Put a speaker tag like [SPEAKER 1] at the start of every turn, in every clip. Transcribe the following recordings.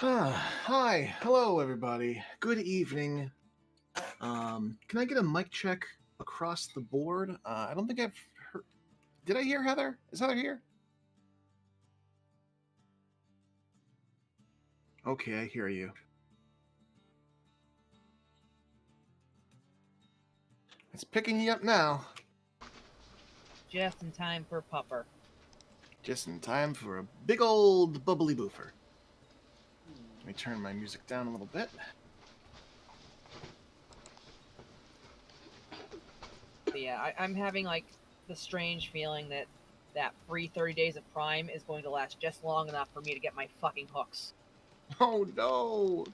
[SPEAKER 1] Hi, hello everybody. Good evening. Can I get a mic check across the board? I don't think I've heard. Did I hear Heather? Is Heather here? Okay, I hear you. It's picking you up now.
[SPEAKER 2] Just in time for Pupper.
[SPEAKER 1] Just in time for a big old bubbly boofer. Let me turn my music down a little bit.
[SPEAKER 2] But yeah, I'm having like the strange feeling that free 30 days of Prime is going to last just long enough for me to get my fucking hooks.
[SPEAKER 1] Oh no!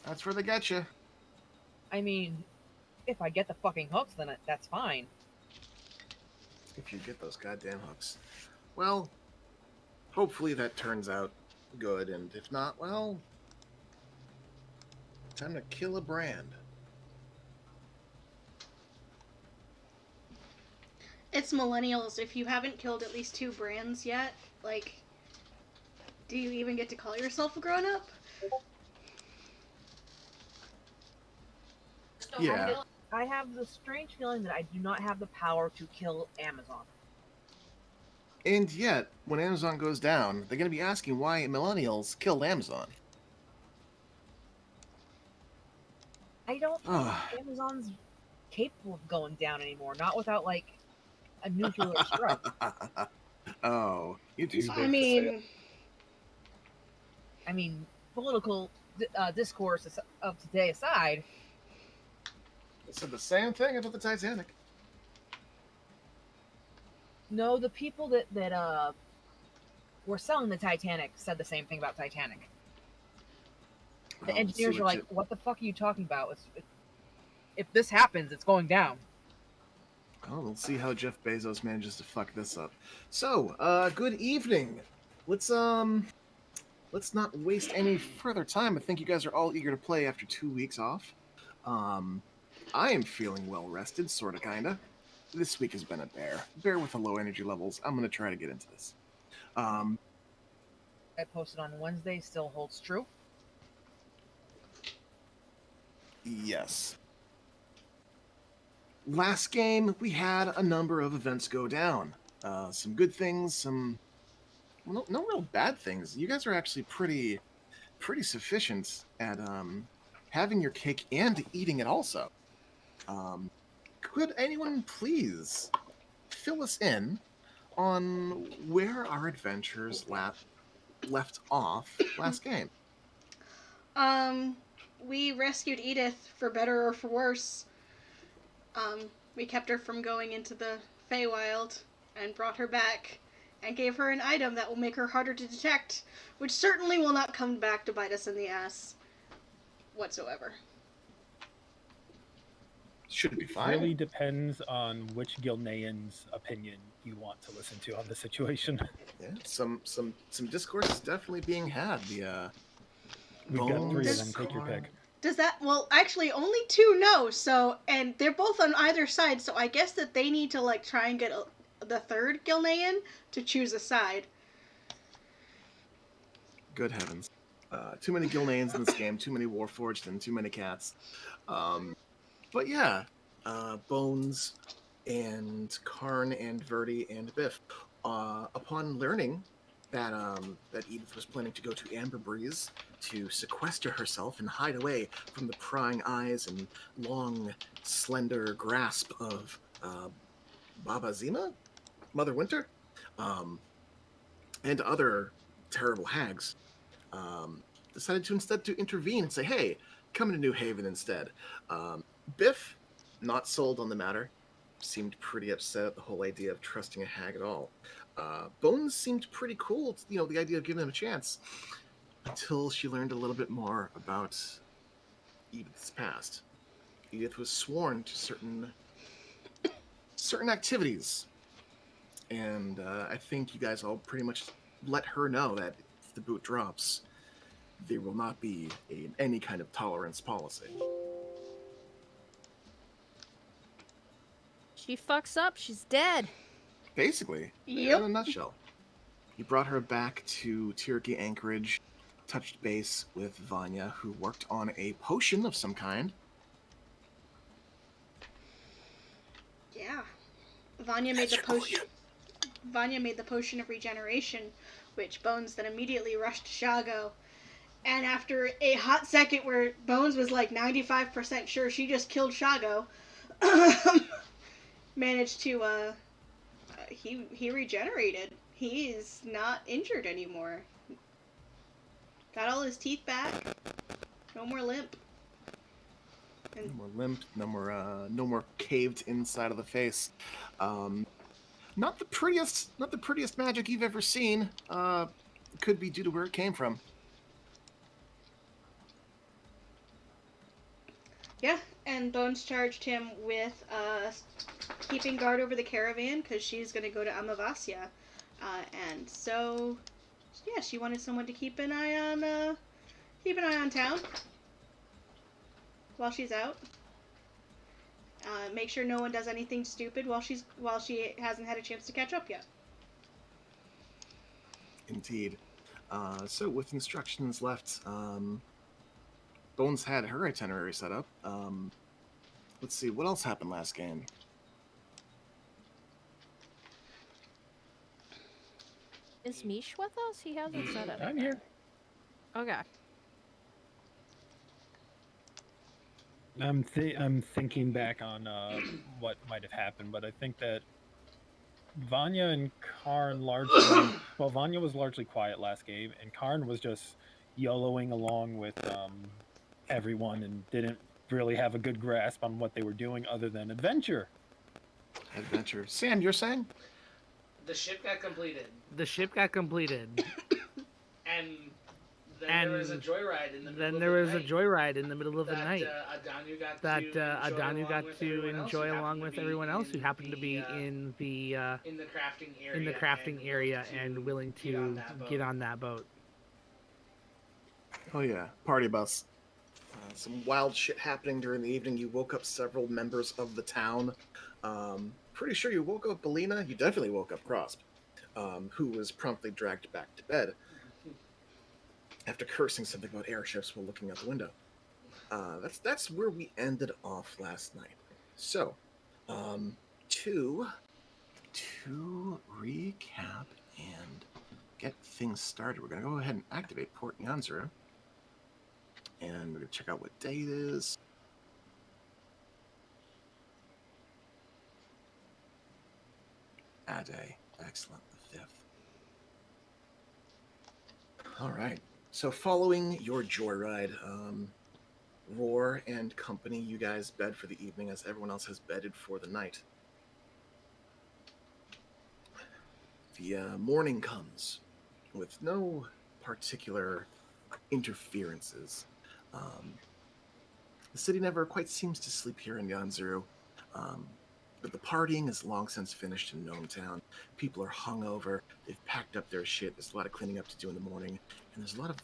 [SPEAKER 1] That's where they get you.
[SPEAKER 2] I mean, if I get the fucking hooks, then that's fine.
[SPEAKER 1] If you get those goddamn hooks. Well, hopefully that turns out good, and if not, well, time to kill a brand.
[SPEAKER 3] It's millennials. If you haven't killed at least 2 brands yet, like, do you even get to call yourself a grown-up?
[SPEAKER 1] Yeah.
[SPEAKER 2] I have the strange feeling that I do not have the power to kill Amazon.
[SPEAKER 1] And yet, when Amazon goes down, they're going to be asking why millennials killed Amazon.
[SPEAKER 2] I don't think Amazon's capable of going down anymore. Not without, like, a nuclear strike.
[SPEAKER 1] Oh, you do.
[SPEAKER 3] I mean,
[SPEAKER 2] political discourse of today aside.
[SPEAKER 1] I said the same thing about the Titanic.
[SPEAKER 2] No, the people that were selling the Titanic said the same thing about Titanic. The engineers are like, "What the fuck are you talking about? If this happens, it's going down."
[SPEAKER 1] Oh, we'll see how Jeff Bezos manages to fuck this up. So, good evening. Let's not waste any further time. I think you guys are all eager to play after 2 weeks off. I am feeling well rested, sorta, kinda. This week has been a bear. Bear with the low energy levels. I'm gonna try to get into this.
[SPEAKER 2] I posted on Wednesday still holds true.
[SPEAKER 1] Yes. Last game, we had a number of events go down. Some good things, some no real bad things. You guys are actually pretty sufficient at having your cake and eating it also. Could anyone please fill us in on where our adventures left off last game?
[SPEAKER 3] We rescued Edith, for better or for worse. We kept her from going into the Feywild and brought her back and gave her an item that will make her harder to detect, which certainly will not come back to bite us in the ass whatsoever.
[SPEAKER 1] Should be fine.
[SPEAKER 4] It really depends on which Gilnean's opinion you want to listen to on the situation.
[SPEAKER 1] Yeah, some discourse is definitely being had.
[SPEAKER 4] We've got 3 of them. Take your pick.
[SPEAKER 3] Does that... Well, actually, only 2 know, so... And they're both on either side, so I guess that they need to, like, try and get the third Gilnean to choose a side.
[SPEAKER 1] Good heavens. Too many Gilneans in this game, too many Warforged, and too many cats. But yeah, Bones and Karn and Verdi and Biff, upon learning that Edith was planning to go to Amber Breeze to sequester herself and hide away from the prying eyes and long, slender grasp of Baba Zima, Mother Winter, and other terrible hags, decided to instead to intervene and say, "Hey, come to New Haven instead." Biff, not sold on the matter, seemed pretty upset at the whole idea of trusting a hag at all. Bones seemed pretty cool, the idea of giving him a chance, until she learned a little bit more about Edith's past. Edith was sworn to certain activities, and I think you guys all pretty much let her know that if the boot drops, there will not be any kind of tolerance policy.
[SPEAKER 5] She fucks up, she's dead.
[SPEAKER 1] Basically,
[SPEAKER 3] Yep.
[SPEAKER 1] in a nutshell. You brought her back to Tirki Anchorage. touched base with Vanya, who worked on a potion of some kind.
[SPEAKER 3] Yeah. Vanya made the potion. Vanya made the potion of regeneration, which Bones then immediately rushed to Shago. And after a hot second where Bones was like 95% sure she just killed Shago, managed to, he regenerated. He's not injured anymore. Got all his teeth back. No more limp.
[SPEAKER 1] No more limp. No more caved inside of the face. Not the prettiest magic you've ever seen. Could be due to where it came from.
[SPEAKER 3] Yeah, and Bones charged him with keeping guard over the caravan because she's going to go to Amavasya. And so, yeah, she wanted someone to keep an eye on town while she's out. Make sure no one does anything stupid while she hasn't had a chance to catch up yet.
[SPEAKER 1] Indeed. So with instructions left, Bones had her itinerary set up. Let's see, what else happened last game?
[SPEAKER 5] Is Mish with us? He hasn't said it.
[SPEAKER 4] I'm here.
[SPEAKER 5] Okay.
[SPEAKER 4] I'm thinking back on what might have happened, but I think that Vanya and Karn largely... well, Vanya was largely quiet last game, and Karn was just YOLOing along with everyone and didn't really have a good grasp on what they were doing other than adventure.
[SPEAKER 1] Adventure. Sam, you're saying?
[SPEAKER 6] The ship got completed.
[SPEAKER 7] The ship got completed.
[SPEAKER 6] And then there was a joyride in the middle of the night.
[SPEAKER 7] Then there was a joyride in the middle of the
[SPEAKER 6] that,
[SPEAKER 7] night.
[SPEAKER 6] Adanu got to
[SPEAKER 7] enjoy along with everyone else who happened to be in the crafting area and willing to get on that boat.
[SPEAKER 1] Oh yeah, party bus. Some wild shit happening during the evening. You woke up several members of the town. Pretty sure you woke up Belina. You definitely woke up Crosp, who was promptly dragged back to bed after cursing something about airships while looking out the window. That's where we ended off last night. So, to recap and get things started, we're going to go ahead and activate Port Nyanzuru. And we're going to check out what day it is. A day. Excellent. The 5th. All right. So following your joyride, Roar and company, you guys bed for the evening as everyone else has bedded for the night. The morning comes with no particular interferences. The city never quite seems to sleep here in Nyanzuru, but the partying is long since finished in Gnome Town. People are hungover, they've packed up their shit, there's a lot of cleaning up to do in the morning, and there's a lot of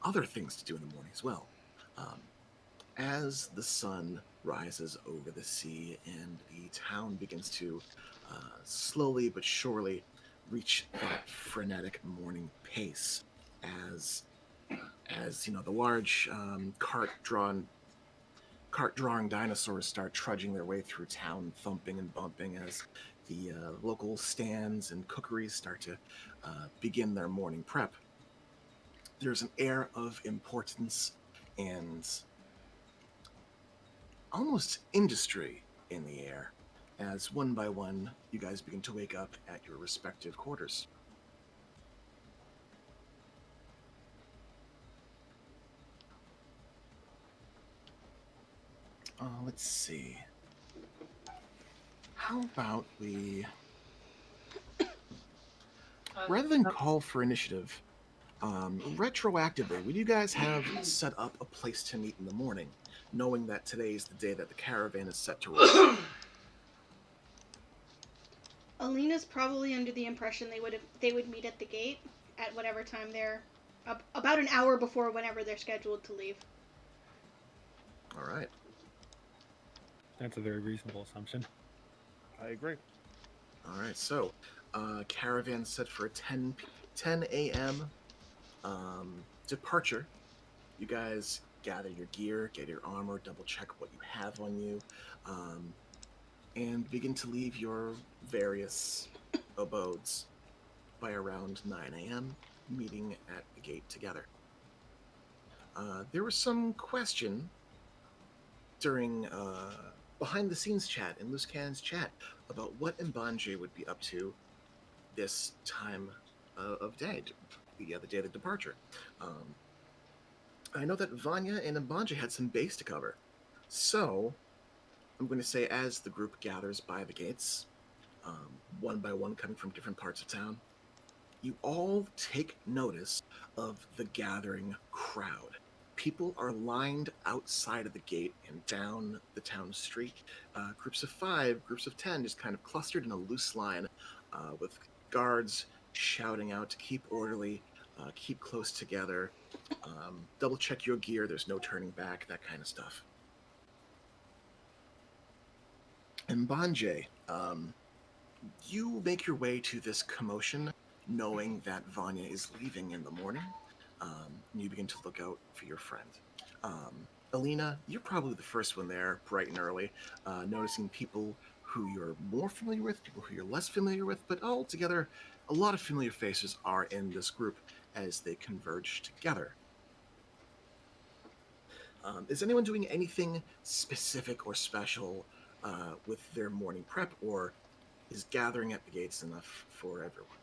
[SPEAKER 1] other things to do in the morning as well. As the sun rises over the sea and the town begins to slowly but surely reach that frenetic morning pace, as you know, the large cart-drawing dinosaurs start trudging their way through town, thumping and bumping as the local stands and cookeries start to begin their morning prep. There's an air of importance and almost industry in the air as one by one you guys begin to wake up at your respective quarters. Let's see. How about we... rather than call for initiative, retroactively, would you guys have set up a place to meet in the morning, knowing that today is the day that the caravan is set to roll?
[SPEAKER 3] Alina's probably under the impression they would meet at the gate at whatever time they're about an hour before whenever they're scheduled to leave.
[SPEAKER 1] All right.
[SPEAKER 4] That's a very reasonable assumption.
[SPEAKER 8] I agree.
[SPEAKER 1] All right, so caravan set for 10 a.m. departure, you guys gather your gear, get your armor, double check what you have on you, and begin to leave your various abodes by around 9 a.m., meeting at the gate together. There was some question during behind the scenes chat in Loose Cannon's chat about what Mbanje would be up to this time of day, the day of the departure. I know that Vanya and Mbanje had some base to cover, so I'm going to say as the group gathers by the gates, one by one coming from different parts of town, you all take notice of the gathering crowd. People are lined outside of the gate and down the town street. Groups of 5, groups of 10, just kind of clustered in a loose line, with guards shouting out to keep orderly, keep close together, double check your gear, there's no turning back, that kind of stuff. And Banjay, you make your way to this commotion, knowing that Vanya is leaving in the morning. You begin to look out for your friend. Alina, you're probably the first one there, bright and early, noticing people who you're more familiar with, people who you're less familiar with, but altogether, a lot of familiar faces are in this group as they converge together. Is anyone doing anything specific or special with their morning prep, or is gathering at the gates enough for everyone?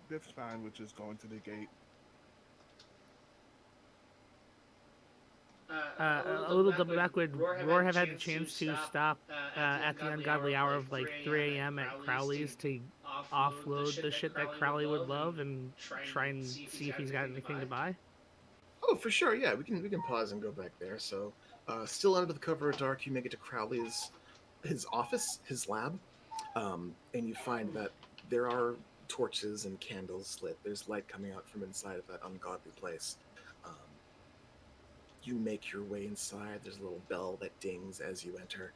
[SPEAKER 8] Biff's fine with just going to the gate.
[SPEAKER 7] A little double back, would Roar have had the chance to stop at the ungodly hour of like 3 a.m. at Crowley's to offload the shit that Crowley would love and try and see if he's got anything to buy?
[SPEAKER 1] Oh, for sure, yeah. We can pause and go back there. So, still under the cover of dark, you make it to Crowley's his office, his lab, and you find that there are torches and candles lit. There's light coming out from inside of that ungodly place. You make your way inside. There's a little bell that dings as you enter.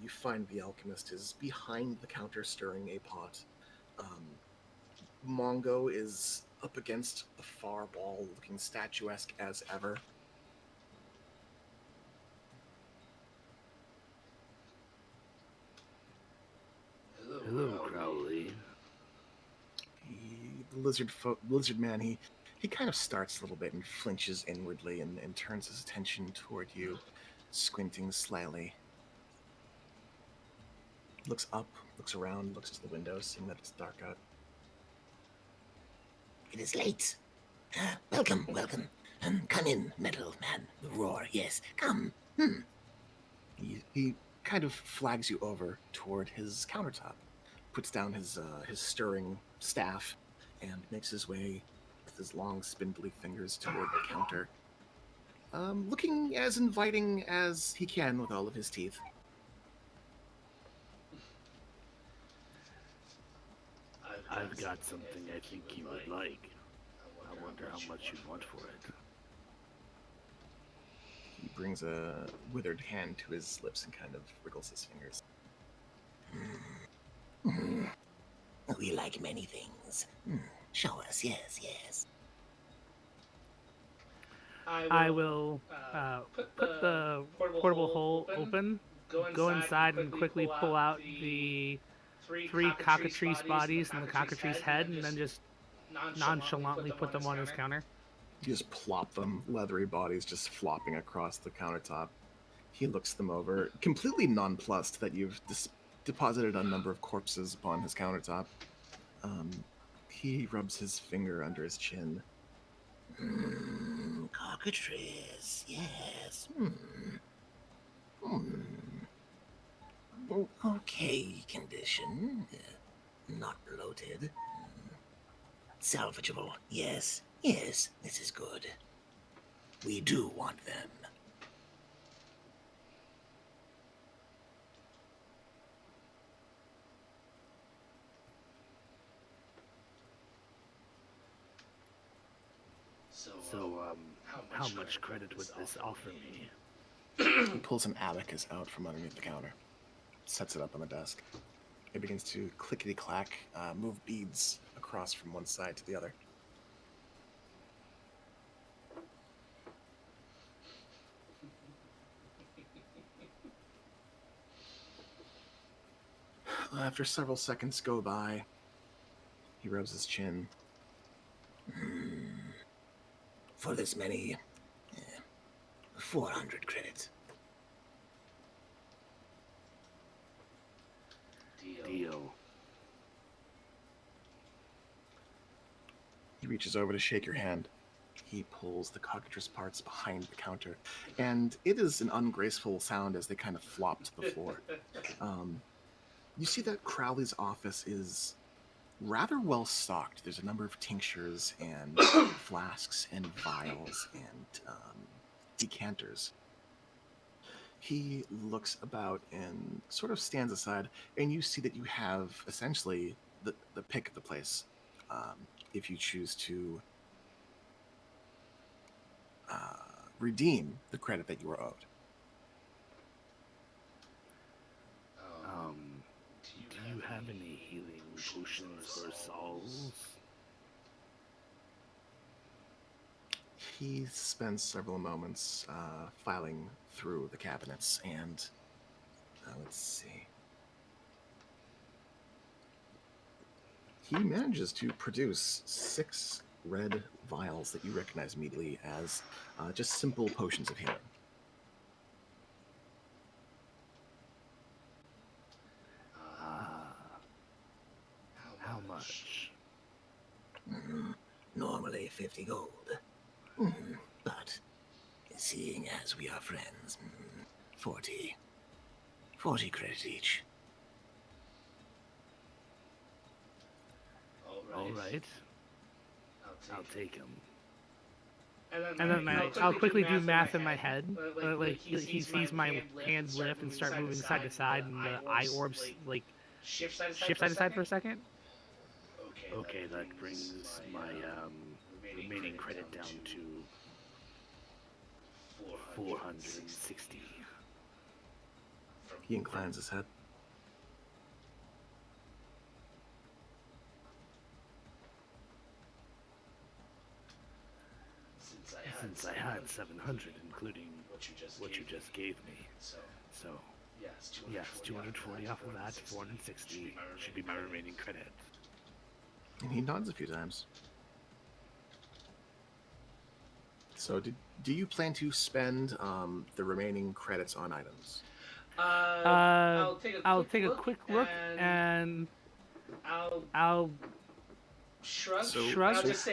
[SPEAKER 1] You find the alchemist is behind the counter stirring a pot. Mongo is up against the far wall, looking statuesque as ever.
[SPEAKER 7] Hello, Crowley.
[SPEAKER 1] The lizard man, he kind of starts a little bit and flinches inwardly and turns his attention toward you, squinting slyly. Looks up, looks around, looks to the window, seeing that it's dark out.
[SPEAKER 9] It is late. Welcome. Come in, metal man. Roar, yes. Come.
[SPEAKER 1] He kind of flags you over toward his countertop, puts down his stirring staff, and makes his way with his long, spindly fingers toward the counter, looking as inviting as he can with all of his teeth.
[SPEAKER 7] I've got something I think you would like. I wonder how much you'd want for it.
[SPEAKER 1] He brings a withered hand to his lips and kind of wriggles his fingers.
[SPEAKER 9] We like many things. Show us, yes.
[SPEAKER 7] I will put the portable hole open, go inside and quickly pull out the 3 cockatrice bodies and the cockatrice head, and then just nonchalantly put them on his counter.
[SPEAKER 1] You just plop them, leathery bodies just flopping across the countertop. He looks them over, completely nonplussed that you've deposited a number of corpses upon his countertop. He rubs his finger under his chin.
[SPEAKER 9] Cockatrice, yes. Okay condition. Not bloated. Salvageable, yes, this is good. We do want them.
[SPEAKER 7] So, how much credit would this offer me?
[SPEAKER 1] He pulls an abacus out from underneath the counter, sets it up on the desk. It begins to clickety-clack, move beads across from one side to the other. After several seconds go by, he rubs his chin.
[SPEAKER 9] For this many, 400 credits.
[SPEAKER 10] Deal.
[SPEAKER 1] He reaches over to shake your hand. He pulls the cockatrice parts behind the counter, and it is an ungraceful sound as they kind of flop to the floor. You see that Crowley's office is rather well stocked. There's a number of tinctures and flasks and vials and decanters. He looks about and sort of stands aside, and you see that you have essentially the pick of the place. If you choose to redeem the credit that you were owed.
[SPEAKER 10] Do you have any healing potions for souls?
[SPEAKER 1] He spends several moments filing through the cabinets, and let's see. He manages to produce 6 red vials that you recognize immediately as just simple potions of healing.
[SPEAKER 10] How much?
[SPEAKER 9] Normally 50 gold. But seeing as we are friends, 40 credit each.
[SPEAKER 10] All right. I'll take him.
[SPEAKER 7] And then I'll quickly do math in my head. Like he sees my hands lift and start moving side to side, and the eye orbs like shift side to side for a second.
[SPEAKER 10] Okay, that brings my remaining credit down to 460.
[SPEAKER 1] He inclines his head.
[SPEAKER 10] Since I had 700, including what you just gave me. So, yes, 240 off of that, 460 should be my remaining credit.
[SPEAKER 1] And he nods a few times. So, do you plan to spend the remaining credits on items?
[SPEAKER 7] I'll take a quick look and I'll shrug. And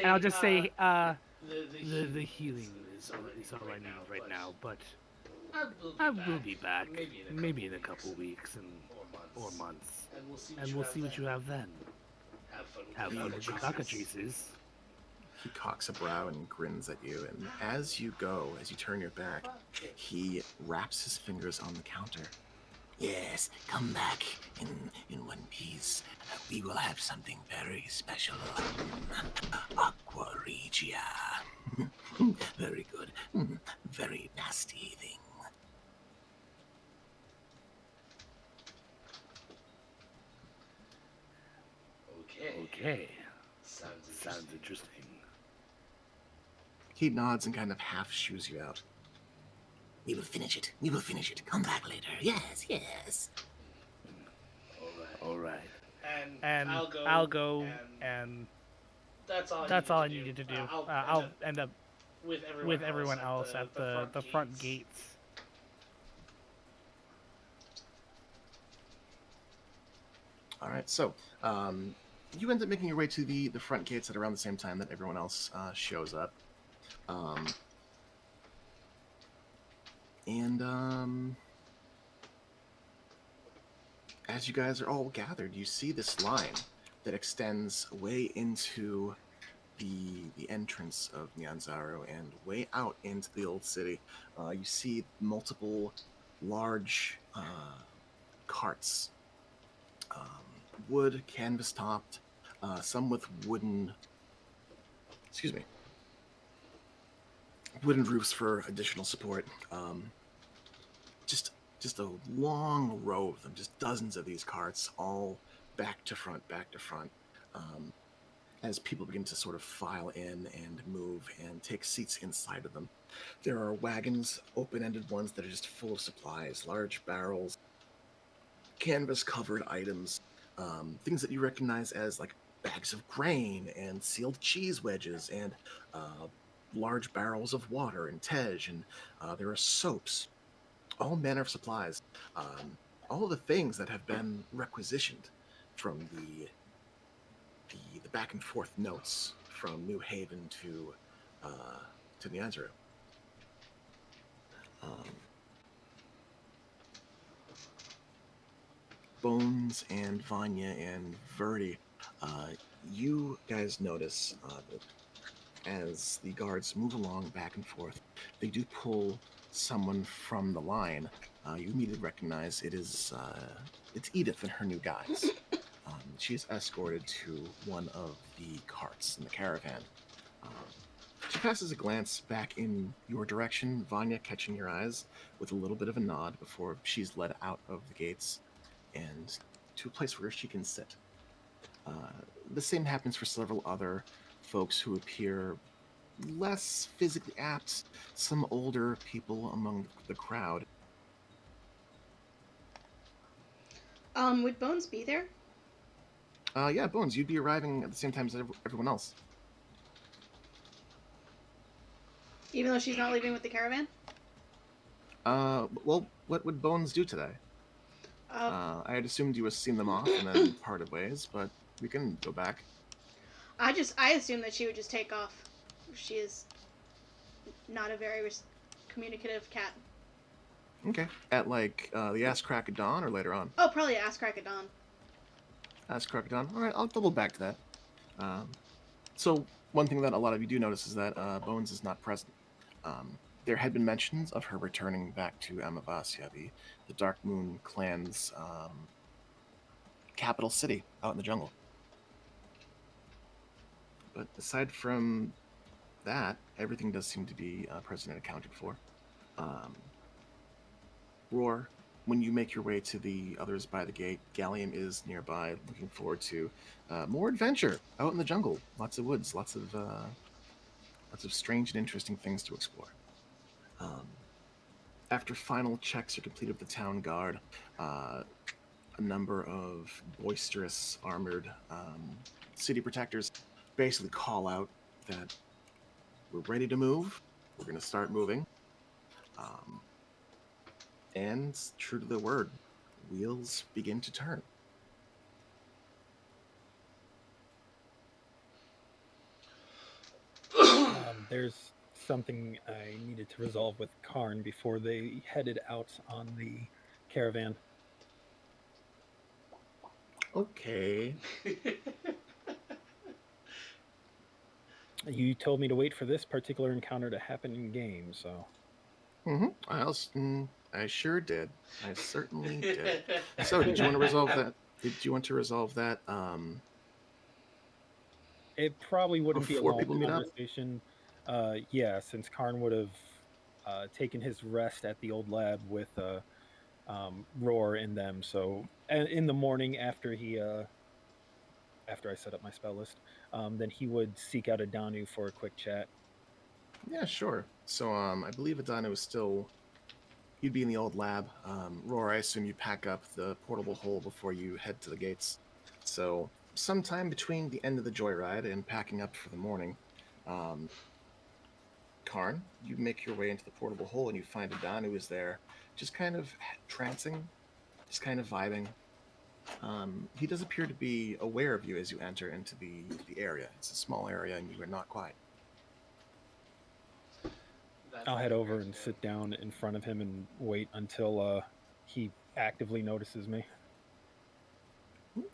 [SPEAKER 7] I'll just say, the healing is all I need right now, but I will be back, maybe in a couple weeks or months, and we'll see what you have then. Have fun with the cockatrices.
[SPEAKER 1] He cocks a brow and grins at you, and as you turn your back, he wraps his fingers on the counter.
[SPEAKER 9] Yes, come back in one piece. We will have something very special. Aqua Regia. Very good. Very nasty thing.
[SPEAKER 10] Okay. Sounds interesting.
[SPEAKER 1] He nods and kind of half shoos you out.
[SPEAKER 9] We will finish it. Come back later. Yes.
[SPEAKER 10] All right.
[SPEAKER 7] And I'll go and that's all I needed to do. I'll end up with everyone else at the front gates.
[SPEAKER 1] All right, so you end up making your way to the front gates at around the same time that everyone else shows up. As you guys are all gathered, you see this line that extends way into the entrance of Nyanzaru and way out into the old city. You see multiple large carts, wood, canvas topped, some with wooden roofs for additional support. Just a long row of them, just dozens of these carts, all back to front. as people begin to sort of file in and move and take seats inside of them. There are wagons, open-ended ones that are just full of supplies, large barrels, canvas-covered items, things that you recognize as like bags of grain and sealed cheese wedges and large barrels of water and tej, and there are soaps, all manner of supplies, all the things that have been requisitioned from the back and forth notes from New Haven to Nianzuru. Bones and Vanya and Verdi, you guys notice that as the guards move along back and forth, they do pull someone from the line. You immediately recognize it's Edith and her new guys. She's escorted to one of the carts in the caravan. She passes a glance back in your direction, Vanya catching your eyes with a little bit of a nod before she's led out of the gates and to a place where she can sit. The same happens for several other folks who appear less physically apt, some older people among the crowd.
[SPEAKER 3] Would Bones be there?
[SPEAKER 1] Yeah, Bones, you'd be arriving at the same time as everyone else.
[SPEAKER 3] Even though she's not leaving with the caravan?
[SPEAKER 1] Well, what would Bones do today? I had assumed you had seen them off and then parted ways, but we can go back.
[SPEAKER 3] I assumed that she would just take off. She is not a very communicative cat.
[SPEAKER 1] Okay. At like the ass crack of dawn or later on?
[SPEAKER 3] Oh, probably ass crack of dawn.
[SPEAKER 1] Ass crack of dawn. All right, I'll double back to that. So one thing that a lot of you do notice is that Bones is not present. There had been mentions of her returning back to Amavasia, the Dark Moon clan's capital city out in the jungle. But aside from that, everything does seem to be present and accounted for. Roar, when you make your way to the others by the gate, Gallium is nearby, looking forward to more adventure out in the jungle. Lots of woods, lots of strange and interesting things to explore. After final checks are completed with the town guard, a number of boisterous, armored city protectors basically call out that we're ready to move. We're going to start moving. And true to the word, wheels begin to turn.
[SPEAKER 4] There's something I needed to resolve with Karn before they headed out on the caravan.
[SPEAKER 1] Okay.
[SPEAKER 4] You told me to wait for this particular encounter to happen in game, so.
[SPEAKER 1] I sure did. I certainly did. So, did you want to resolve that?
[SPEAKER 4] It probably wouldn't be a long
[SPEAKER 1] people meet up?
[SPEAKER 4] conversation. Yeah, since Karn would have taken his rest at the old lab with Roar in them. So, in the morning after I set up my spell list, then he would seek out Adanu for a quick chat.
[SPEAKER 1] Yeah, sure. So, I believe Adanu is still. You'd be in the old lab. Roar, I assume you pack up the portable hole before you head to the gates. So, sometime between the end of the joyride and packing up for the morning, Karn, you make your way into the portable hole and you find Adanu is there, just kind of trancing, just kind of vibing. He does appear to be aware of you as you enter into the area. It's a small area and you are not quiet.
[SPEAKER 4] I'll head over and sit down in front of him and wait until he actively notices me.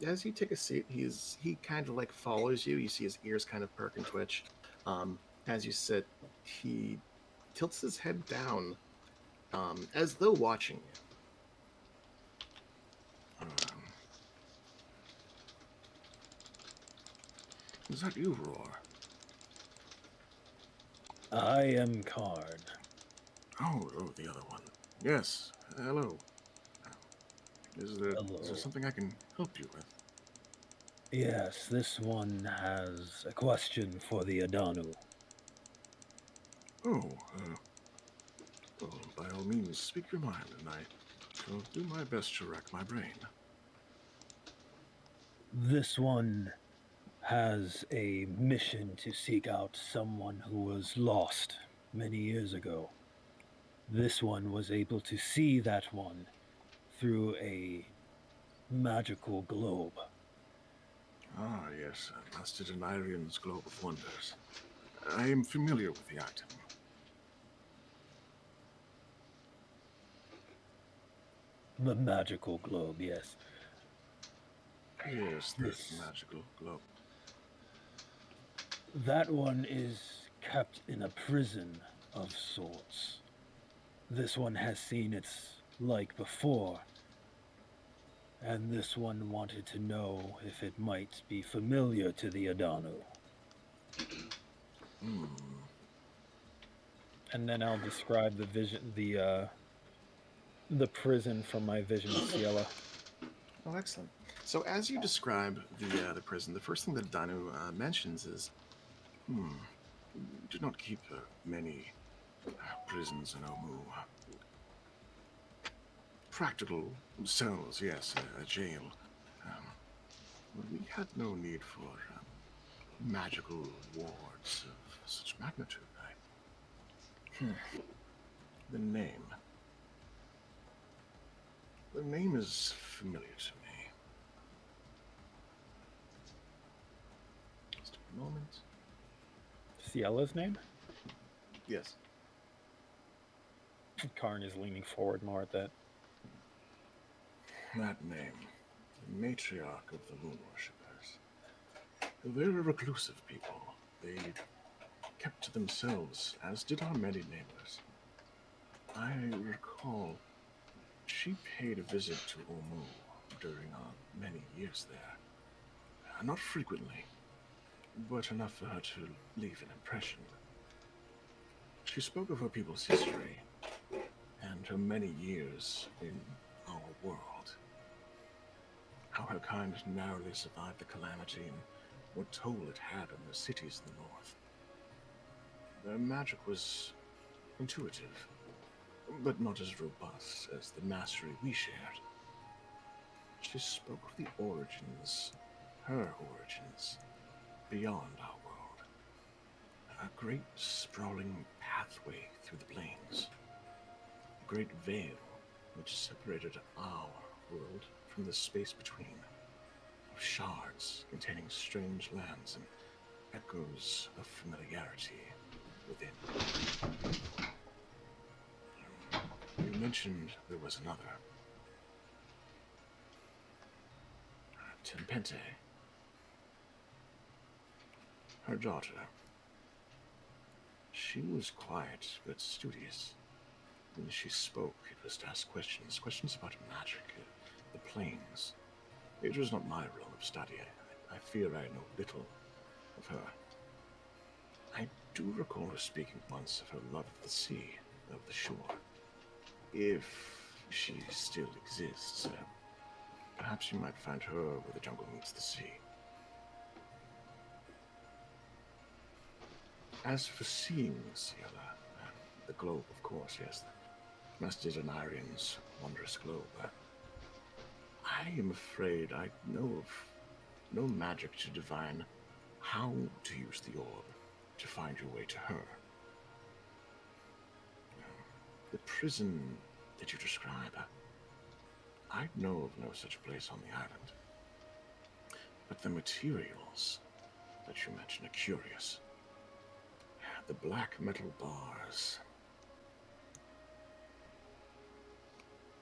[SPEAKER 1] As you take a seat, he kind of like follows you. You see his ears kind of perk and twitch. As you sit, he tilts his head down, as though watching you. Is that you, Roar?
[SPEAKER 4] I am Karn.
[SPEAKER 1] Oh, the other one. Yes. Hello. Is there something I can help you with?
[SPEAKER 10] Yes, this one has a question for the Adanu.
[SPEAKER 1] Oh, well, by all means, speak your mind, and I shall do my best to rack my brain.
[SPEAKER 10] This one has a mission to seek out someone who was lost many years ago. This one was able to see that one through a magical globe.
[SPEAKER 1] Ah, yes, Master Denarian's Globe of Wonders. I am familiar with the item.
[SPEAKER 10] The magical globe, yes.
[SPEAKER 1] Yes, the magical globe.
[SPEAKER 10] That one is kept in a prison of sorts. This one has seen its like before, and this one wanted to know if it might be familiar to the Adanu. And then I'll describe the vision, the prison from my vision of Ciela.
[SPEAKER 1] Oh, excellent. So as you describe the prison, the first thing that Danu mentions is, do not keep many prisons in Omu. Practical cells, yes, a jail. We had no need for magical wards of such magnitude. The name. The name is familiar to me. Just a moment.
[SPEAKER 4] Ciela's name?
[SPEAKER 1] Yes.
[SPEAKER 4] Karn is leaning forward more at that.
[SPEAKER 1] That name. The matriarch of the moon worshippers. They were reclusive people. They kept to themselves, as did our many neighbors. I recall she paid a visit to Omu during our many years there. Not frequently, but enough for her to leave an impression. She spoke of her people's history and her many years in our world. How her kind narrowly survived the calamity and what toll it had on the cities in the north. Their magic was intuitive, but not as robust as the mastery we shared. She spoke of the origins, her origins, beyond our world. A great sprawling pathway through the plains. A great veil which separated our world from the space between. Of shards containing strange lands and echoes of familiarity within. You mentioned there was another. Tempente. Her daughter. She was quiet but studious. When she spoke, it was to ask questions about magic, the planes. It was not my realm of study. I fear I know little of her. I do recall her speaking once of her love of the sea, of the shore. If she still exists, perhaps you might find her where the jungle meets the sea. As for seeing Ciela, the globe, of course, yes, Master Denarian's wondrous globe, I am afraid I know of no magic to divine how to use the orb to find your way to her. The prison that you describe, I know of no such place on the island. But the materials that you mention are curious. The black metal bars.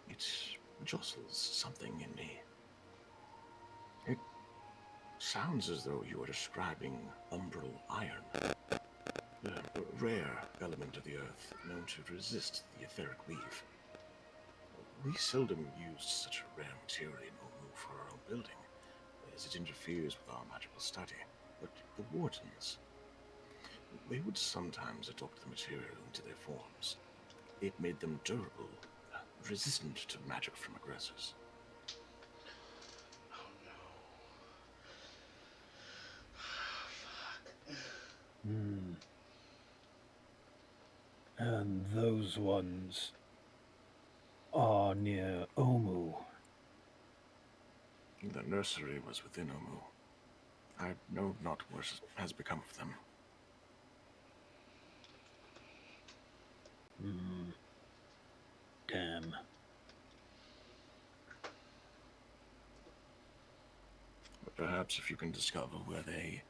[SPEAKER 1] It jostles something in me. It sounds as though you are describing umbral iron. A rare element of the earth known to resist the etheric weave. We seldom use such a rare material in Omu for our own building, as it interferes with our magical study. But the wardens, they would sometimes adopt the material into their forms. It made them durable, resistant to magic from aggressors.
[SPEAKER 6] Oh
[SPEAKER 10] Hmm. And those ones are near Omu.
[SPEAKER 1] The nursery was within Omu. I know not what has become of them.
[SPEAKER 10] Hmm. Damn.
[SPEAKER 1] But perhaps if you can discover where they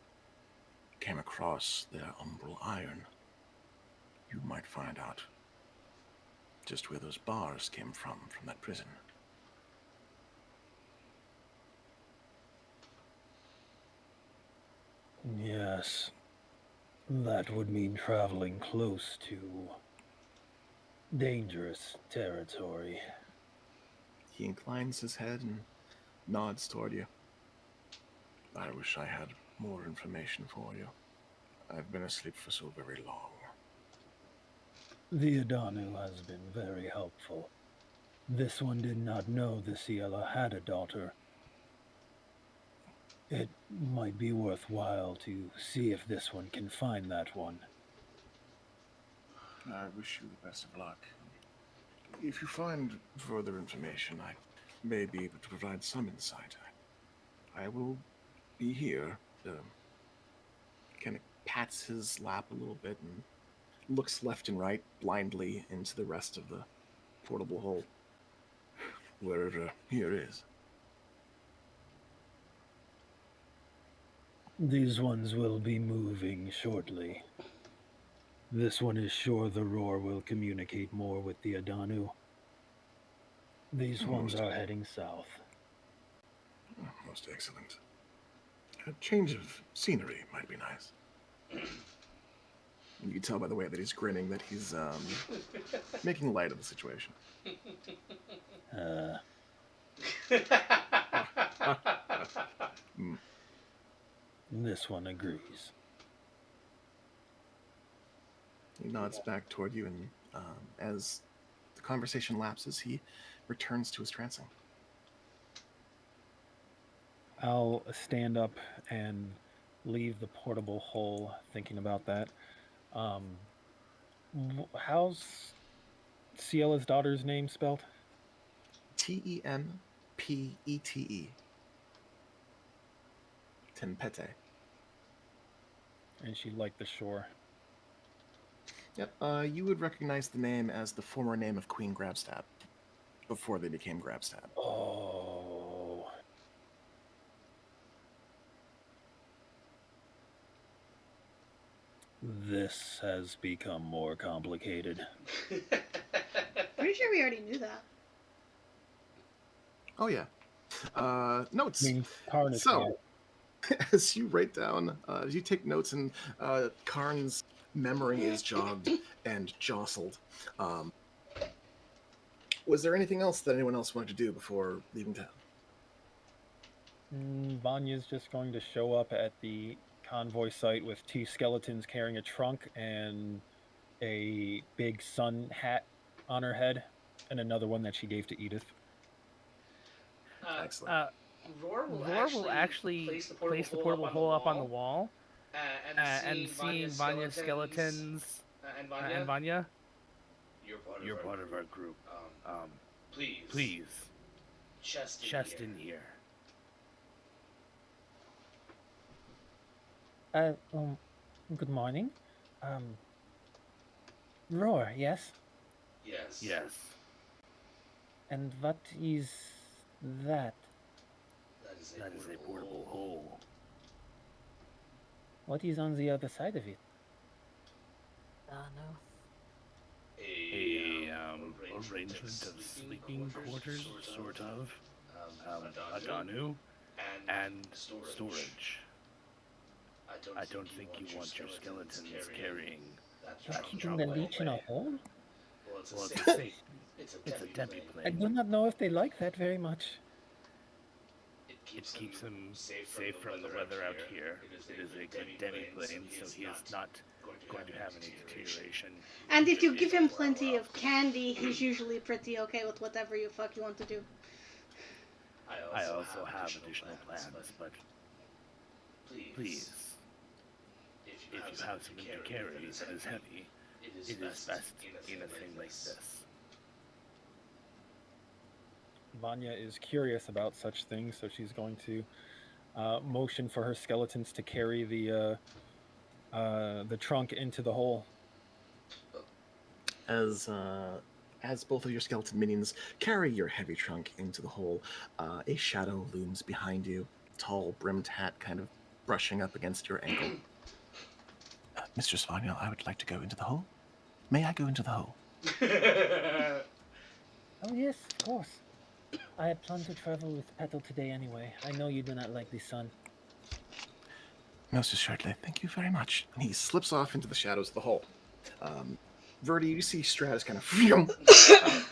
[SPEAKER 1] came across their umbral iron, you might find out just where those bars came from that prison.
[SPEAKER 10] Yes. That would mean traveling close to dangerous territory.
[SPEAKER 1] He inclines his head and nods toward you. I wish I had more information for you. I've been asleep for so very long.
[SPEAKER 10] The Adanu has been very helpful. This one did not know the Ciela had a daughter. It might be worthwhile to see if this one can find that one.
[SPEAKER 1] I wish you the best of luck. If you find further information, I may be able to provide some insight. I will be here. Kind of pats his lap a little bit and looks left and right blindly into the rest of the portable hole. Wherever here is.
[SPEAKER 10] These ones will be moving shortly. This one is sure the roar will communicate more with the Adanu. These ones are heading south.
[SPEAKER 1] Most excellent. A change of scenery might be nice. You can tell by the way that he's grinning that he's making light of the situation.
[SPEAKER 10] This one agrees.
[SPEAKER 1] He nods back toward you, and as the conversation lapses, he returns to his trancing.
[SPEAKER 4] I'll stand up and leave the portable hole thinking about that. How's Ciela's daughter's name spelled?
[SPEAKER 1] Tempete. Tempete.
[SPEAKER 4] And she liked the shore.
[SPEAKER 1] Yep. You would recognize the name as the former name of Queen Grabstab before they became Grabstab.
[SPEAKER 10] Oh. This has become more complicated.
[SPEAKER 3] Pretty sure we already knew that.
[SPEAKER 1] Oh, yeah. Notes.
[SPEAKER 4] So,
[SPEAKER 1] as you write down, as you take notes, and Karn's memory is jogged and jostled. Was there anything else that anyone else wanted to do before leaving town?
[SPEAKER 4] Vanya's just going to show up at the convoy site with 2 skeletons carrying a trunk and a big sun hat on her head, and another one that she gave to Edith.
[SPEAKER 1] Excellent.
[SPEAKER 7] Roar will actually place the portable hole up on the wall, and seeing Vanya's skeletons and Vanya.
[SPEAKER 11] You're part of our group. Please. Chest in here.
[SPEAKER 12] Good morning. Roar, yes?
[SPEAKER 11] Yes.
[SPEAKER 12] And what is that?
[SPEAKER 11] That is a portable hole.
[SPEAKER 12] What is on the other side of it?
[SPEAKER 5] No.
[SPEAKER 11] A arrangement of sleeping quarters, sort of. Adanu and storage. I don't think you want your skeletons carrying
[SPEAKER 12] You're keeping the leech in a hole?
[SPEAKER 11] Well, it's a demi plane.
[SPEAKER 12] I do not know if they like that very much.
[SPEAKER 11] It keeps him safe from the weather out here. It is a good demi plane, so he is not going to have any deterioration.
[SPEAKER 3] And if you give him plenty of candy, he's usually pretty okay with whatever you want to do.
[SPEAKER 11] I also have additional plans, but please, if you have something to carry that is heavy, it is best in a thing like this.
[SPEAKER 4] Vanya is curious about such things, so she's going to motion for her skeletons to carry the trunk into the hole.
[SPEAKER 1] As both of your skeleton minions carry your heavy trunk into the hole, a shadow looms behind you, tall brimmed hat kind of brushing up against your ankle. Mistress Vanya, I would like to go into the hole. May I go into the hole?
[SPEAKER 12] Oh yes, of course. I had planned to travel with Petal today anyway. I know you do not like the sun.
[SPEAKER 1] Most assuredly, thank you very much. And he slips off into the shadows of the hole. Verdi, you see Stratus kind of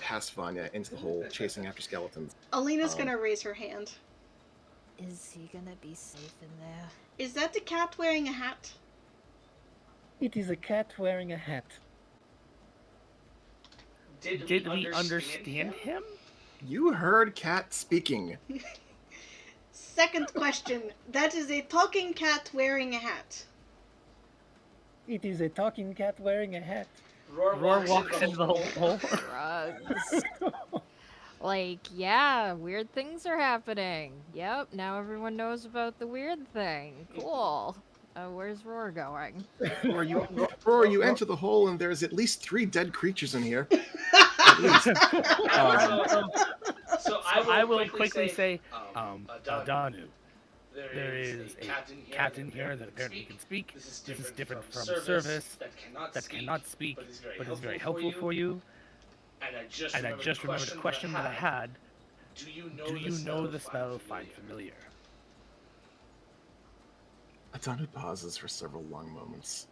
[SPEAKER 1] past Vanya into the hole, chasing after skeletons.
[SPEAKER 3] Alina's gonna raise her hand.
[SPEAKER 5] Is he gonna be safe in there?
[SPEAKER 3] Is that the cat wearing a hat?
[SPEAKER 12] It is a cat wearing a hat.
[SPEAKER 7] Did we understand him?
[SPEAKER 1] You heard cat speaking.
[SPEAKER 3] Second question. That is a talking cat wearing a hat.
[SPEAKER 12] It is a talking cat wearing a hat.
[SPEAKER 6] Roar
[SPEAKER 7] walks into the hole.
[SPEAKER 5] Drugs. Like, yeah, weird things are happening. Yep, now everyone knows about the weird thing. Cool. Where's Roar going?
[SPEAKER 1] Roar, you enter the hole and there's at least 3 dead creatures in here. At least.
[SPEAKER 6] So I will quickly say,
[SPEAKER 11] Adanu, there is a cat in here that apparently can speak. This is different from Service that cannot speak, but is very helpful for you. And I just remembered a question that I had. Do you know the spell Find Familiar?
[SPEAKER 1] Adanu pauses for several long moments.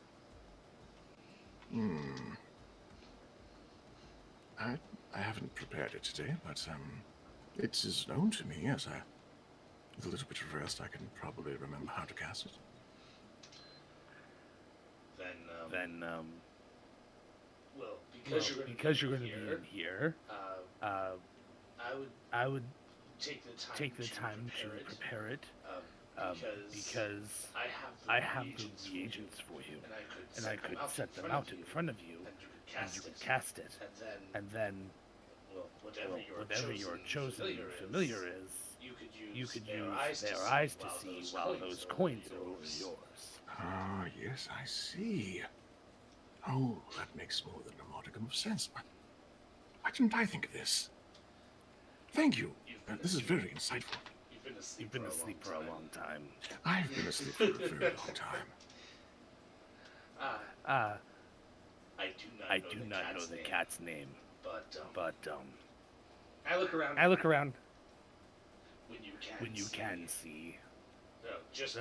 [SPEAKER 1] I haven't prepared it today, but it is known to me, yes. With a little bit of rest, I can probably remember how to cast it.
[SPEAKER 11] Then, because you're going to be in here, I would take the time to prepare it, because I have the reagents for you, and I could set them out in front of you, and you could cast it, and then, whatever your chosen familiar is, you could use their eyes to see while those coins are over yours.
[SPEAKER 1] Ah, yes, I see. Oh, that makes more than a modicum of sense. Why didn't I think of this? Thank you. This is very insightful.
[SPEAKER 11] You've been asleep for a long time.
[SPEAKER 1] I've been asleep for a very long time.
[SPEAKER 11] I do not know the cat's name, but
[SPEAKER 6] I look around.
[SPEAKER 11] When you can see. Just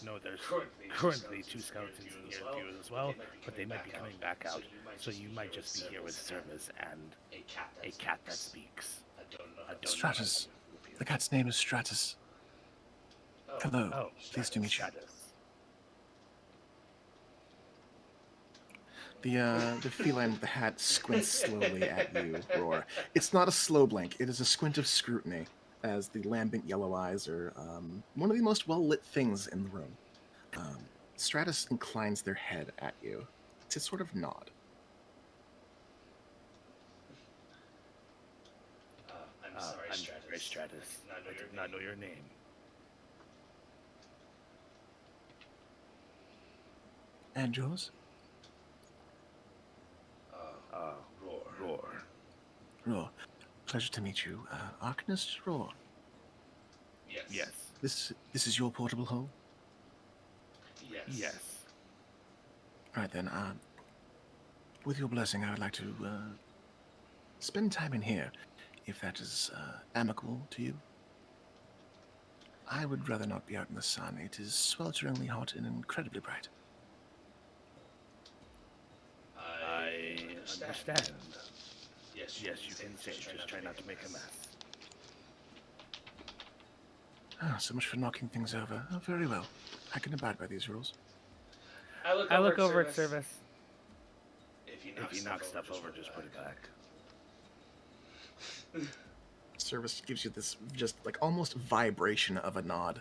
[SPEAKER 11] know there's currently 2 skeletons in here with you as well, but they might be coming back out, so you might just be here with Service and a cat that speaks. I don't
[SPEAKER 1] Stratus. The cat's name is Stratus. Hello. Pleased to meet you. The feline with the hat squints slowly at you, Roar. It's not a slow blink, it is a squint of scrutiny, as the lambent yellow eyes are one of the most well-lit things in the room. Stratus inclines their head at you to sort of nod.
[SPEAKER 11] I'm sorry, Stratus. I did not know your name.
[SPEAKER 1] And yours?
[SPEAKER 11] Roar.
[SPEAKER 1] Roar. Pleasure to meet you. Arcanist Roar.
[SPEAKER 11] Yes.
[SPEAKER 1] This is your portable hole?
[SPEAKER 11] Yes.
[SPEAKER 1] Right then, with your blessing, I would like to spend time in here, if that is amicable to you. I would rather not be out in the sun. It is swelteringly hot and incredibly bright.
[SPEAKER 11] I understand. Yes, you can say. Just try not to make a mess.
[SPEAKER 1] So much for knocking things over. Oh, very well. I can abide by these rules.
[SPEAKER 7] I look over at Service.
[SPEAKER 11] If you knock stuff over, just put it back.
[SPEAKER 1] Service gives you this just like almost vibration of a nod,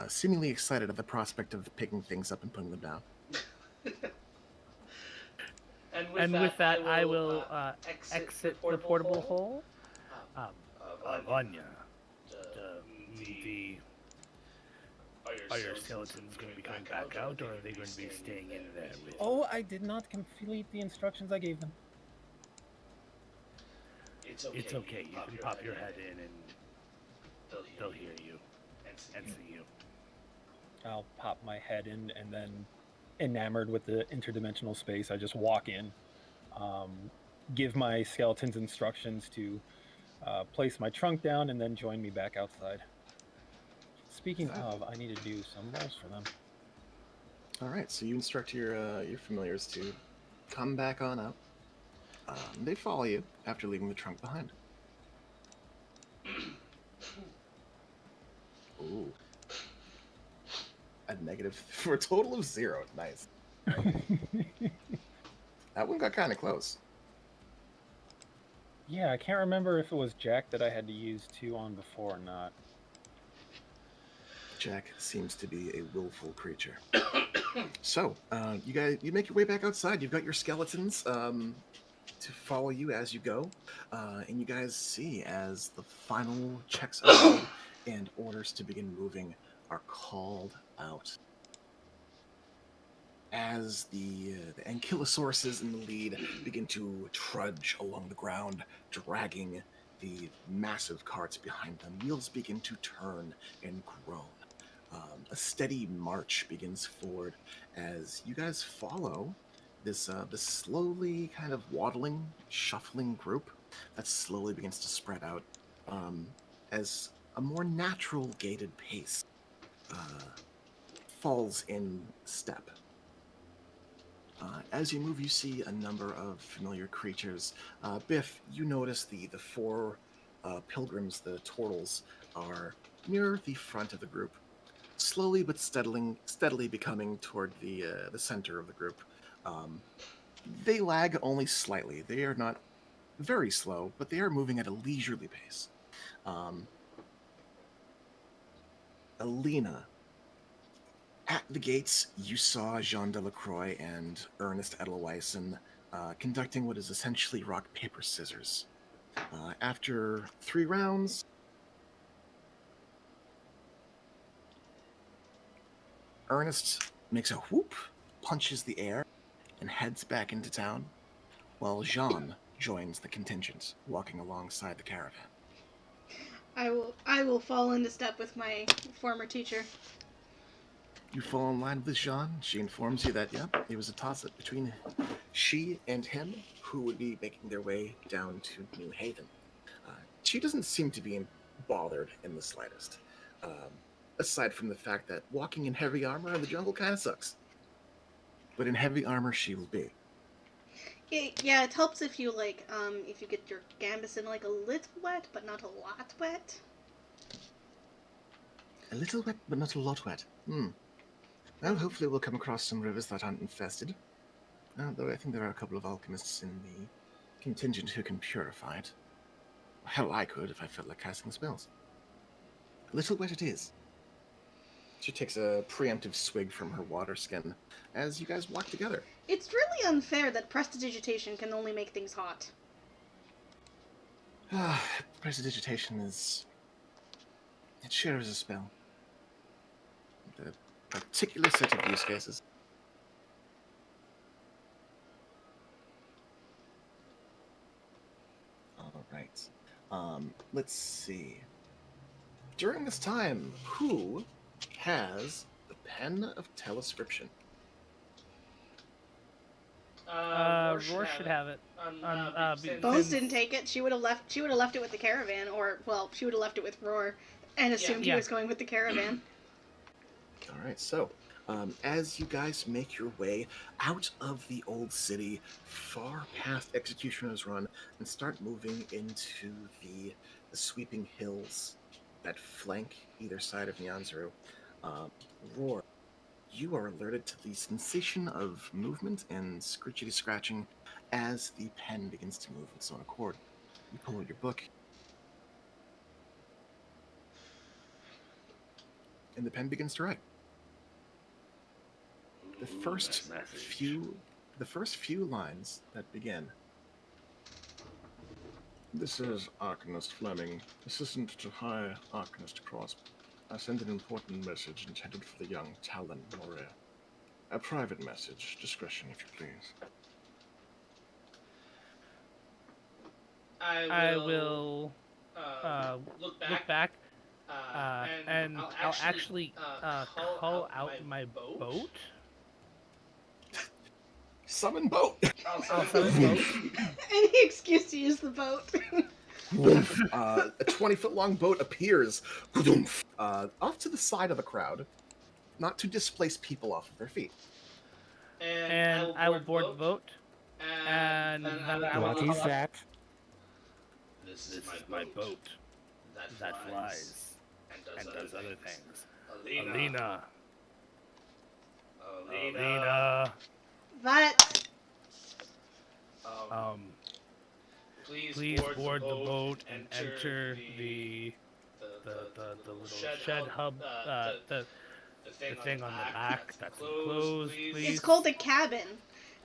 [SPEAKER 1] seemingly excited at the prospect of picking things up and putting them down.
[SPEAKER 7] And with that, I will exit the portable hole.
[SPEAKER 11] Vanya, the are your skeletons going to be coming back out, or are they going to be staying in there with you?
[SPEAKER 4] Oh, I did not complete the instructions I gave them.
[SPEAKER 11] It's okay. You can pop your head in and they'll hear you and see you.
[SPEAKER 4] I'll pop my head in, and then, enamored with the interdimensional space, I just walk in, give my skeletons instructions to place my trunk down, and then join me back outside. Speaking of, I need to do some rolls for them.
[SPEAKER 1] All right, so you instruct your familiars to come back on up. They follow you after leaving the trunk behind. Ooh. A negative for a total of 0. Nice. That one got kind of close.
[SPEAKER 4] Yeah, I can't remember if it was Jack that I had to use 2 on before or not.
[SPEAKER 1] Jack seems to be a willful creature. So, you make your way back outside. You've got your skeletons to follow you as you go, and you guys see as the final checks are made and orders to begin moving are called out. As the ankylosauruses in the lead begin to trudge along the ground, dragging the massive carts behind them, wheels begin to turn and groan. A steady march begins forward as you guys follow this slowly kind of waddling, shuffling group that slowly begins to spread out as a more natural gated pace falls in step. As you move, you see a number of familiar creatures. Biff, you notice the 4 pilgrims, the turtles, are near the front of the group, slowly but steadily becoming toward the center of the group. They lag only slightly. They are not very slow, but they are moving at a leisurely pace. Alina, at the gates, you saw Jean Delacroix and Ernest Edelweissen conducting what is essentially rock, paper, scissors. After 3 rounds, Ernest makes a whoop, punches the air, and heads back into town, while Jean joins the contingent, walking alongside the caravan.
[SPEAKER 3] I will fall into step with my former teacher.
[SPEAKER 1] You fall in line with Jean. She informs you that, it was a toss-up between she and him who would be making their way down to New Haven. She doesn't seem to be bothered in the slightest, aside from the fact that walking in heavy armor in the jungle kind of sucks. But in heavy armor, she will be.
[SPEAKER 3] Yeah, it helps if you if you get your gambeson a little wet, but not a lot wet.
[SPEAKER 1] A little wet, but not a lot wet. Well, hopefully we'll come across some rivers that aren't infested. Though I think there are a couple of alchemists in the contingent who can purify it. Hell, I could if I felt like casting spells. A little wet it is. She takes a preemptive swig from her water skin as you guys walk together.
[SPEAKER 3] It's really unfair that prestidigitation can only make things hot.
[SPEAKER 1] Prestidigitation is... It shares a spell. A particular set of use cases. Alright. Let's see. During this time, who has the Pen of Telescription?
[SPEAKER 7] Roar should have it.
[SPEAKER 3] Bones didn't take it. She would have left it with the caravan, or she would have left it with Roar, and assumed he was going with the caravan.
[SPEAKER 1] All right. So, as you guys make your way out of the old city, far past Executioner's Run, and start moving into the sweeping hills that flank either side of Nyanzaru, Roar, you are alerted to the sensation of movement and scritchety scratching as the pen begins to move of its own accord. You pull out your book, and the pen begins to write. the first few lines that begin. This is Arcanist Fleming, assistant to High Arcanist Crosby. I send an important message intended for the young Talon Moria. A private message. Discretion, if you please.
[SPEAKER 7] I will look back, and I'll actually call out my boat.
[SPEAKER 1] Summon boat!
[SPEAKER 7] I'll summon boat.
[SPEAKER 3] Any excuse to use the boat.
[SPEAKER 1] A 20-foot-long boat appears off to the side of the crowd, not to displace people off of their feet.
[SPEAKER 7] And I will board the boat. And
[SPEAKER 11] what is that? This is my boat that flies and does other things. Alina.
[SPEAKER 3] But
[SPEAKER 11] Please board the boat and enter the little shed hub, the thing on the back that's enclosed, please.
[SPEAKER 3] it's called a cabin,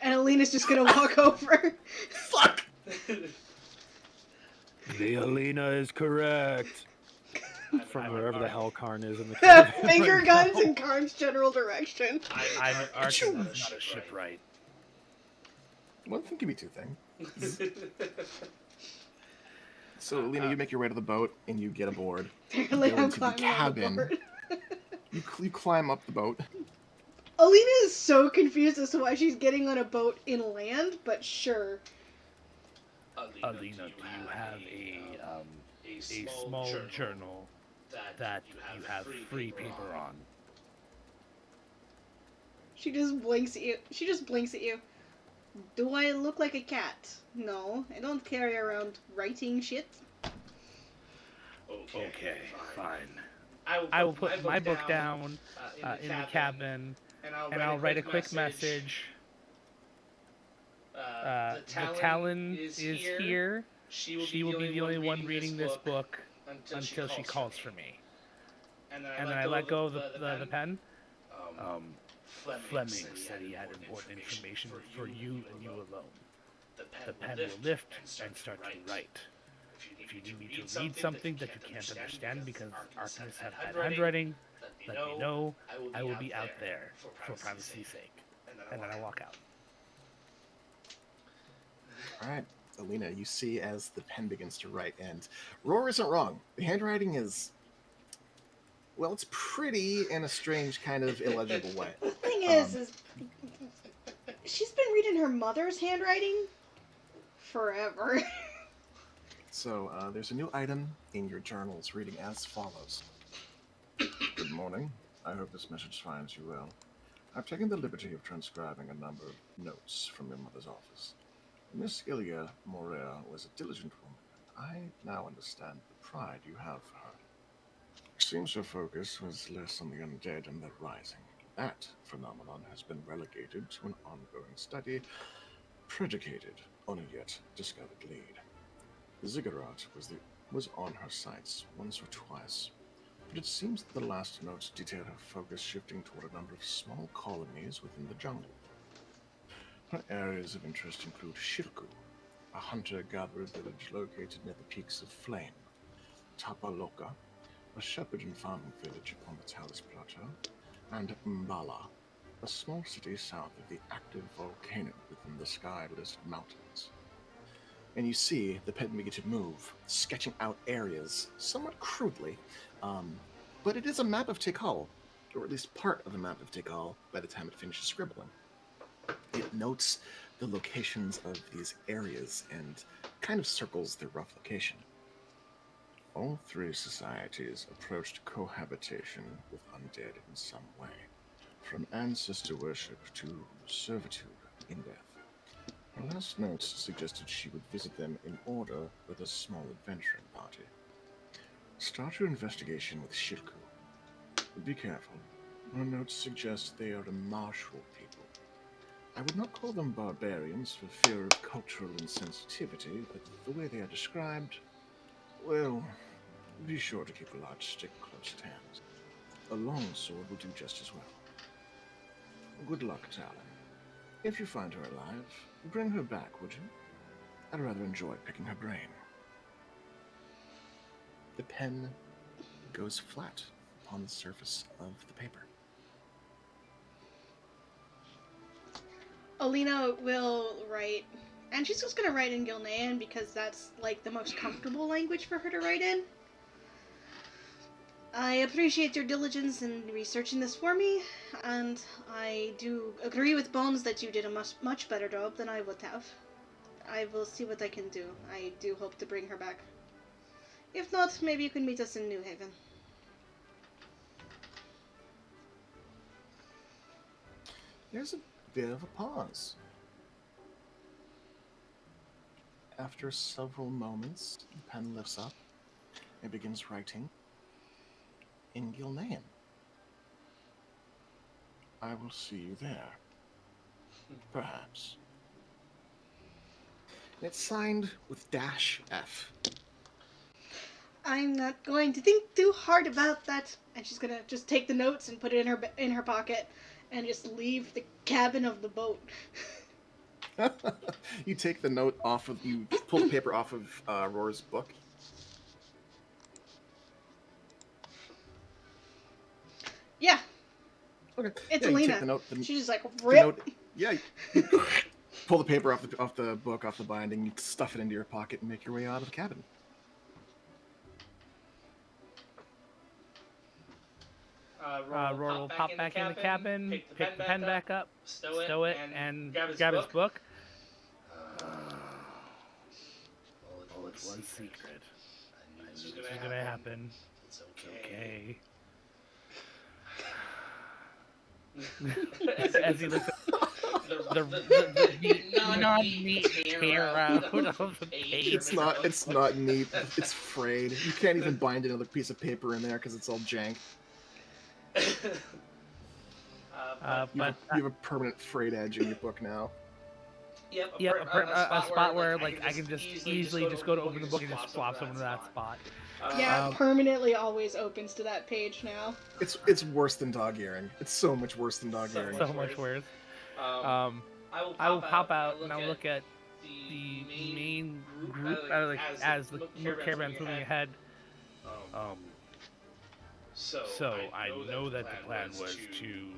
[SPEAKER 3] and Alina's just gonna walk over.
[SPEAKER 1] Fuck!
[SPEAKER 10] The Alina is correct. From wherever the hell Karn is in the cabin.
[SPEAKER 3] Finger guns in Karn's general direction.
[SPEAKER 11] I'm arching not a shipwright.
[SPEAKER 1] One thing can be two things. So, Alina, you make your way to the boat, and you get aboard. You go into the cabin. You climb up the boat.
[SPEAKER 3] Alina is so confused as to why she's getting on a boat inland, but sure.
[SPEAKER 11] Alina, do you have a small journal that you have free paper on?
[SPEAKER 3] She just blinks at you. Do I look like a cat? No, I don't carry around writing shit.
[SPEAKER 11] Okay, fine.
[SPEAKER 7] I will put my book down in the cabin, and I'll write a quick message. The Talon is here. She will be the only one reading this book until she calls for me. And then I let go of the pen.
[SPEAKER 11] Fleming said he had important information for you and you alone. The pen will lift and start to write. If you need me to read something that you can't understand because arcanists have bad handwriting, let me know. I will be out there for privacy's sake. And then I walk out.
[SPEAKER 1] Alright, Alina, you see as the pen begins to write, and Roar isn't wrong. The handwriting is, well, it's pretty in a strange kind of illegible way.
[SPEAKER 3] The thing is she's been reading her mother's handwriting forever.
[SPEAKER 1] So, there's a new item in your journals reading as follows. Good morning. I hope this message finds you well. I've taken the liberty of transcribing a number of notes from your mother's office. Miss Ilya Morea was a diligent woman. I now understand the pride you have for her. It seems her focus was less on the undead and their rising. That phenomenon has been relegated to an ongoing study, predicated on a yet discovered lead. The ziggurat was on her sights once or twice, but it seems that the last notes detail her focus shifting toward a number of small colonies within the jungle. Her areas of interest include Shirku, a hunter-gatherer village located near the peaks of Flame, Tapaloka, a shepherd and farming village upon the Talus Plateau, and Mbala, a small city south of the active volcano within the Sky-List Mountains. And you see the pen begin to move, sketching out areas somewhat crudely, but it is a map of Tikal, or at least part of a map of Tikal by the time it finishes scribbling. It notes the locations of these areas and kind of circles their rough location. All three societies approached cohabitation with undead in some way, from ancestor worship to servitude in death. Her last notes suggested she would visit them in order with a small adventuring party. Start your investigation with Shirku. Be careful. Her notes suggest they are a martial people. I would not call them barbarians for fear of cultural insensitivity, but the way they are described, well, be sure to keep a large stick close at hand. A long sword will do just as well. Good luck, Talon. If you find her alive, bring her back, would you? I'd rather enjoy picking her brain. The pen goes flat upon the surface of the paper.
[SPEAKER 3] Alina will write, and she's just gonna write in Gilnean because that's like the most comfortable language for her to write in. I appreciate your diligence in researching this for me, and I do agree with Bones that you did a much better job than I would have. I will see what I can do. I do hope to bring her back. If not, maybe you can meet us in New Haven.
[SPEAKER 1] There's a bit of a pause. After several moments, the pen lifts up and begins writing in Gilnean. I will see you there. Perhaps. And it's signed with -F.
[SPEAKER 3] I'm not going to think too hard about that. And she's gonna just take the notes and put it in her pocket and just leave the cabin of the boat.
[SPEAKER 1] You take the note off of, you pull the paper off of Roar's book.
[SPEAKER 3] Yeah.
[SPEAKER 1] Okay.
[SPEAKER 3] It's
[SPEAKER 1] yeah,
[SPEAKER 3] Alina. She's just like, rip.
[SPEAKER 1] Yeah. You pull the paper off the book, off the binding, you stuff it into your pocket and make your way out of the cabin.
[SPEAKER 7] Roar will pop back in the cabin, pick the pen back up, stow it, and grab his book.
[SPEAKER 11] Well, it's one secret. I knew
[SPEAKER 7] This is gonna happen.
[SPEAKER 11] It's okay.
[SPEAKER 7] As he looks at the non-neat hair out of the page.
[SPEAKER 1] It's not neat. It's frayed. You can't even bind another piece of paper in there because it's all jank. You have a permanent frayed edge in your book now.
[SPEAKER 7] Yep, a spot where like I can just easily just go to open the book and just swap someone to that spot.
[SPEAKER 3] Yeah, permanently always opens to that page now.
[SPEAKER 1] It's worse than dog earring. It's so much worse than dog earring.
[SPEAKER 7] So much worse. I will pop out and I'll look at the main group as the caravan's moving ahead.
[SPEAKER 11] So I know that the plan was to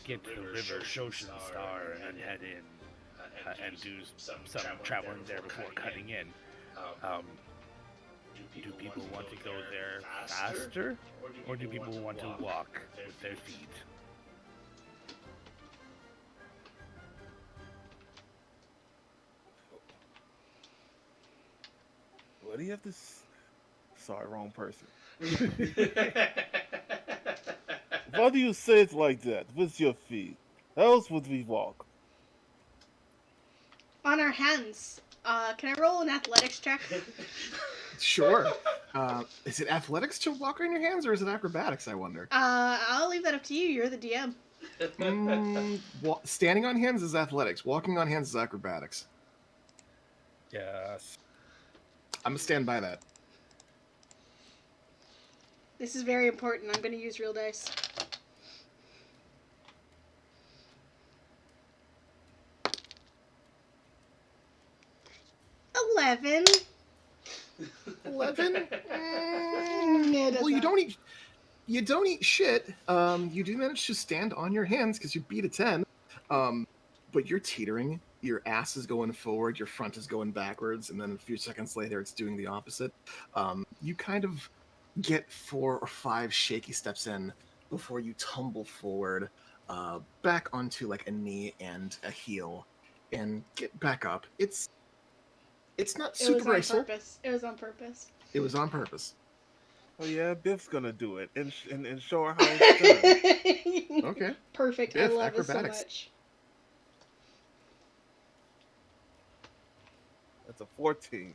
[SPEAKER 11] get to the river, Shoshin Star, and then head in and do some traveling there before cutting in. Do people want to go there faster, or do people want to walk with their feet?
[SPEAKER 8] What do you have to... Sorry, wrong person. Why do you say it like that, with your feet? How else would we walk?
[SPEAKER 3] On our hands. Can I roll an athletics check?
[SPEAKER 1] Sure. Is it athletics to walk on your hands, or is it acrobatics, I wonder?
[SPEAKER 3] I'll leave that up to you. You're the DM.
[SPEAKER 1] Standing on hands is athletics. Walking on hands is acrobatics.
[SPEAKER 10] Yes.
[SPEAKER 1] I'm going to stand by that.
[SPEAKER 3] This is very important. I'm going to use real dice. $11.
[SPEAKER 1] 11?
[SPEAKER 3] Yeah,
[SPEAKER 1] Well, you don't eat shit. You do manage to stand on your hands because you beat a 10. But you're teetering. Your ass is going forward, your front is going backwards, and then a few seconds later it's doing the opposite. You kind of get 4 or 5 shaky steps in before you tumble forward, back onto like a knee and a heel, and get back up. It's not super graceful.
[SPEAKER 3] It was on purpose.
[SPEAKER 1] It was on purpose.
[SPEAKER 8] Oh yeah, Biff's gonna do it and show her how it's done.
[SPEAKER 1] Okay.
[SPEAKER 3] Perfect.
[SPEAKER 1] Biff,
[SPEAKER 3] I love
[SPEAKER 1] acrobatics.
[SPEAKER 3] it so much.
[SPEAKER 8] That's a 14.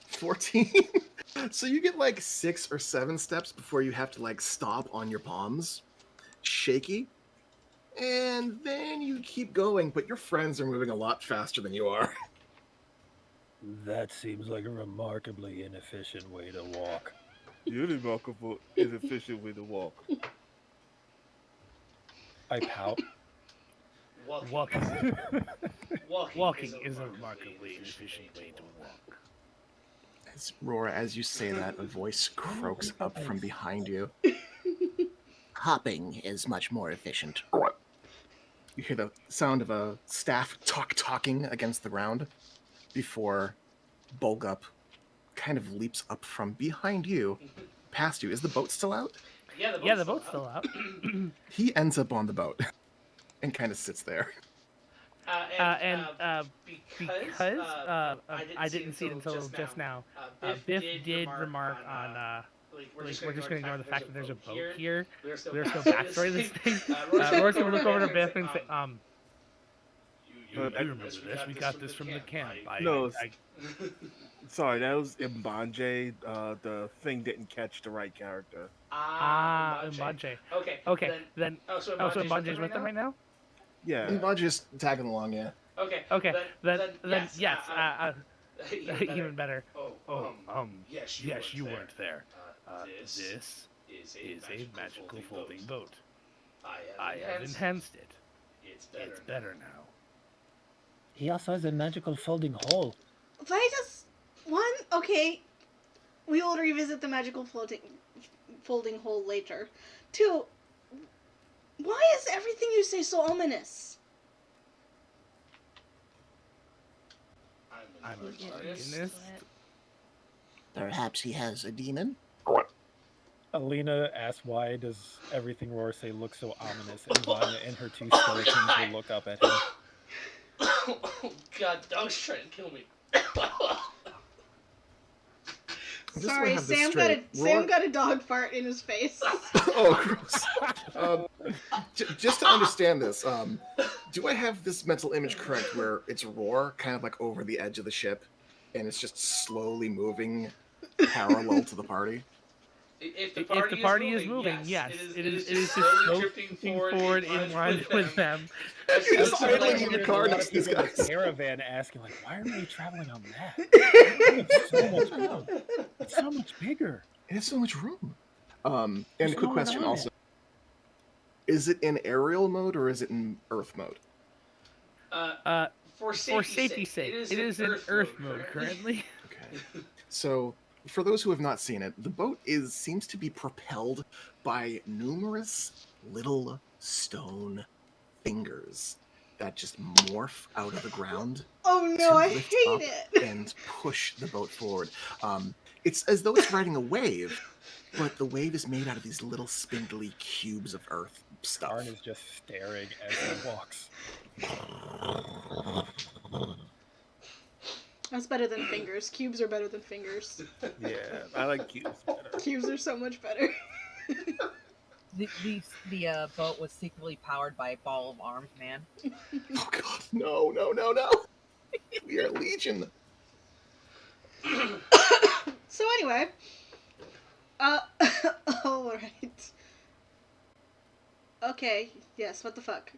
[SPEAKER 1] 14? So you get like 6 or 7 steps before you have to like stop on your palms, shaky, and then you keep going, but your friends are moving a lot faster than you are.
[SPEAKER 10] That seems like a remarkably inefficient way to walk.
[SPEAKER 8] You're the remarkable, inefficient way to walk.
[SPEAKER 4] I pout.
[SPEAKER 11] Walking is a remarkably efficient way to walk.
[SPEAKER 1] Roar, as you say that, a voice croaks up from behind you.
[SPEAKER 9] Hopping is much more efficient.
[SPEAKER 1] You hear the sound of a staff talking against the ground before Bulgup kind of leaps up from behind you, past you. Is the boat still out?
[SPEAKER 7] Yeah, the boat's still out.
[SPEAKER 1] He ends up on the boat and kind of sits there.
[SPEAKER 7] Because I didn't see it until just now, Biff did remark on we're just going to ignore the fact that there's a boat here. There's no backstory to this thing. Roy's going to look over to Biff and say,
[SPEAKER 11] You remember this? We got this from the camp.
[SPEAKER 8] Sorry, that was Mbanje. The thing didn't catch the right character.
[SPEAKER 7] Mbanje. Okay, then. So Mbanje's with them right now?
[SPEAKER 8] Yeah.
[SPEAKER 1] Mbanje's tagging along, yeah.
[SPEAKER 7] Okay, then yes. Even better.
[SPEAKER 11] Yes, you weren't there. This is a magical folding boat. I have enhanced it. It's better now.
[SPEAKER 12] He also has a magical folding hole.
[SPEAKER 3] If I just... Okay. We will revisit the magical folding hole later. 2, why is everything you say so ominous?
[SPEAKER 11] I'm a Arcanist.
[SPEAKER 9] Perhaps he has a demon?
[SPEAKER 4] Alina asks, why does everything Roar say look so ominous? And Vanya and her 2 skeletons will look up at him.
[SPEAKER 6] Oh god, dog's trying to kill me.
[SPEAKER 3] Sorry, Sam got a dog fart in his face.
[SPEAKER 1] Oh, gross. Just to understand this, do I have this mental image correct where it's Roar kind of like over the edge of the ship and it's just slowly moving parallel to the party?
[SPEAKER 6] If the party is moving,
[SPEAKER 7] yes. It is
[SPEAKER 6] just
[SPEAKER 7] slowly
[SPEAKER 6] slowly
[SPEAKER 7] drifting
[SPEAKER 6] drifting
[SPEAKER 7] forward in line with them.
[SPEAKER 1] You're just idling in the car next to these guys.
[SPEAKER 4] Caravan asking, like, why are we traveling on that? It's so much room. It's so much bigger.
[SPEAKER 1] It has so much room. And a quick question also. Is it in aerial mode or is it in Earth mode?
[SPEAKER 6] For safety's sake,
[SPEAKER 7] it is in Earth mode currently.
[SPEAKER 1] Okay. So, for those who have not seen it, the boat seems to be propelled by numerous little stone fingers that just morph out of the ground.
[SPEAKER 3] Oh no, I hate it!
[SPEAKER 1] And push the boat forward. It's as though it's riding a wave, but the wave is made out of these little spindly cubes of earth stuff.
[SPEAKER 4] Arn is just staring as he walks.
[SPEAKER 3] That's better than fingers. Cubes are better than fingers.
[SPEAKER 8] Yeah, I like cubes better.
[SPEAKER 3] Cubes are so much better.
[SPEAKER 2] The boat was secretly powered by a ball of armed man.
[SPEAKER 1] Oh god, no. We are Legion.
[SPEAKER 3] So anyway, alright. Okay, yes, what the fuck?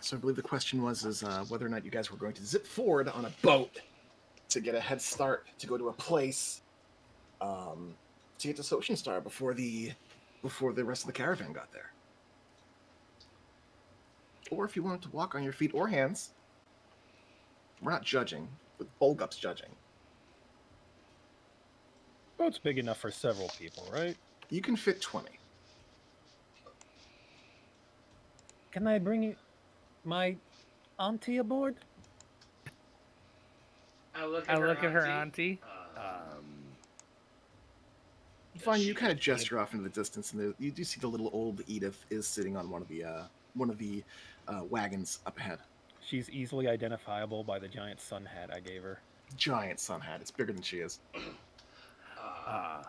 [SPEAKER 1] So I believe the question was whether or not you guys were going to zip forward on a boat to get a head start to go to a place to get to Ocean Star before the rest of the caravan got there. Or if you wanted to walk on your feet or hands. We're not judging, but Bulgup's judging.
[SPEAKER 4] Boat's big enough for several people, right?
[SPEAKER 1] You can fit 20.
[SPEAKER 12] Can I bring my auntie aboard?
[SPEAKER 6] I look
[SPEAKER 7] at her auntie.
[SPEAKER 1] Fine, you kind of gesture off into the distance, and you do see the little old Edith is sitting on one of the wagons up ahead.
[SPEAKER 4] She's easily identifiable by the giant sun hat I gave her.
[SPEAKER 1] Giant sun hat. It's bigger than she is.
[SPEAKER 11] I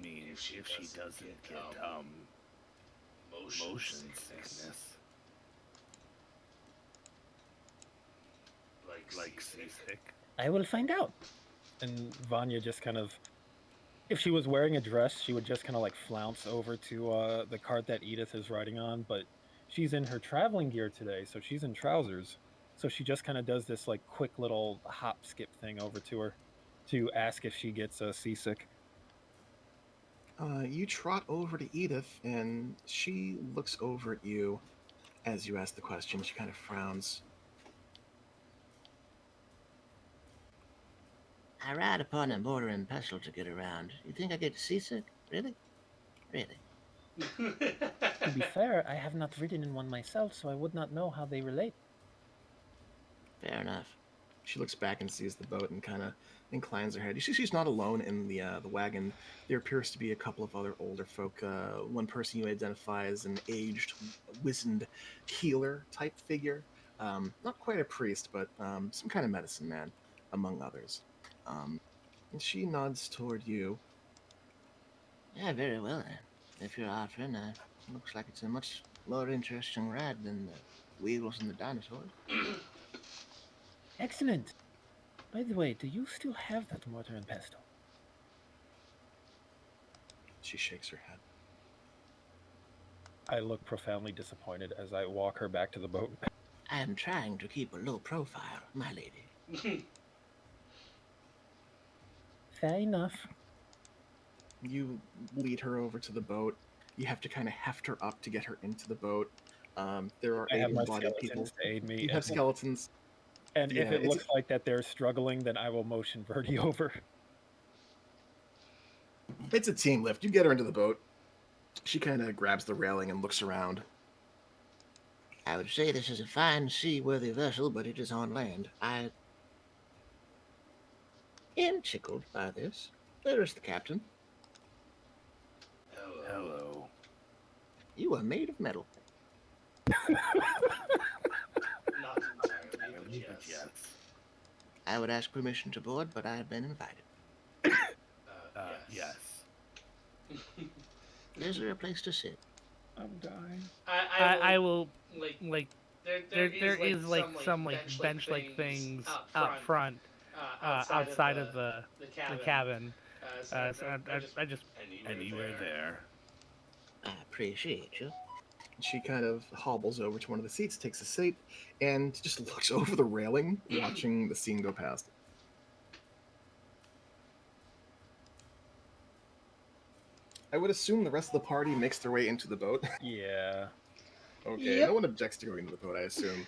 [SPEAKER 11] mean, if she doesn't get motion sickness, like seasick.
[SPEAKER 12] I will find out.
[SPEAKER 4] And Vanya just kind of, if she was wearing a dress, she would just kind of like flounce over to the cart that Edith is riding on, but she's in her traveling gear today, so she's in trousers. So she just kind of does this like quick little hop skip thing over to her to ask if she gets seasick.
[SPEAKER 1] You trot over to Edith, and she looks over at you as you ask the question. She kind of frowns.
[SPEAKER 9] I ride upon a mortar and pestle to get around. You think I get seasick? Really? Really?
[SPEAKER 12] To be fair, I have not ridden in one myself, so I would not know how they relate.
[SPEAKER 9] Fair enough.
[SPEAKER 1] She looks back and sees the boat and kind of inclines her head. You see she's not alone in the wagon. There appears to be a couple of other older folk. One person you identify as an aged, wizened healer type figure. Not quite a priest, but some kind of medicine man, among others. And she nods toward you.
[SPEAKER 9] Yeah, very well then. If you're offering, looks like it's a much more interesting ride than the wheels and the dinosaurs.
[SPEAKER 12] Excellent. By the way, do you still have that mortar and pestle?
[SPEAKER 1] She shakes her head.
[SPEAKER 4] I look profoundly disappointed as I walk her back to the boat.
[SPEAKER 9] I am trying to keep a low profile, my lady.
[SPEAKER 12] Fair enough.
[SPEAKER 1] You lead her over to the boat. You have to kind of heft her up to get her into the boat. There are able-bodied people.
[SPEAKER 4] To aid me.
[SPEAKER 1] You have skeletons.
[SPEAKER 4] And if it looks like that they're struggling, then I will motion Verdi over.
[SPEAKER 1] It's a team lift. You get her into the boat. She kind of grabs the railing and looks around.
[SPEAKER 9] I would say this is a fine seaworthy vessel, but it is on land. I am tickled by this. There is the captain.
[SPEAKER 11] Hello.
[SPEAKER 9] You are made of metal.
[SPEAKER 6] Not entirely, but yes.
[SPEAKER 9] I would ask permission to board, but I have been invited.
[SPEAKER 11] Yes.
[SPEAKER 9] Is there a place to sit?
[SPEAKER 4] I'm dying.
[SPEAKER 7] I will
[SPEAKER 6] like
[SPEAKER 7] there is some bench-like things out front, outside of the cabin. So I just
[SPEAKER 11] Anywhere there.
[SPEAKER 9] I appreciate you.
[SPEAKER 1] She kind of hobbles over to one of the seats, takes a seat, and just looks over the railing, watching the scene go past. I would assume the rest of the party makes their way into the boat.
[SPEAKER 4] Yeah.
[SPEAKER 1] Okay,
[SPEAKER 3] Yep.
[SPEAKER 1] no one objects to going into the boat, I assume.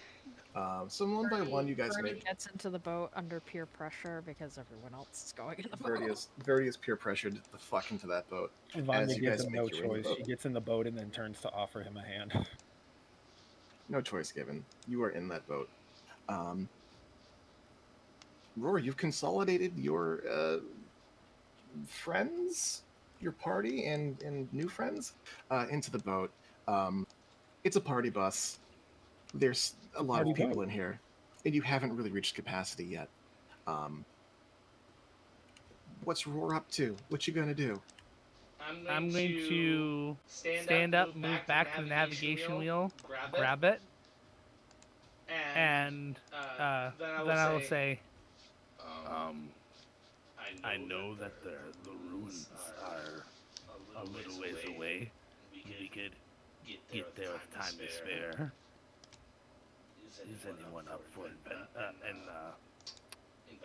[SPEAKER 1] So one by one, you guys
[SPEAKER 5] Verdi
[SPEAKER 1] make...
[SPEAKER 5] gets into the boat under peer pressure because everyone else is going in the boat.
[SPEAKER 1] Verdi is peer pressured the fuck into that boat.
[SPEAKER 4] Vanya gives him no choice. She gets in the boat and then turns to offer him a hand.
[SPEAKER 1] No choice given. You are in that boat. Roar, you've consolidated your friends, your party, and new friends into the boat. It's a party bus. There's a lot of people in here, and you haven't really reached capacity yet. What's Roar up to? What you gonna do?
[SPEAKER 7] I'm going to stand up, move back to the navigation wheel, grab it, and then I will say,
[SPEAKER 11] I know that the ruins are a little ways away. We could get there with time to spare. Is anyone up for an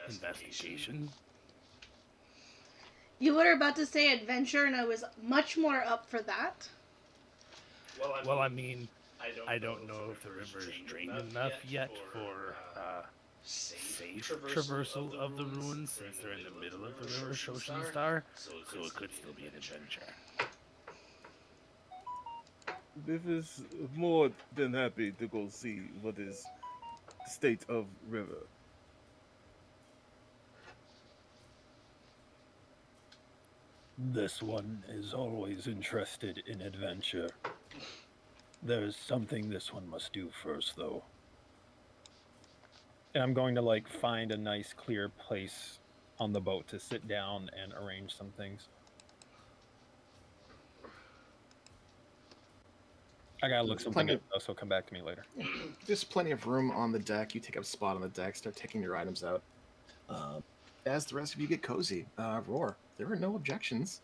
[SPEAKER 11] investigation?
[SPEAKER 3] You were about to say adventure, and I was much more up for that.
[SPEAKER 11] Well, I mean, I don't know if the river is drained enough yet for safe traversal of the ruins, since they're in the middle of the river Shoshin Star, so it could still be an adventure.
[SPEAKER 8] This is more than happy to go see what is state of river.
[SPEAKER 10] This one is always interested in adventure. There's something this one must do first, though.
[SPEAKER 4] And I'm going to find a nice clear place on the boat to sit down and arrange some things. I gotta look something up, though, so come back to me later.
[SPEAKER 1] There's plenty of room on the deck. You take up a spot on the deck, start taking your items out. As the rest of you get cozy, Roar, there are no objections.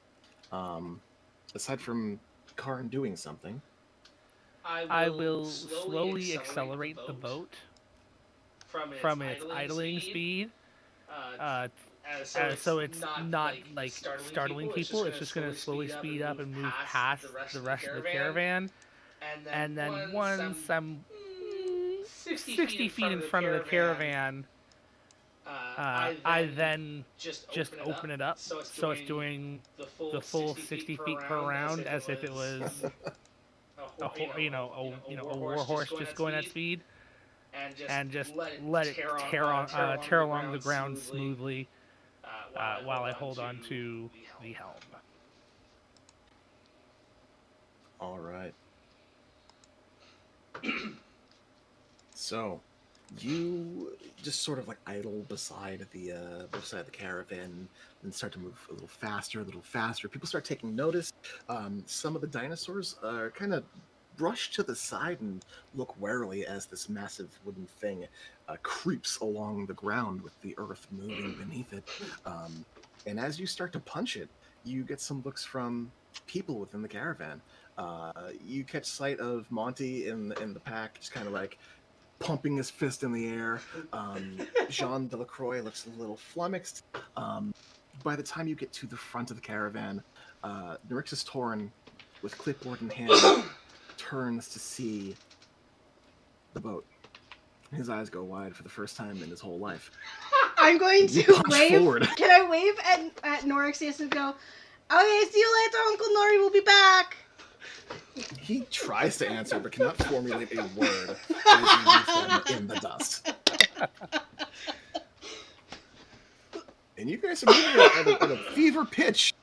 [SPEAKER 1] Aside from Karn doing something.
[SPEAKER 7] I will slowly accelerate the boat from its idling speed So it's not like startling people. It's just going to slowly speed up and move past the rest of the caravan. And then once I'm 60 feet in front of the caravan, I then just open it up. So it's doing the full 60 feet per round as if it was a war horse just going at speed, and just let it tear along the ground smoothly while I hold on to the helm.
[SPEAKER 1] All right. So, you just sort of like idle beside the caravan and start to move a little faster, a little faster. People start taking notice. Some of the dinosaurs are kind of brush to the side and look warily as this massive wooden thing creeps along the ground with the earth moving beneath it. And as you start to punch it, you get some looks from people within the caravan. You catch sight of Monty in the pack, just kind of like pumping his fist in the air. Jean Delacroix looks a little flummoxed. By the time you get to the front of the caravan, Nerixus Torn, with clipboard in hand, turns to see the boat. His eyes go wide for the first time in his whole life.
[SPEAKER 3] I'm going to wave.
[SPEAKER 1] Forward.
[SPEAKER 3] Can I wave at Norixus and go, okay, see you later, Uncle Nori, we'll be back.
[SPEAKER 1] He tries to answer, but cannot formulate a word as you leave him in the dust. And you guys are moving at a fever pitch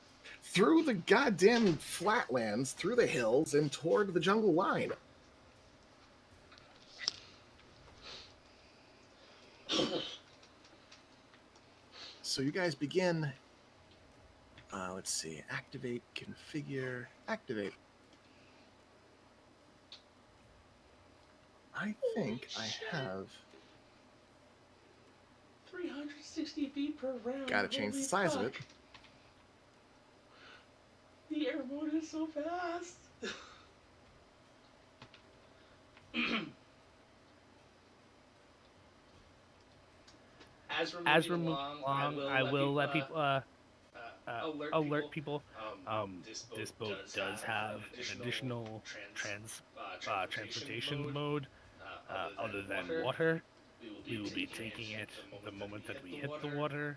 [SPEAKER 1] through the goddamn flatlands, through the hills, and toward the jungle line. So you guys begin. Let's see. Activate, configure, activate. I think I have.
[SPEAKER 6] 360 feet per round.
[SPEAKER 1] Gotta change the size of it.
[SPEAKER 6] The air mode is so fast. As we're moving along, I will let people
[SPEAKER 4] alert people. This boat does have an additional transportation mode other than water. We will be taking it the moment that we hit the water.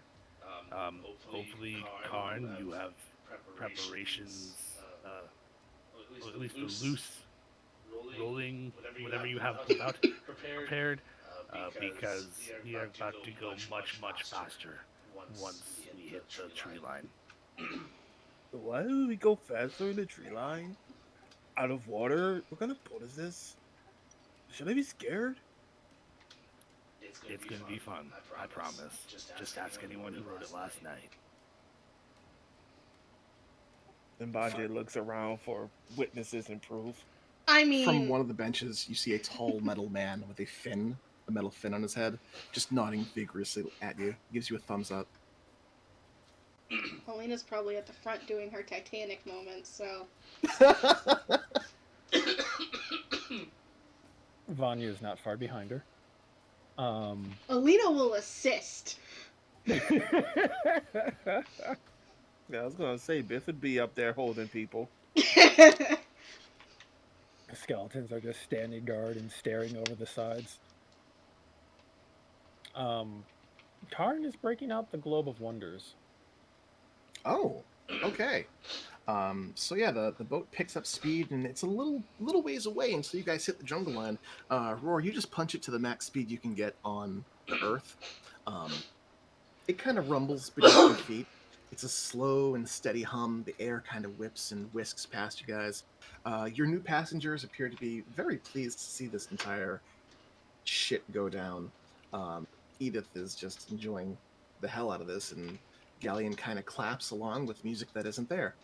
[SPEAKER 4] Hopefully, Karn, you have preparations, or at least the loose rolling, whatever you have prepared, because we are about to go much faster once we hit the tree line.
[SPEAKER 8] Why do we go faster in the tree line? Out of water? What kind of boat is this? Should I be scared?
[SPEAKER 4] It's gonna be fun, I promise. Just ask anyone who rode it last night.
[SPEAKER 8] Then Bajay looks around for witnesses and proof.
[SPEAKER 3] I mean,
[SPEAKER 1] from one of the benches, you see a tall metal man with a metal fin on his head, just nodding vigorously at you. Gives you a thumbs up.
[SPEAKER 3] Alina's probably at the front doing her Titanic moment, so.
[SPEAKER 4] Vanya is not far behind her.
[SPEAKER 3] Alina will assist.
[SPEAKER 8] Yeah, I was gonna say Biff would be up there holding people.
[SPEAKER 4] The skeletons are just standing guard and staring over the sides. Karn is breaking out the Globe of Wonders.
[SPEAKER 1] Oh, okay. So yeah, the boat picks up speed, and it's a little ways away until you guys hit the jungle line. Roar, you just punch it to the max speed you can get on the earth. It kind of rumbles beneath your feet. It's a slow and steady hum. The air kind of whips and whisks past you guys. Your new passengers appear to be very pleased to see this entire shit go down. Edith is just enjoying the hell out of this, and Galleon kind of claps along with music that isn't there.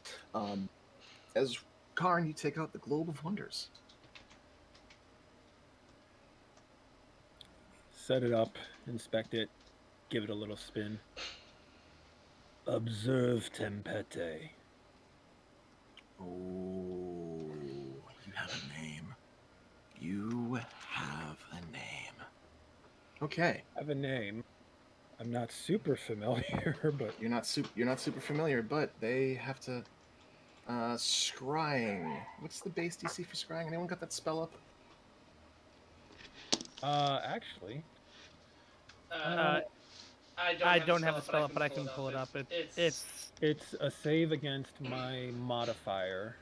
[SPEAKER 1] As Karn, you take out the Globe of Wonders.
[SPEAKER 4] Set it up, inspect it, give it a little spin. Observe Tempete.
[SPEAKER 1] Oh, you have a name. You have a name. Okay.
[SPEAKER 4] I have a name. I'm not super familiar, but
[SPEAKER 1] you're not super familiar, but they have to scrying. What's the base DC for scrying? Anyone got that spell up?
[SPEAKER 4] Actually,
[SPEAKER 7] I don't have the spell up, but I can pull it up.
[SPEAKER 4] It's a save against my modifier.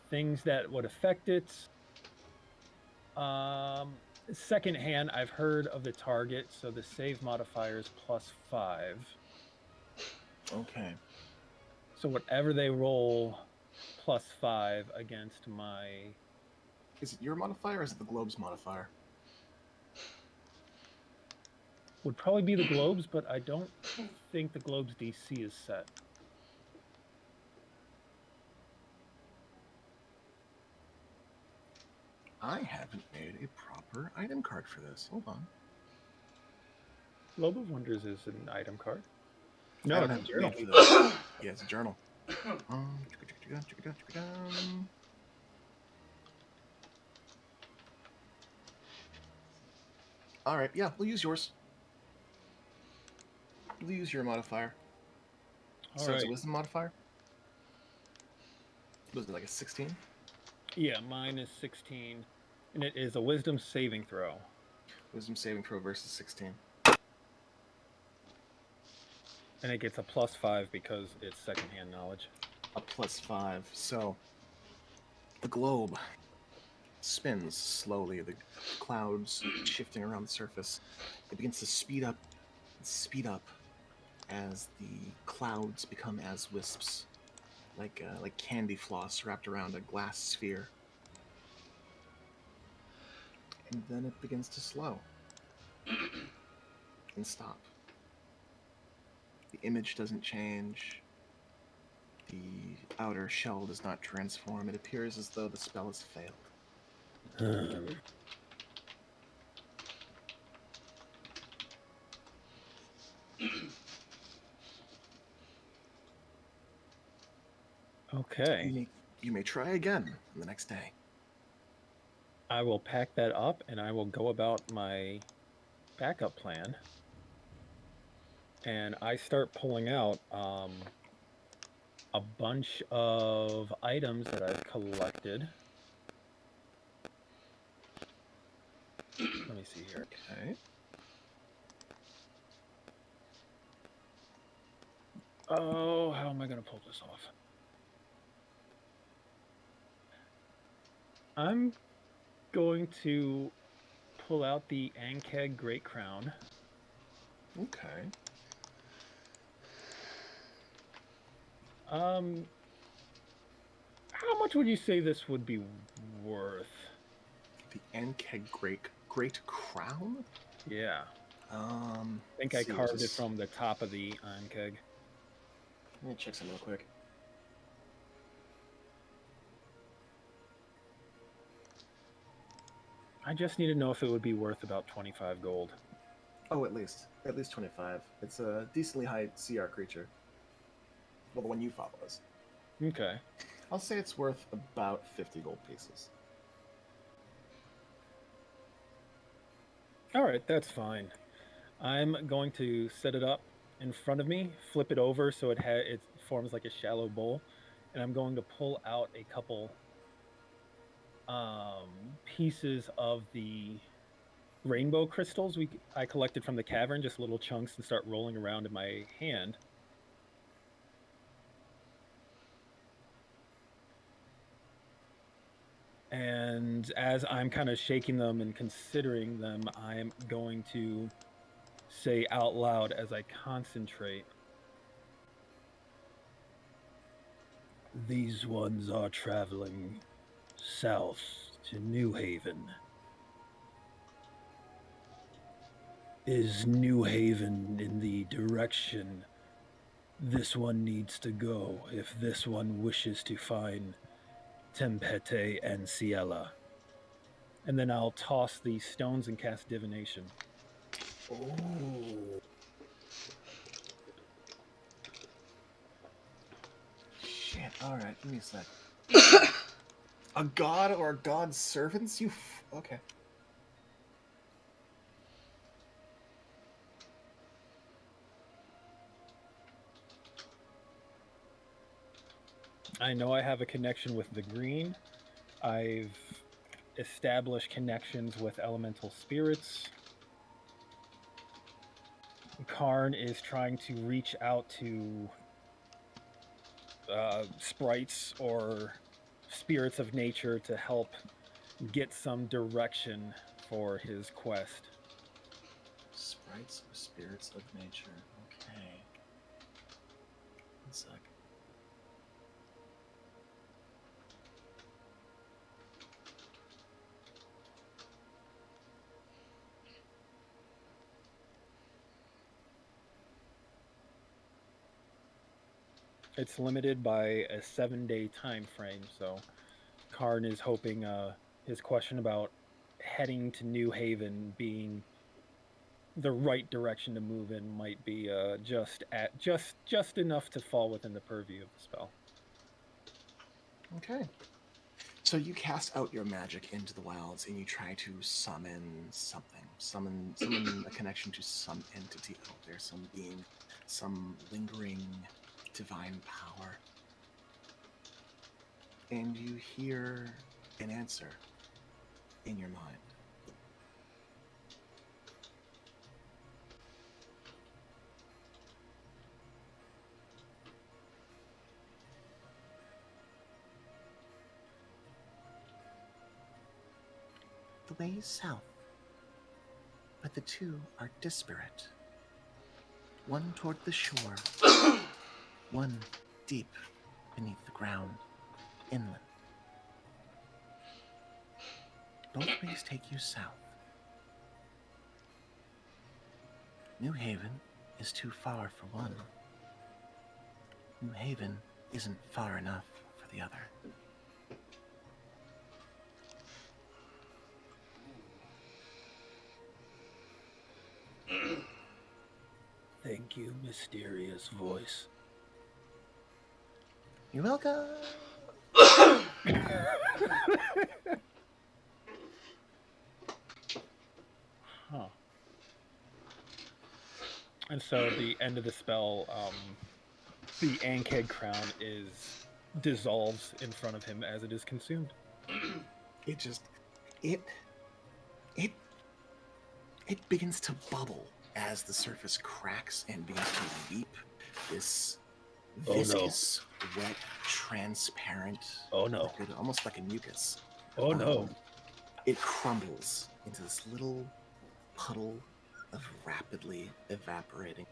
[SPEAKER 4] Things that would affect it. Second hand, I've heard of the target, so the save modifier is +5.
[SPEAKER 1] Okay.
[SPEAKER 4] So whatever they roll, +5 against my.
[SPEAKER 1] Is it your modifier or is it the globe's modifier?
[SPEAKER 4] Would probably be the globe's, but I don't think the globe's DC is set.
[SPEAKER 1] I haven't made a proper item card for this. Hold on.
[SPEAKER 4] Globe of Wonders is an item card.
[SPEAKER 1] I
[SPEAKER 4] No,
[SPEAKER 1] don't
[SPEAKER 4] it's
[SPEAKER 1] have
[SPEAKER 4] a
[SPEAKER 1] a journal
[SPEAKER 4] journal.
[SPEAKER 1] for this. Yeah, it's a journal. All right, yeah, we'll use yours. We'll use your modifier. So it's a wisdom modifier? Was it like a 16?
[SPEAKER 4] Yeah, mine is 16, and it is a wisdom saving throw.
[SPEAKER 1] Wisdom saving throw versus 16.
[SPEAKER 4] And it gets a +5 because it's secondhand knowledge.
[SPEAKER 1] A +5. So the globe spins slowly, the clouds shifting around the surface. It begins to speed up as the clouds become as wisps, like candy floss wrapped around a glass sphere. And then it begins to slow and stop. The image doesn't change. The outer shell does not transform. It appears as though the spell has failed.
[SPEAKER 4] Okay.
[SPEAKER 1] You may try again the next day.
[SPEAKER 4] I will pack that up and I will go about my backup plan. And I start pulling out a bunch of items that I've collected. Let me see here.
[SPEAKER 1] Okay.
[SPEAKER 4] Oh, how am I going to pull this off? I'm going to pull out the Ankeg Great Crown.
[SPEAKER 1] Okay.
[SPEAKER 4] How much would you say this would be worth?
[SPEAKER 1] The Ankeg Great Crown?
[SPEAKER 4] Yeah. I think I carved it from the top of the Ankeg.
[SPEAKER 1] Let me check something real quick.
[SPEAKER 4] I just need to know if it would be worth about 25 gold.
[SPEAKER 1] Oh, at least 25. It's a decently high CR creature. Well, the one you fought was.
[SPEAKER 4] Okay.
[SPEAKER 1] I'll say it's worth about 50 gold pieces.
[SPEAKER 4] All right, that's fine. I'm going to set it up in front of me, flip it over so it forms like a shallow bowl, and I'm going to pull out a couple pieces of the rainbow crystals I collected from the cavern, just little chunks, and start rolling around in my hand. And as I'm kind of shaking them and considering them, I'm going to say out loud as I concentrate.
[SPEAKER 10] These ones are traveling south to New Haven. Is New Haven in the direction this one needs to go if this one wishes to find Tempete and Ciela?
[SPEAKER 4] And then I'll toss the stones and cast divination.
[SPEAKER 1] Oh. Shit, alright, give me a sec. A god or a god's servants? Okay.
[SPEAKER 4] I know I have a connection with the green. I've established connections with elemental spirits. Karn is trying to reach out to sprites or spirits of nature to help get some direction for his quest.
[SPEAKER 1] Sprites or spirits of nature. Okay. One sec.
[SPEAKER 4] It's limited by a 7-day time frame, so Karn is hoping his question about heading to New Haven being the right direction to move in might be just enough to fall within the purview of the spell.
[SPEAKER 1] Okay. So you cast out your magic into the wilds and you try to summon something. Summon a connection to some entity out there, some being, some lingering divine power. And you hear an answer in your mind. The way is south, but the two are disparate. One toward the shore, one deep beneath the ground, inland. Both ways take you south. New Haven is too far for one. New Haven isn't far enough for the other.
[SPEAKER 10] Thank you, mysterious voice.
[SPEAKER 1] You're welcome.
[SPEAKER 4] Huh. And so the end of the spell, the Ankeg crown dissolves in front of him as it is consumed.
[SPEAKER 1] It begins to bubble as the surface cracks and begins to leap. This viscous, wet, transparent, liquid, almost like a mucus.
[SPEAKER 10] Oh no.
[SPEAKER 1] It crumbles into this little puddle of rapidly evaporating,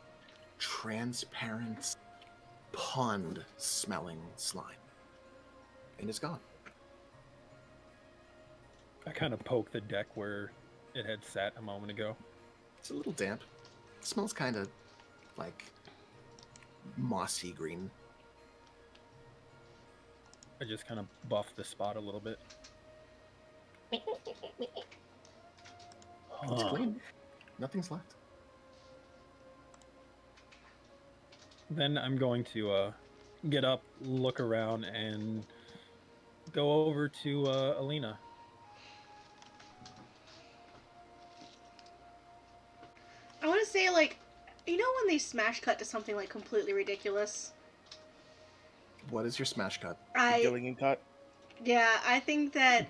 [SPEAKER 1] transparent, pond-smelling slime. And it's gone.
[SPEAKER 4] I kind of poke the deck where it had sat a moment ago.
[SPEAKER 1] It's a little damp. It smells kind of like mossy green.
[SPEAKER 4] I just kind of buff the spot a little bit.
[SPEAKER 1] It's clean. Nothing's left.
[SPEAKER 4] Then I'm going to get up, look around, and go over to Alina.
[SPEAKER 3] I want to say, like, you know when they smash cut to something, like, completely ridiculous?
[SPEAKER 1] What is your smash cut?
[SPEAKER 8] Gilligan cut?
[SPEAKER 3] Yeah, I think that,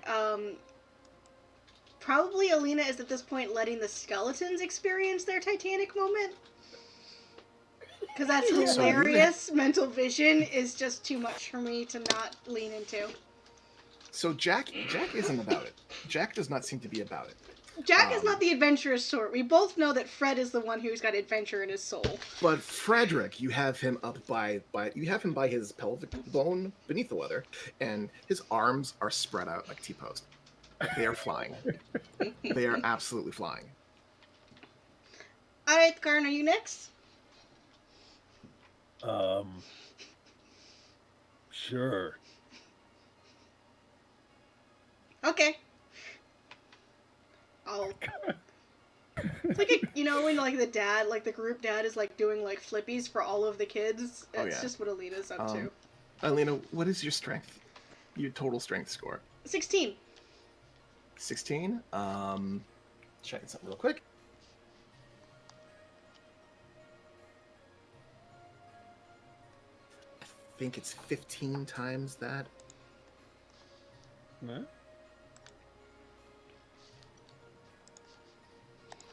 [SPEAKER 3] probably Alina is at this point letting the skeletons experience their Titanic moment. Because that's hilarious. Mental vision is just too much for me to not lean into.
[SPEAKER 1] So Jack isn't about it. Jack does not seem to be about it.
[SPEAKER 3] Jack is not the adventurous sort. We both know that Fred is the one who's got adventure in his soul.
[SPEAKER 1] But Frederick, you have him up by his pelvic bone beneath the leather, and his arms are spread out like T-post. They are flying. They are absolutely flying.
[SPEAKER 3] All right, Karn, are you next?
[SPEAKER 10] Sure.
[SPEAKER 3] Okay. It's like when like the dad, like the group dad is like doing like flippies for all of the kids. That's just what Alina's up to.
[SPEAKER 1] Alina, what is your strength? Your total strength score?
[SPEAKER 3] 16.
[SPEAKER 1] 16? Checking something real quick. I think it's 15 times that.
[SPEAKER 4] Huh?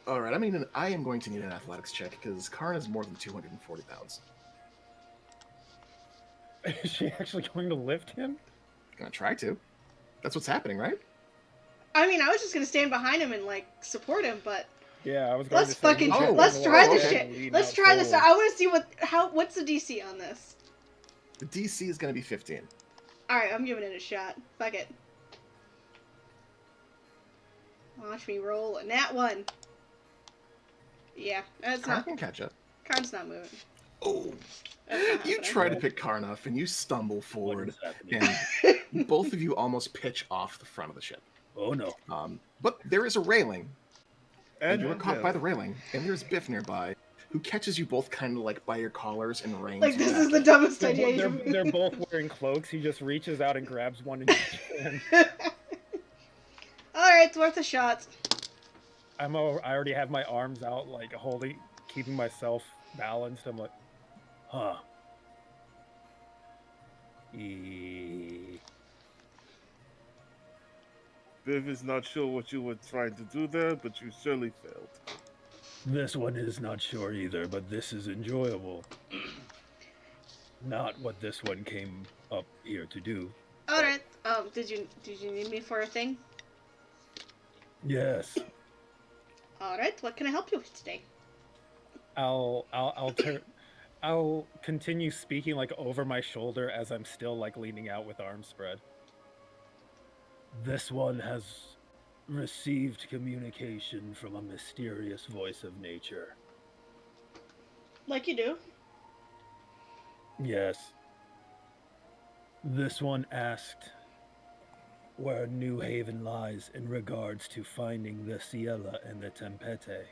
[SPEAKER 1] All right, I am going to need an athletics check because Karn is more than 240 pounds.
[SPEAKER 4] Is she actually going to lift him?
[SPEAKER 1] Gonna try to. That's what's happening, right?
[SPEAKER 3] I mean, I was just gonna stand behind him and like support him, but
[SPEAKER 4] Yeah, I was going
[SPEAKER 3] let's
[SPEAKER 4] to say.
[SPEAKER 3] fucking let's try this shit. Let's try this. I want to see what's the DC on this.
[SPEAKER 1] The DC is gonna be 15.
[SPEAKER 3] All right, I'm giving it a shot. Fuck it. Watch me roll a nat 1. Yeah, that's
[SPEAKER 1] Karn
[SPEAKER 3] not.
[SPEAKER 1] can catch up.
[SPEAKER 3] Karn's not moving.
[SPEAKER 1] Oh, you try to pick Karn up and you stumble forward, and both of you almost pitch off the front of the ship.
[SPEAKER 10] Oh no!
[SPEAKER 1] But there is a railing, and you are caught by the railing, and there's Biff nearby, who catches you both kind of like by your collars and reins.
[SPEAKER 3] Like this is the dumbest idea.
[SPEAKER 4] They're both wearing cloaks. He just reaches out and grabs one in each hand.
[SPEAKER 3] All right, it's worth a shot.
[SPEAKER 4] I already have my arms out, like keeping myself balanced. I'm like,
[SPEAKER 10] huh.
[SPEAKER 8] Biff is not sure what you were trying to do there, but you certainly failed.
[SPEAKER 10] This one is not sure either, but this is enjoyable. Not what this one came up here to do.
[SPEAKER 3] All right. Did you need me for a thing?
[SPEAKER 10] Yes.
[SPEAKER 3] All right. What can I help you with today?
[SPEAKER 4] I'll continue speaking like over my shoulder as I'm still like leaning out with arms spread.
[SPEAKER 10] This one has received communication from a mysterious voice of nature.
[SPEAKER 3] Like you do.
[SPEAKER 10] Yes. This one asked where New Haven lies in regards to finding the Ciela and the Tempete.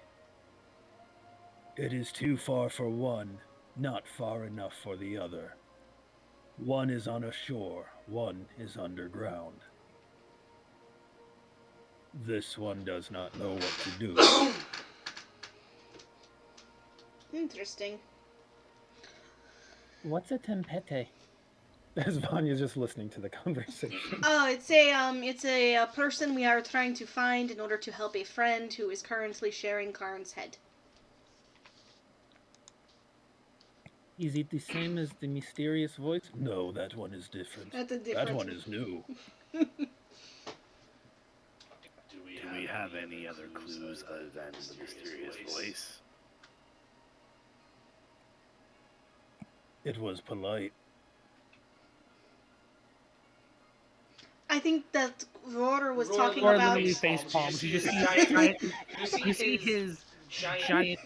[SPEAKER 10] It is too far for one, not far enough for the other. One is on a shore, one is underground. This one does not know what to do.
[SPEAKER 3] Interesting.
[SPEAKER 12] What's a Tempete?
[SPEAKER 4] As Vanya's just listening to the conversation.
[SPEAKER 3] Oh, it's a person we are trying to find in order to help a friend who is currently sharing Karn's head.
[SPEAKER 12] Is it the same as the mysterious voice?
[SPEAKER 10] No, that one is different.
[SPEAKER 3] That's a different.
[SPEAKER 10] That one is new.
[SPEAKER 11] Do we have any other clues other than the mysterious voice?
[SPEAKER 10] It was polite.
[SPEAKER 3] I think that Roar was talking
[SPEAKER 7] Or
[SPEAKER 3] about.
[SPEAKER 7] the face palms. You see his giant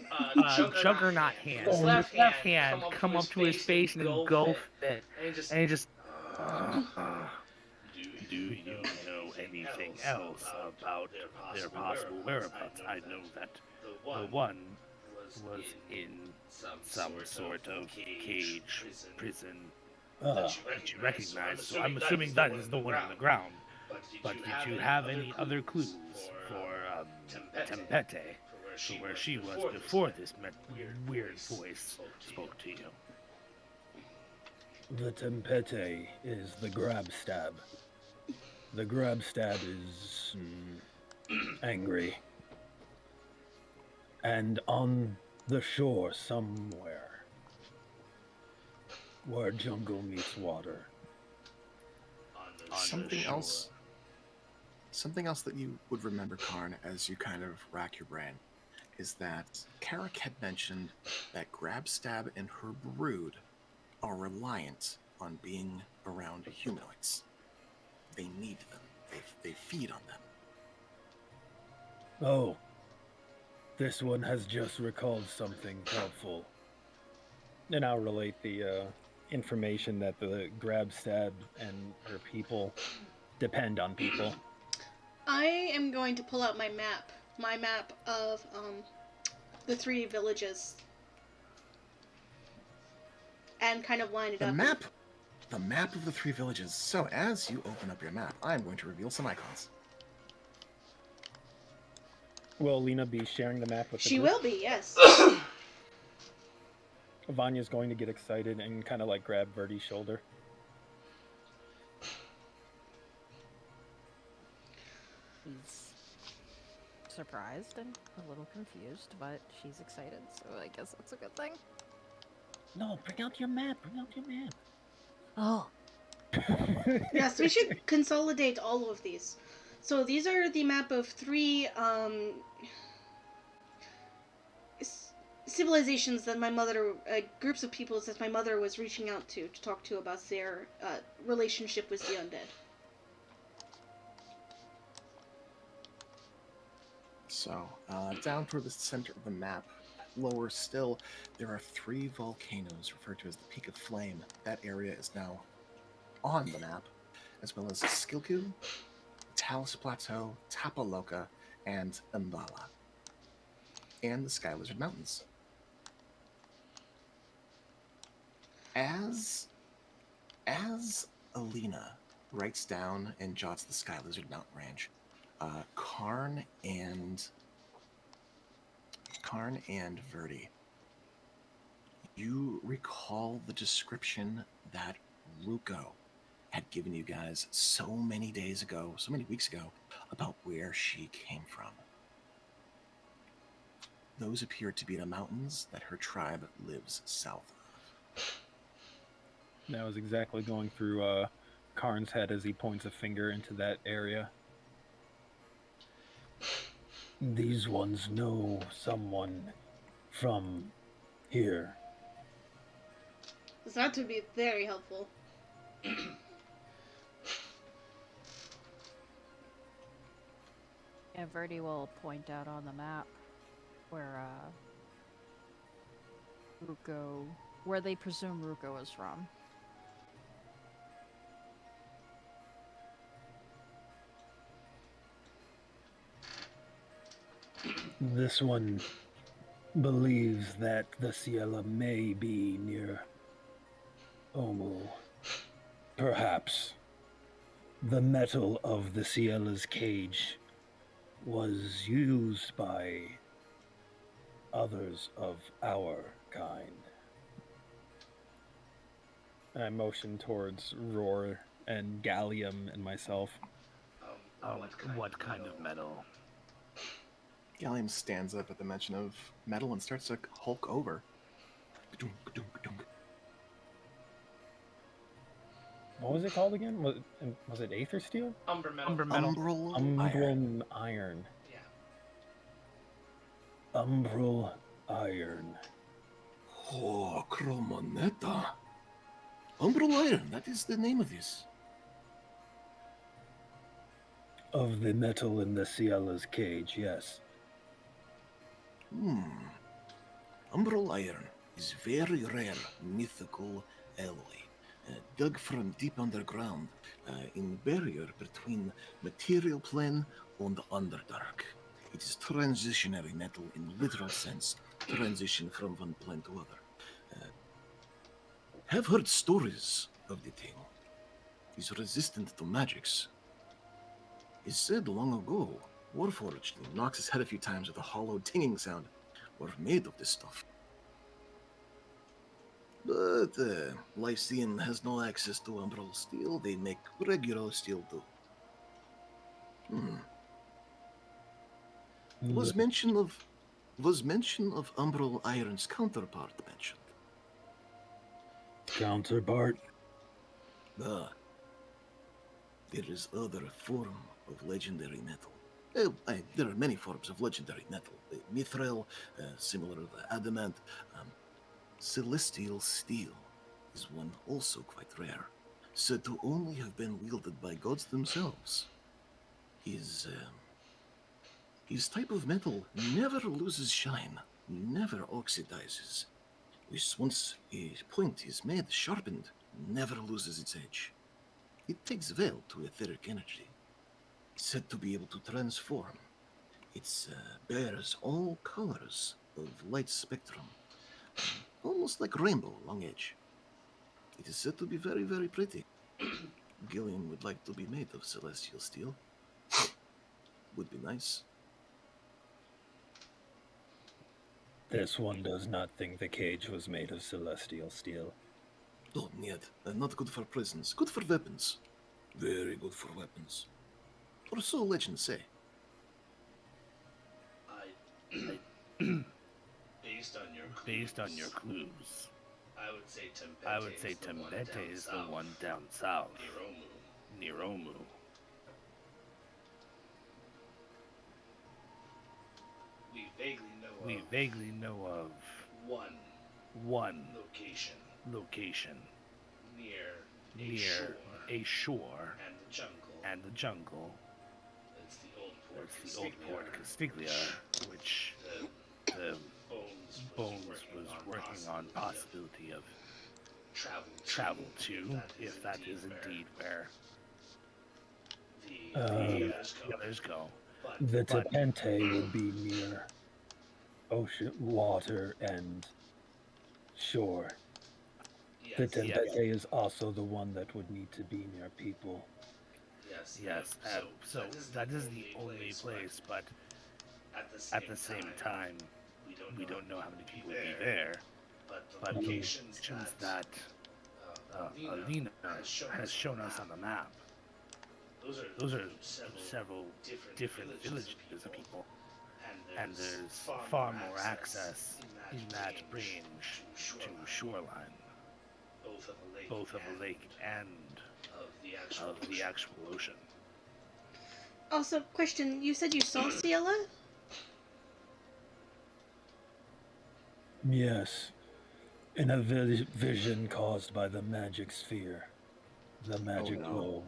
[SPEAKER 7] juggernaut hand.
[SPEAKER 6] His left
[SPEAKER 7] hand come up to his face and engulf it. And he just.
[SPEAKER 11] Do you know anything else about their possible whereabouts? I know that the one was in some sort of cage, prison that you recognize, so I'm assuming that is the one on the ground. But did you have any other clues for Tempete, for where she was before this weird voice spoke to you?
[SPEAKER 10] The Tempete is the grab stab. The grab stab is angry. And on the shore somewhere, where jungle meets water.
[SPEAKER 1] Something else that you would remember, Karn, as you kind of rack your brain, is that Carrick had mentioned that Grabstab and her brood are reliant on being around humanoids. They need them. They feed on them.
[SPEAKER 10] Oh, this one has just recalled something helpful.
[SPEAKER 4] And I'll relate the information that the Grabstab and her people depend on people.
[SPEAKER 3] I am going to pull out my map of the 3 villages, and kind of line it up.
[SPEAKER 1] The map of the 3 villages. So as you open up your map, I'm going to reveal some icons.
[SPEAKER 4] Will Lena be sharing the map with the
[SPEAKER 3] She
[SPEAKER 4] group?
[SPEAKER 3] will be, yes.
[SPEAKER 4] Vanya's going to get excited and kind of like grab Verdi's shoulder.
[SPEAKER 5] He's surprised and a little confused, but she's excited, so I guess that's a good thing.
[SPEAKER 12] No, bring out your map. Bring out your map.
[SPEAKER 5] Oh.
[SPEAKER 3] Yes, we should consolidate all of these. So these are the map of 3 civilizations that my mother, groups of peoples that my mother was reaching out to talk to about their relationship with the undead.
[SPEAKER 1] So, down toward the center of the map, lower still, there are 3 volcanoes referred to as the Peak of Flame. That area is now on the map, as well as Skilku, Talus Plateau, Tapaloka, and Umbala, and the Sky Lizard Mountains. As Alina writes down and jots the Sky Lizard Mountain Range, Karn and Verdi, you recall the description that Ruko had given you guys so many weeks ago, about where she came from. Those appear to be the mountains that her tribe lives south of.
[SPEAKER 4] That was exactly going through Karn's head as he points a finger into that area.
[SPEAKER 10] These ones know someone from here.
[SPEAKER 3] That would be very helpful.
[SPEAKER 5] Yeah, Verdi will point out on the map where where they presume Ruko is from.
[SPEAKER 10] This one believes that the Ciela may be near Omu. Perhaps the metal of the Ciela's cage was used by others of our kind.
[SPEAKER 4] I motion towards Roar and Gallium and myself.
[SPEAKER 11] What kind of metal?
[SPEAKER 1] Gallium stands up at the mention of metal and starts to hulk over.
[SPEAKER 4] What was it called again? Was it Aether Steel?
[SPEAKER 6] Umber metal.
[SPEAKER 4] Umbral iron.
[SPEAKER 6] Yeah.
[SPEAKER 10] Umbral iron.
[SPEAKER 9] Oh, Cromoneta. Umbral iron, that is the name of this.
[SPEAKER 10] Of the metal in the Ciela's cage, yes.
[SPEAKER 9] Umbral iron is very rare mythical alloy, dug from deep underground, in barrier between material plane and underdark. It is transitionary metal in literal sense, transition from one plane to other. Have heard stories of the thing. Is resistant to magics. Is said long ago, Warforged knocks his head a few times with a hollow tinging sound, were made of this stuff. But Lyceum has no access to Umbral steel. They make regular steel too. Was mention of Umbral iron's counterpart mentioned?
[SPEAKER 10] Counterpart?
[SPEAKER 9] There is other form of legendary metal. There are many forms of legendary metal. Mithril, similar to adamant. Celestial steel is one also quite rare, said to only have been wielded by gods themselves. His type of metal never loses shine, never oxidizes. Once a point is made, sharpened, never loses its edge. It takes veil to etheric energy, said to be able to transform. It bears all colors of light spectrum, almost like rainbow along edge. It is said to be very, very pretty. Gillian would like to be made of celestial steel. Would be nice.
[SPEAKER 10] This one does not think the cage was made of celestial steel.
[SPEAKER 9] Oh, niet. Not good for prisons. Good for weapons. Very good for weapons. Or so legends say.
[SPEAKER 11] Based on your clues, I would say Tembete is the one down south. Niromu. We vaguely know of one location near a shore and the jungle. It's the old Port Castiglia, which the Bones was working on possibility of travel to, if that is indeed where the others go.
[SPEAKER 10] The Tepente would be near ocean, water, and shore. The Tepente is also the one that would need to be near people.
[SPEAKER 11] Yes, so that is the only place, but at the same time, we don't know how many people will be there. But locations that Alina has shown us on the map, those are several different villages of people, and there's far more access in that range to shoreline, both of a lake and of the actual ocean.
[SPEAKER 3] Also, question, you said you saw Ciela?
[SPEAKER 10] Yes, in a vision caused by the magic sphere, the magic globe.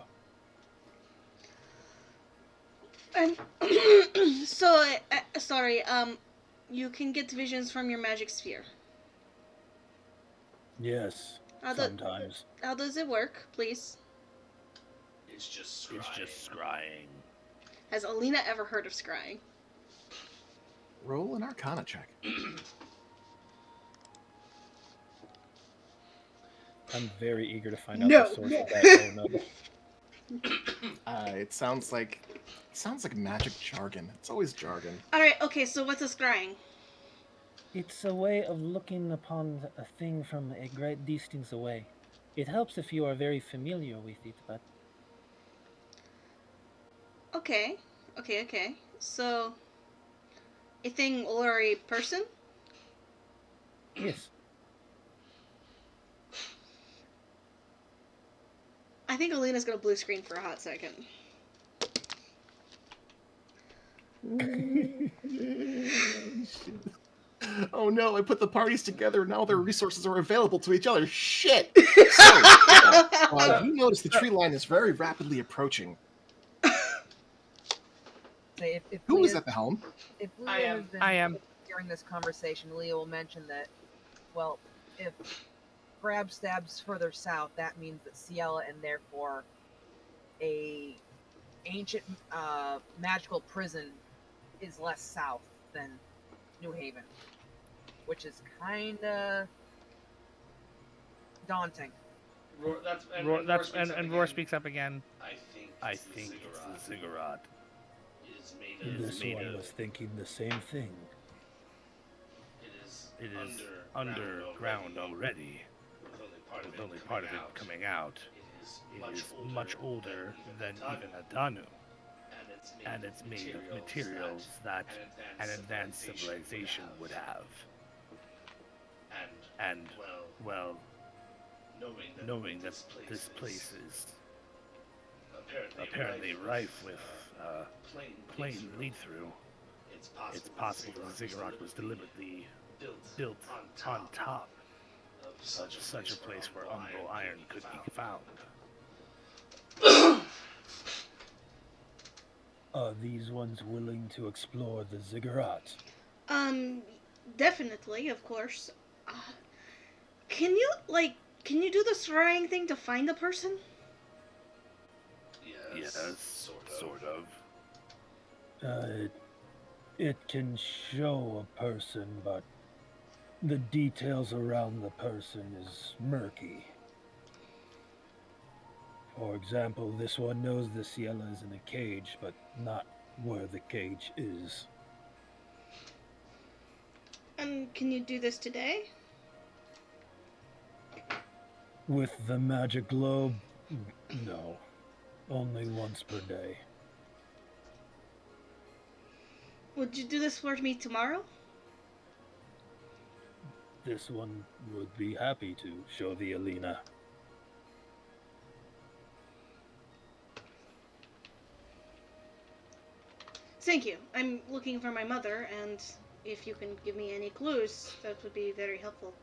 [SPEAKER 3] And so, sorry, you can get visions from your magic sphere.
[SPEAKER 10] Yes, sometimes.
[SPEAKER 3] How does it work, please?
[SPEAKER 11] It's just scrying.
[SPEAKER 3] Has Alina ever heard of scrying?
[SPEAKER 1] Roll an Arcana check.
[SPEAKER 4] I'm very eager to find out the source of that.
[SPEAKER 1] It sounds like magic jargon. It's always jargon.
[SPEAKER 3] All right. Okay. So what's a scrying?
[SPEAKER 12] It's a way of looking upon a thing from a great distance away. It helps if you are very familiar with it, but...
[SPEAKER 3] Okay. So, a thing or a person?
[SPEAKER 12] Yes.
[SPEAKER 3] I think Alina's gonna blue screen for a hot second.
[SPEAKER 1] Oh no, I put the parties together and now their resources are available to each other. Shit! So, you notice the tree line is very rapidly approaching. Who is at the helm?
[SPEAKER 2] If Leah I am. During this conversation, Leah will mention that, well, if Grab stabs further south, that means that Ciela and therefore a ancient magical prison is less south than New Haven, which is kinda daunting.
[SPEAKER 7] Roar speaks up again.
[SPEAKER 11] I think it's the ziggurat.
[SPEAKER 10] This one was thinking the same thing.
[SPEAKER 11] It is underground already, with only part of it coming out. It is much older than even Adanu, and it's made of materials that an advanced civilization would have. And, well, knowing that this place is apparently rife with plain lead-through, it's possible the ziggurat was deliberately built on top of such a place where umbral iron could be found.
[SPEAKER 10] Are these ones willing to explore the ziggurat?
[SPEAKER 3] Definitely, of course. Can you do the scrying thing to find the person?
[SPEAKER 11] Yes, sort of.
[SPEAKER 10] It can show a person, but the details around the person is murky. For example, this one knows the Ciela is in a cage, but not where the cage is.
[SPEAKER 3] And can you do this today?
[SPEAKER 10] With the magic globe, no. Only once per day.
[SPEAKER 3] Would you do this for me tomorrow?
[SPEAKER 10] This one would be happy to show the Alina.
[SPEAKER 3] Thank you. I'm looking for my mother, and if you can give me any clues, that would be very helpful.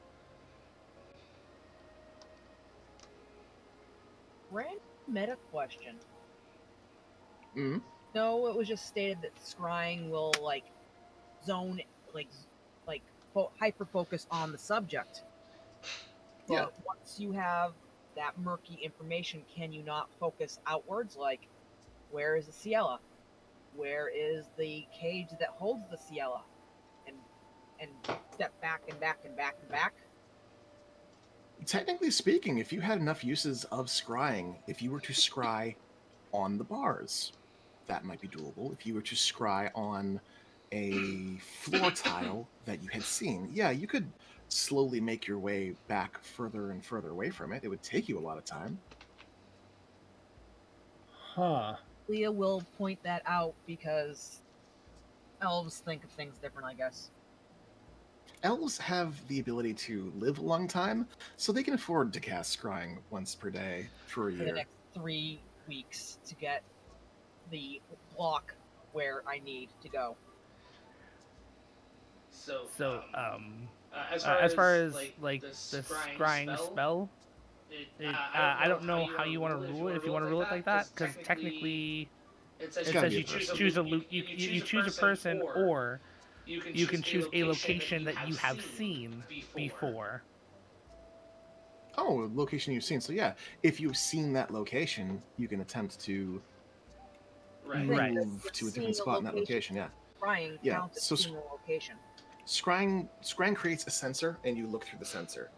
[SPEAKER 2] Random meta question.
[SPEAKER 1] Mm-hmm.
[SPEAKER 2] No, it was just stated that scrying will zone hyper focus on the subject. But
[SPEAKER 1] Yeah.
[SPEAKER 2] once you have that murky information, can you not focus outwards? Like, where is the Ciela? Where is the cage that holds the Ciela? And step back and back and back and back.
[SPEAKER 1] Technically speaking, if you had enough uses of scrying, if you were to scry on the bars, that might be doable. If you were to scry on a floor tile that you had seen, yeah, you could slowly make your way back further and further away from it. It would take you a lot of time.
[SPEAKER 10] Huh.
[SPEAKER 2] Leah will point that out because elves think of things different, I guess.
[SPEAKER 1] Elves have the ability to live a long time, so they can afford to cast scrying once per day for a year.
[SPEAKER 2] For the next 3 weeks to get the block where I need to go.
[SPEAKER 7] So, as far as like the scrying spell, I don't know how you want to rule it. If you want to rule it like that, because technically, it says you choose you choose a person, or you can choose a location that you have seen before.
[SPEAKER 1] Oh, location you've seen. So yeah, if you've seen that location, you can attempt to move to a different spot in that location. Yeah.
[SPEAKER 2] Scrying counts as seeing a location.
[SPEAKER 1] Scrying creates a sensor, and you look through the sensor.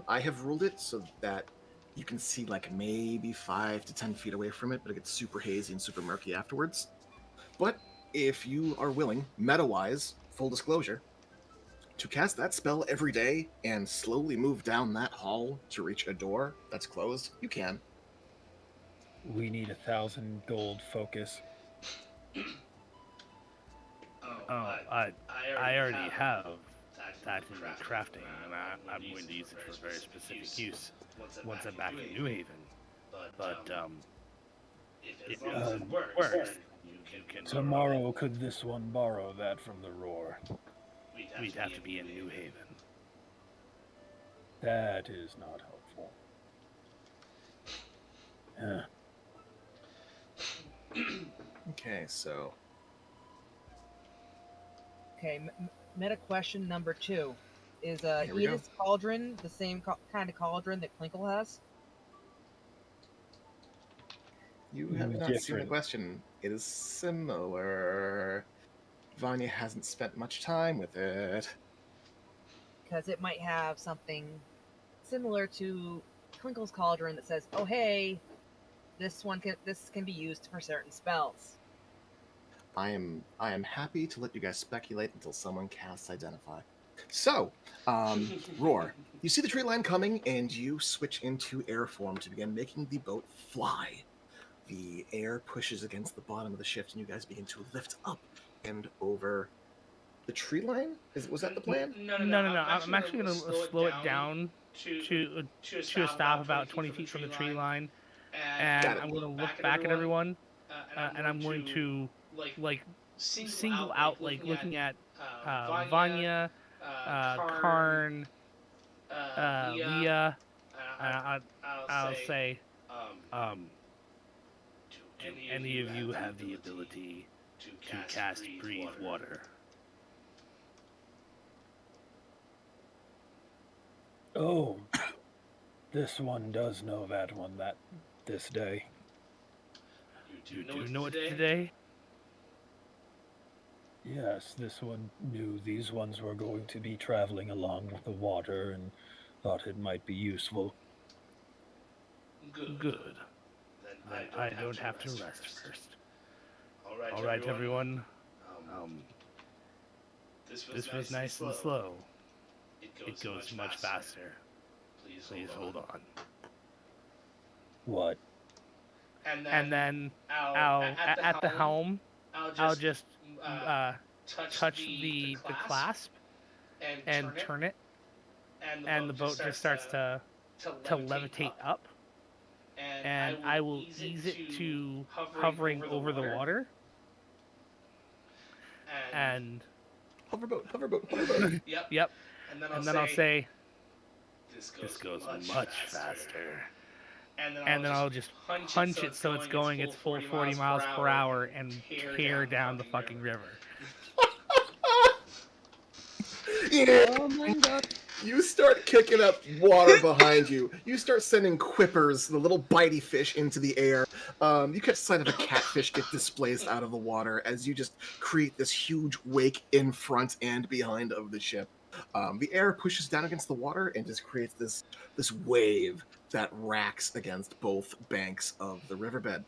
[SPEAKER 1] I have ruled it so that you can see like maybe 5 to 10 feet away from it, but it gets super hazy and super murky afterwards. But if you are willing, meta-wise, full disclosure, to cast that spell every day and slowly move down that hall to reach a door that's closed, you can.
[SPEAKER 10] We need 1,000 gold focus.
[SPEAKER 11] I already have that in crafting, and I'm going to use it for very specific use once I'm back in New Haven. But if it works, you can.
[SPEAKER 10] Tomorrow, could this one borrow that from the roar?
[SPEAKER 11] We'd have to be in New Haven.
[SPEAKER 10] That is not helpful.
[SPEAKER 1] Okay, so.
[SPEAKER 2] Okay, meta question number 2. Is
[SPEAKER 1] Here we go.
[SPEAKER 2] Edith's cauldron the same kind of cauldron that Klinkle has?
[SPEAKER 1] You have not seen the question. It is similar. Vanya hasn't spent much time with it.
[SPEAKER 2] Because it might have something similar to Klinkle's cauldron that says, "Oh hey, this can be used for certain spells."
[SPEAKER 1] I am happy to let you guys speculate until someone casts Identify. So, Roar, you see the tree line coming, and you switch into air form to begin making the boat fly. The air pushes against the bottom of the ship, and you guys begin to lift up and over the tree line. Was that the plan?
[SPEAKER 7] No. I'm actually going to slow it down to a stop about 20 feet from the tree line, and I'm going to look back at everyone, and I'm going to single out looking at Vanya, Karn, Leah. I'll say,
[SPEAKER 11] Do any of you have the ability to cast breathe water?
[SPEAKER 10] Oh, this one does know that one this day.
[SPEAKER 11] You do know it today?
[SPEAKER 10] Yes, this one knew these ones were going to be traveling along with the water and thought it might be useful.
[SPEAKER 11] Good. Then I don't have to rest first. All right, everyone. This was nice and slow. It goes much faster. Please hold on.
[SPEAKER 10] What?
[SPEAKER 11] And then I'll at the helm, I'll just touch the clasp and turn it, and the boat just starts to levitate up, and I will ease it to hovering over the water, and
[SPEAKER 1] Hoverboat, hoverboat, hoverboat.
[SPEAKER 11] yep, and then I'll say, this goes much faster. And then I'll just punch it so it's going its full 40 miles per hour and tear down the fucking river.
[SPEAKER 1] Yeah.
[SPEAKER 2] Oh my god.
[SPEAKER 1] You start kicking up water behind you. You start sending quippers, the little bitey fish, into the air. You catch sight of a catfish get displaced out of the water as you just create this huge wake in front and behind of the ship. The air pushes down against the water and just creates this wave that racks against both banks of the riverbed.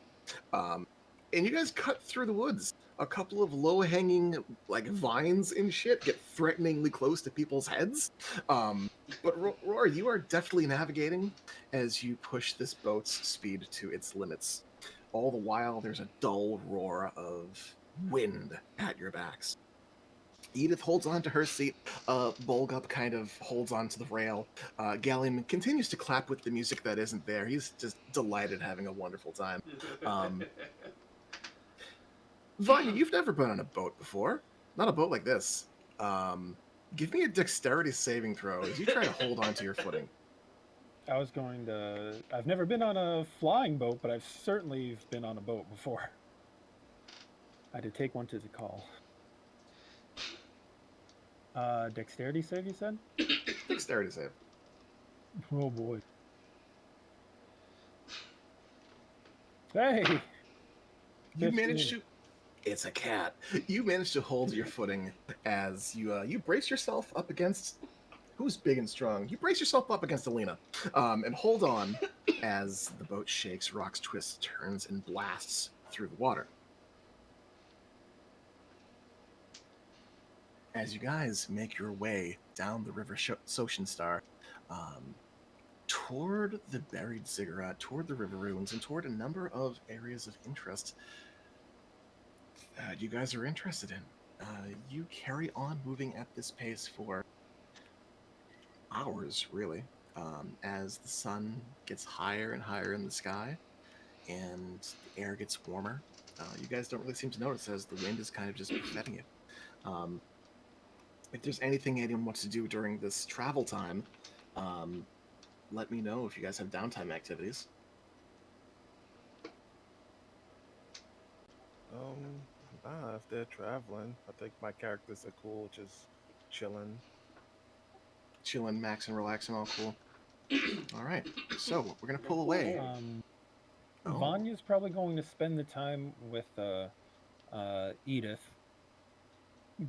[SPEAKER 1] And you guys cut through the woods. A couple of low-hanging like vines and shit get threateningly close to people's heads. But Roar, you are definitely navigating as you push this boat's speed to its limits. All the while, there's a dull roar of wind at your backs. Edith holds on to her seat. Bolgup kind of holds on to the rail. Gallium continues to clap with the music that isn't there. He's just delighted, having a wonderful time. Vanya, you've never been on a boat before. Not a boat like this. Give me a dexterity saving throw as you try to hold on to your footing.
[SPEAKER 4] I've never been on a flying boat, but I've certainly been on a boat before. I had to take one to the call. Dexterity save, you said?
[SPEAKER 1] Dexterity save.
[SPEAKER 4] Oh boy. Hey!
[SPEAKER 1] You managed to... It's a cat. You managed to hold your footing as you brace yourself up against... Who's big and strong? You brace yourself up against Alina, and hold on as the boat shakes, rocks, twists, turns, and blasts through the water. As you guys make your way down the river Soshenstar, toward the buried ziggurat, toward the river ruins, and toward a number of areas of interest that you guys are interested in. You carry on moving at this pace for hours, really, as the sun gets higher and higher in the sky, and the air gets warmer. You guys don't really seem to notice as the wind is kind of just befitting it. If there's anything anyone wants to do during this travel time, let me know if you guys have downtime activities.
[SPEAKER 8] If they're traveling, I think my characters are cool, just chilling.
[SPEAKER 1] Chilling, maxing, relaxing, all cool. All right, so we're gonna pull away.
[SPEAKER 4] Vanya's probably going to spend the time with Edith,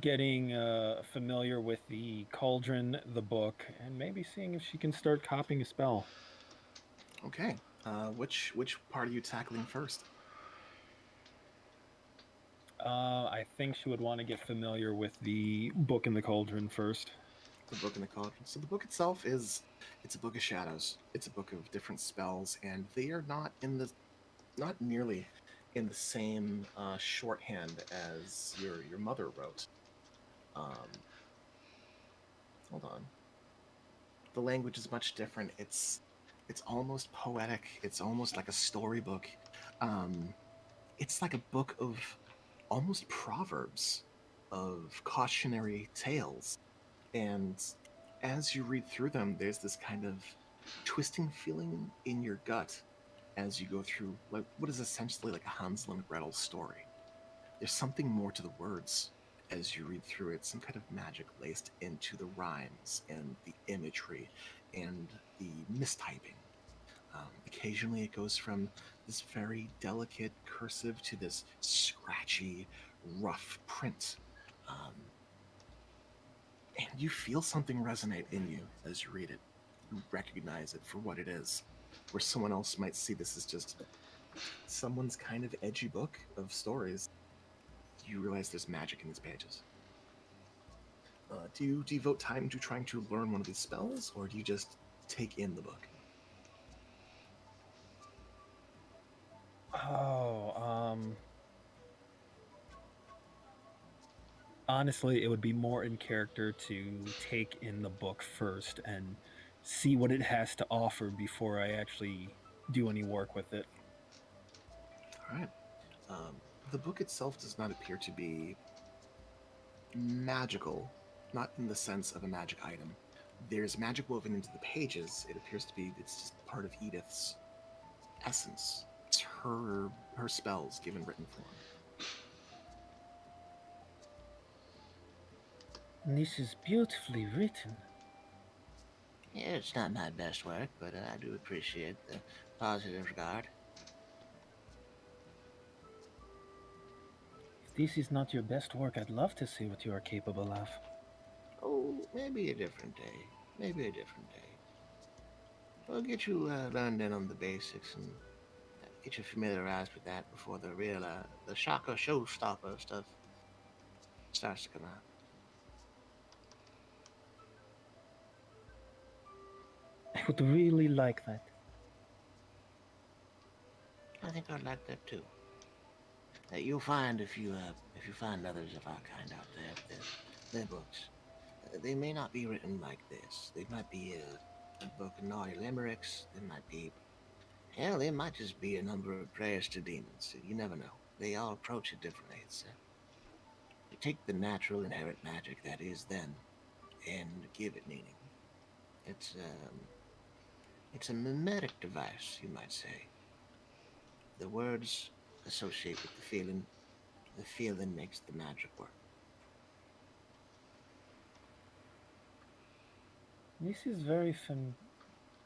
[SPEAKER 4] getting familiar with the cauldron, the book, and maybe seeing if she can start copying a spell.
[SPEAKER 1] Okay, which part are you tackling first?
[SPEAKER 4] I think she would want to get familiar with the book in the cauldron first.
[SPEAKER 1] The book in the cauldron. So the book itself it's a book of shadows. It's a book of different spells, and they are not nearly in the same shorthand as your mother wrote. Hold on. The language is much different. It's almost poetic. It's almost like a storybook. It's like a book of almost proverbs, of cautionary tales. And as you read through them, there's this kind of twisting feeling in your gut as you go through like what is essentially like a Hansel and Gretel story. There's something more to the words as you read through it, some kind of magic laced into the rhymes and the imagery and the mistyping. Occasionally it goes from this very delicate cursive to this scratchy, rough print. And you feel something resonate in you as you read it. You recognize it for what it is. Where someone else might see this as just someone's kind of edgy book of stories, you realize there's magic in these pages. Do you devote time to trying to learn one of these spells, or do you just take in the book?
[SPEAKER 4] Oh, honestly, it would be more in character to take in the book first and see what it has to offer before I actually do any work with it.
[SPEAKER 1] All right. The book itself does not appear to be magical, not in the sense of a magic item. There's magic woven into the pages. It appears to be it's just part of Edith's essence. It's her spells given written form.
[SPEAKER 12] This is beautifully written.
[SPEAKER 9] Yeah, it's not my best work, but I do appreciate the positive regard.
[SPEAKER 12] If this is not your best work, I'd love to see what you are capable of.
[SPEAKER 9] Oh, maybe a different day. Maybe a different day. We'll get you learned in on the basics and get you familiarized with that before the real, the shocker showstopper stuff starts to come out.
[SPEAKER 12] I would really like that.
[SPEAKER 9] I think I'd like that too. You'll find if you find others of our kind out there, their books. They may not be written like this. They might be a book of naughty limericks. They might be, hell, they might just be a number of prayers to demons. You never know. They all approach it differently. You take the natural inherent magic that is them and give it meaning. It's a mimetic device, you might say. The words associate with the feeling makes the magic work.
[SPEAKER 12] This is very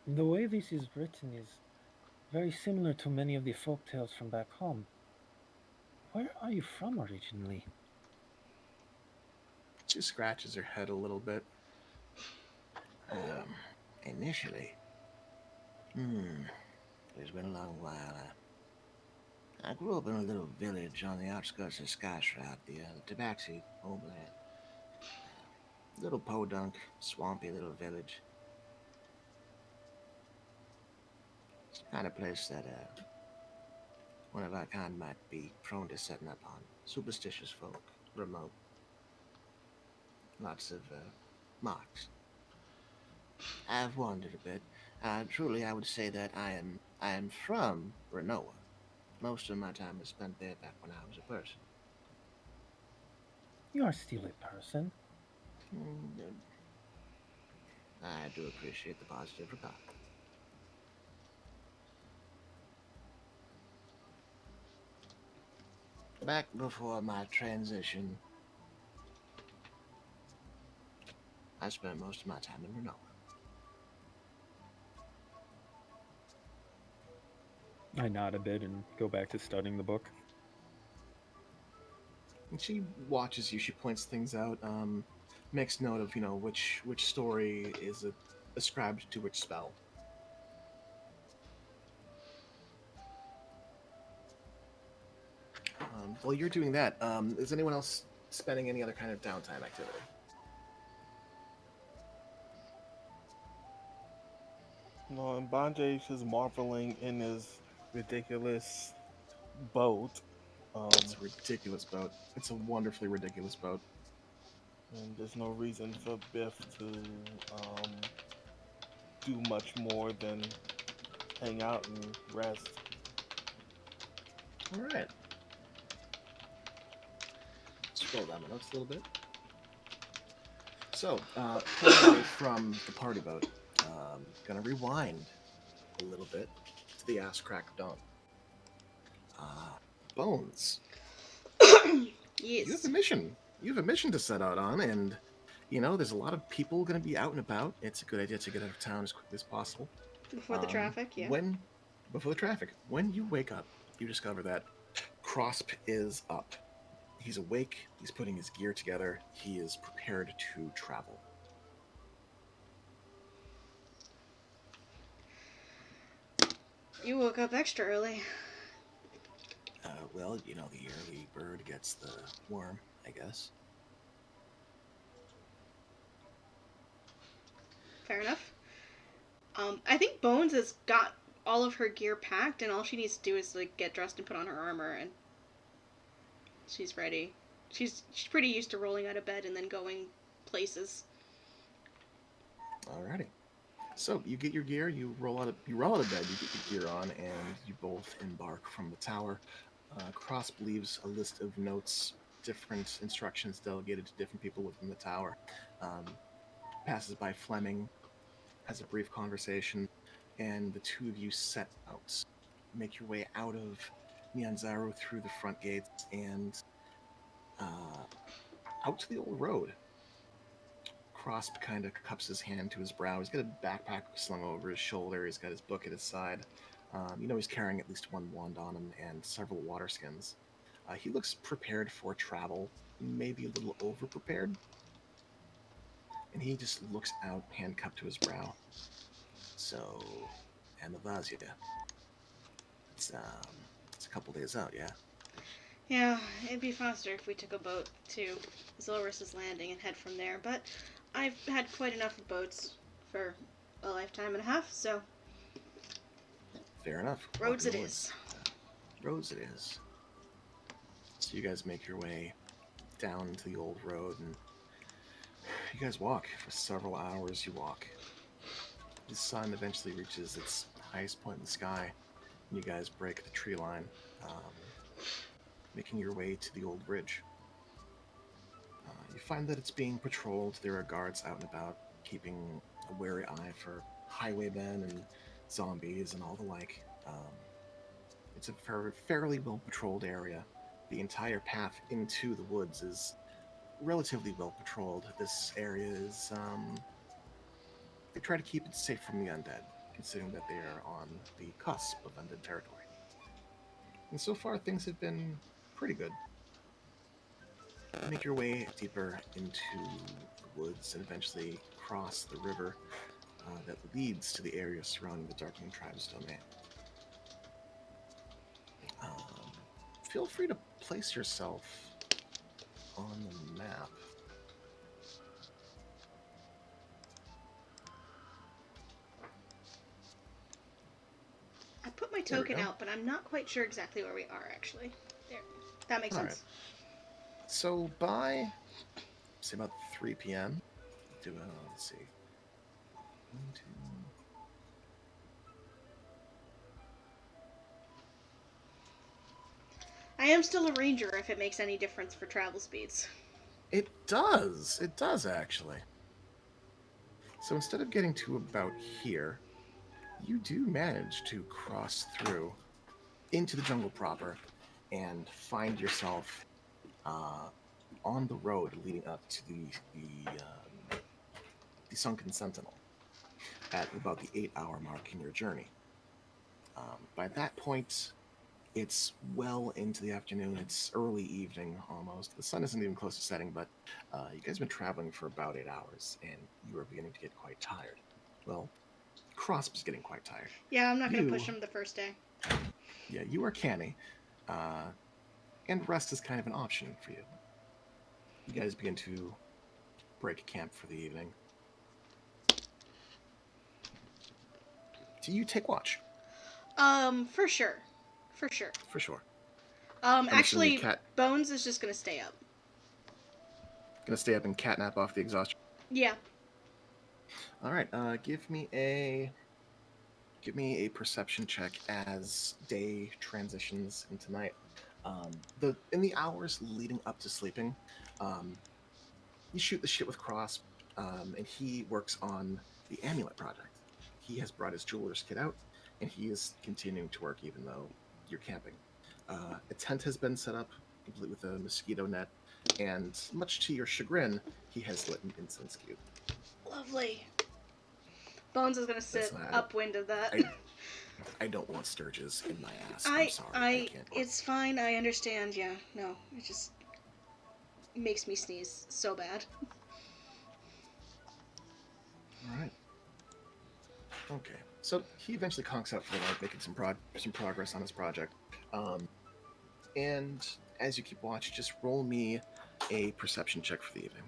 [SPEAKER 12] the way this is written is very similar to many of the folk tales from back home. Where are you from originally?
[SPEAKER 1] She scratches her head a little bit.
[SPEAKER 9] Initially, it's been a long while. I grew up in a little village on the outskirts of Skyshroud, the Tabaxi homeland. Little podunk, swampy little village. It's the kind of place that one of our kind might be prone to setting up on. Superstitious folk, remote. Lots of marks. I've wandered a bit. Truly, I would say that I am from Renoa. Most of my time was spent there back when I was a person.
[SPEAKER 12] You are still a person.
[SPEAKER 9] I do appreciate the positive regard. Back before my transition, I spent most of my time in Renoa.
[SPEAKER 4] I nod a bit and go back to studying the book.
[SPEAKER 1] And she watches you. She points things out. Makes note of which story is ascribed to which spell. While you're doing that, is anyone else spending any other kind of downtime activity?
[SPEAKER 8] No, and Banjay is marveling in his ridiculous boat.
[SPEAKER 1] It's a ridiculous boat. It's a wonderfully ridiculous boat.
[SPEAKER 8] And there's no reason for Biff to do much more than hang out and rest.
[SPEAKER 1] All right. Scroll down my notes a little bit. So, pulling away from the party boat, gonna rewind a little bit to the ass crack of dawn. Bones.
[SPEAKER 3] Yes.
[SPEAKER 1] You have a mission. You have a mission to set out on, and there's a lot of people going to be out and about. It's a good idea to get out of town as quickly as possible.
[SPEAKER 3] Before the traffic, yeah.
[SPEAKER 1] Before the traffic. When you wake up, you discover that Crosp is up. He's awake. He's putting his gear together. He is prepared to travel.
[SPEAKER 3] You woke up extra early.
[SPEAKER 1] Well, the early bird gets the worm, I guess.
[SPEAKER 3] fair enough. I think Bones has got all of her gear packed, and all she needs to do is like get dressed and put on her armor, and she's ready. She's pretty used to rolling out of bed and then going places.
[SPEAKER 1] Alrighty. So you get your gear, you roll out of bed, you get your gear on, and you both embark from the tower. Crosp leaves a list of notes, different instructions delegated to different people within the tower. Passes by Fleming, has a brief conversation, and the two of you set out. Make your way out of Nyanzaru through the front gates and out to the old road. Crosp kind of cups his hand to his brow. He's got a backpack slung over his shoulder. He's got his book at his side. He's carrying at least one wand on him and several water skins. He looks prepared for travel, maybe a little over-prepared. And he just looks out, hand cupped to his brow. So, Anavasia. It's a couple days out, yeah?
[SPEAKER 3] Yeah, it'd be faster if we took a boat to Zolrus's Landing and head from there, but I've had quite enough of boats for a lifetime and a half, so...
[SPEAKER 1] Fair enough.
[SPEAKER 3] Roads it is.
[SPEAKER 1] Roads it is. So you guys make your way down to the old road, and you guys walk. For several hours you walk. The sun eventually reaches its highest point in the sky, and you guys break the tree line, making your way to the old bridge. You find that it's being patrolled. There are guards out and about, keeping a wary eye for highwaymen and zombies and all the like. It's a fairly well-patrolled area. The entire path into the woods is relatively well-patrolled. This area is... they try to keep it safe from the undead, considering that they are on the cusp of undead territory. And so far, things have been pretty good. Make your way deeper into the woods and eventually cross the river that leads to the area surrounding the Darkling Tribe's domain. Feel free to place yourself on the map.
[SPEAKER 3] I put my token out, but I'm not quite sure exactly where we are, actually. There. That makes sense.
[SPEAKER 1] Right. So by, say, about 3 p.m., let's see. 1, 2...
[SPEAKER 3] I am still a ranger, if it makes any difference for travel speeds.
[SPEAKER 1] It does. It does, actually. So instead of getting to about here, you do manage to cross through into the jungle proper and find yourself on the road leading up to the Sunken Sentinel at about the 8-hour mark in your journey. By that point, it's well into the afternoon. It's early evening almost. The sun isn't even close to setting, but you guys have been traveling for about 8 hours, and you are beginning to get quite tired. Well, Crosp is getting quite tired.
[SPEAKER 3] Yeah, I'm not going to push him the first day.
[SPEAKER 1] Yeah, you are canny, and rest is kind of an option for you. You guys begin to break camp for the evening. Do you take watch?
[SPEAKER 3] For sure. For sure.
[SPEAKER 1] For sure.
[SPEAKER 3] Actually, Bones is just gonna stay up.
[SPEAKER 1] Gonna stay up and catnap off the exhaustion?
[SPEAKER 3] Yeah.
[SPEAKER 1] Alright, give me a perception check as day transitions into night. In the hours leading up to sleeping, you shoot the shit with Crosp, and he works on the amulet project. He has brought his jeweler's kit out, and he is continuing to work even though you're camping. A tent has been set up, complete with a mosquito net, and much to your chagrin, he has lit an incense cube.
[SPEAKER 3] Lovely. Bones is gonna sit upwind of that.
[SPEAKER 1] I don't want sturges in my ass. I'm sorry.
[SPEAKER 3] It's fine. I understand. Yeah. No. It just makes me sneeze so bad.
[SPEAKER 1] All right. Okay. So he eventually conks out for the night, making some progress on his project. And as you keep watch, just roll me a perception check for the evening.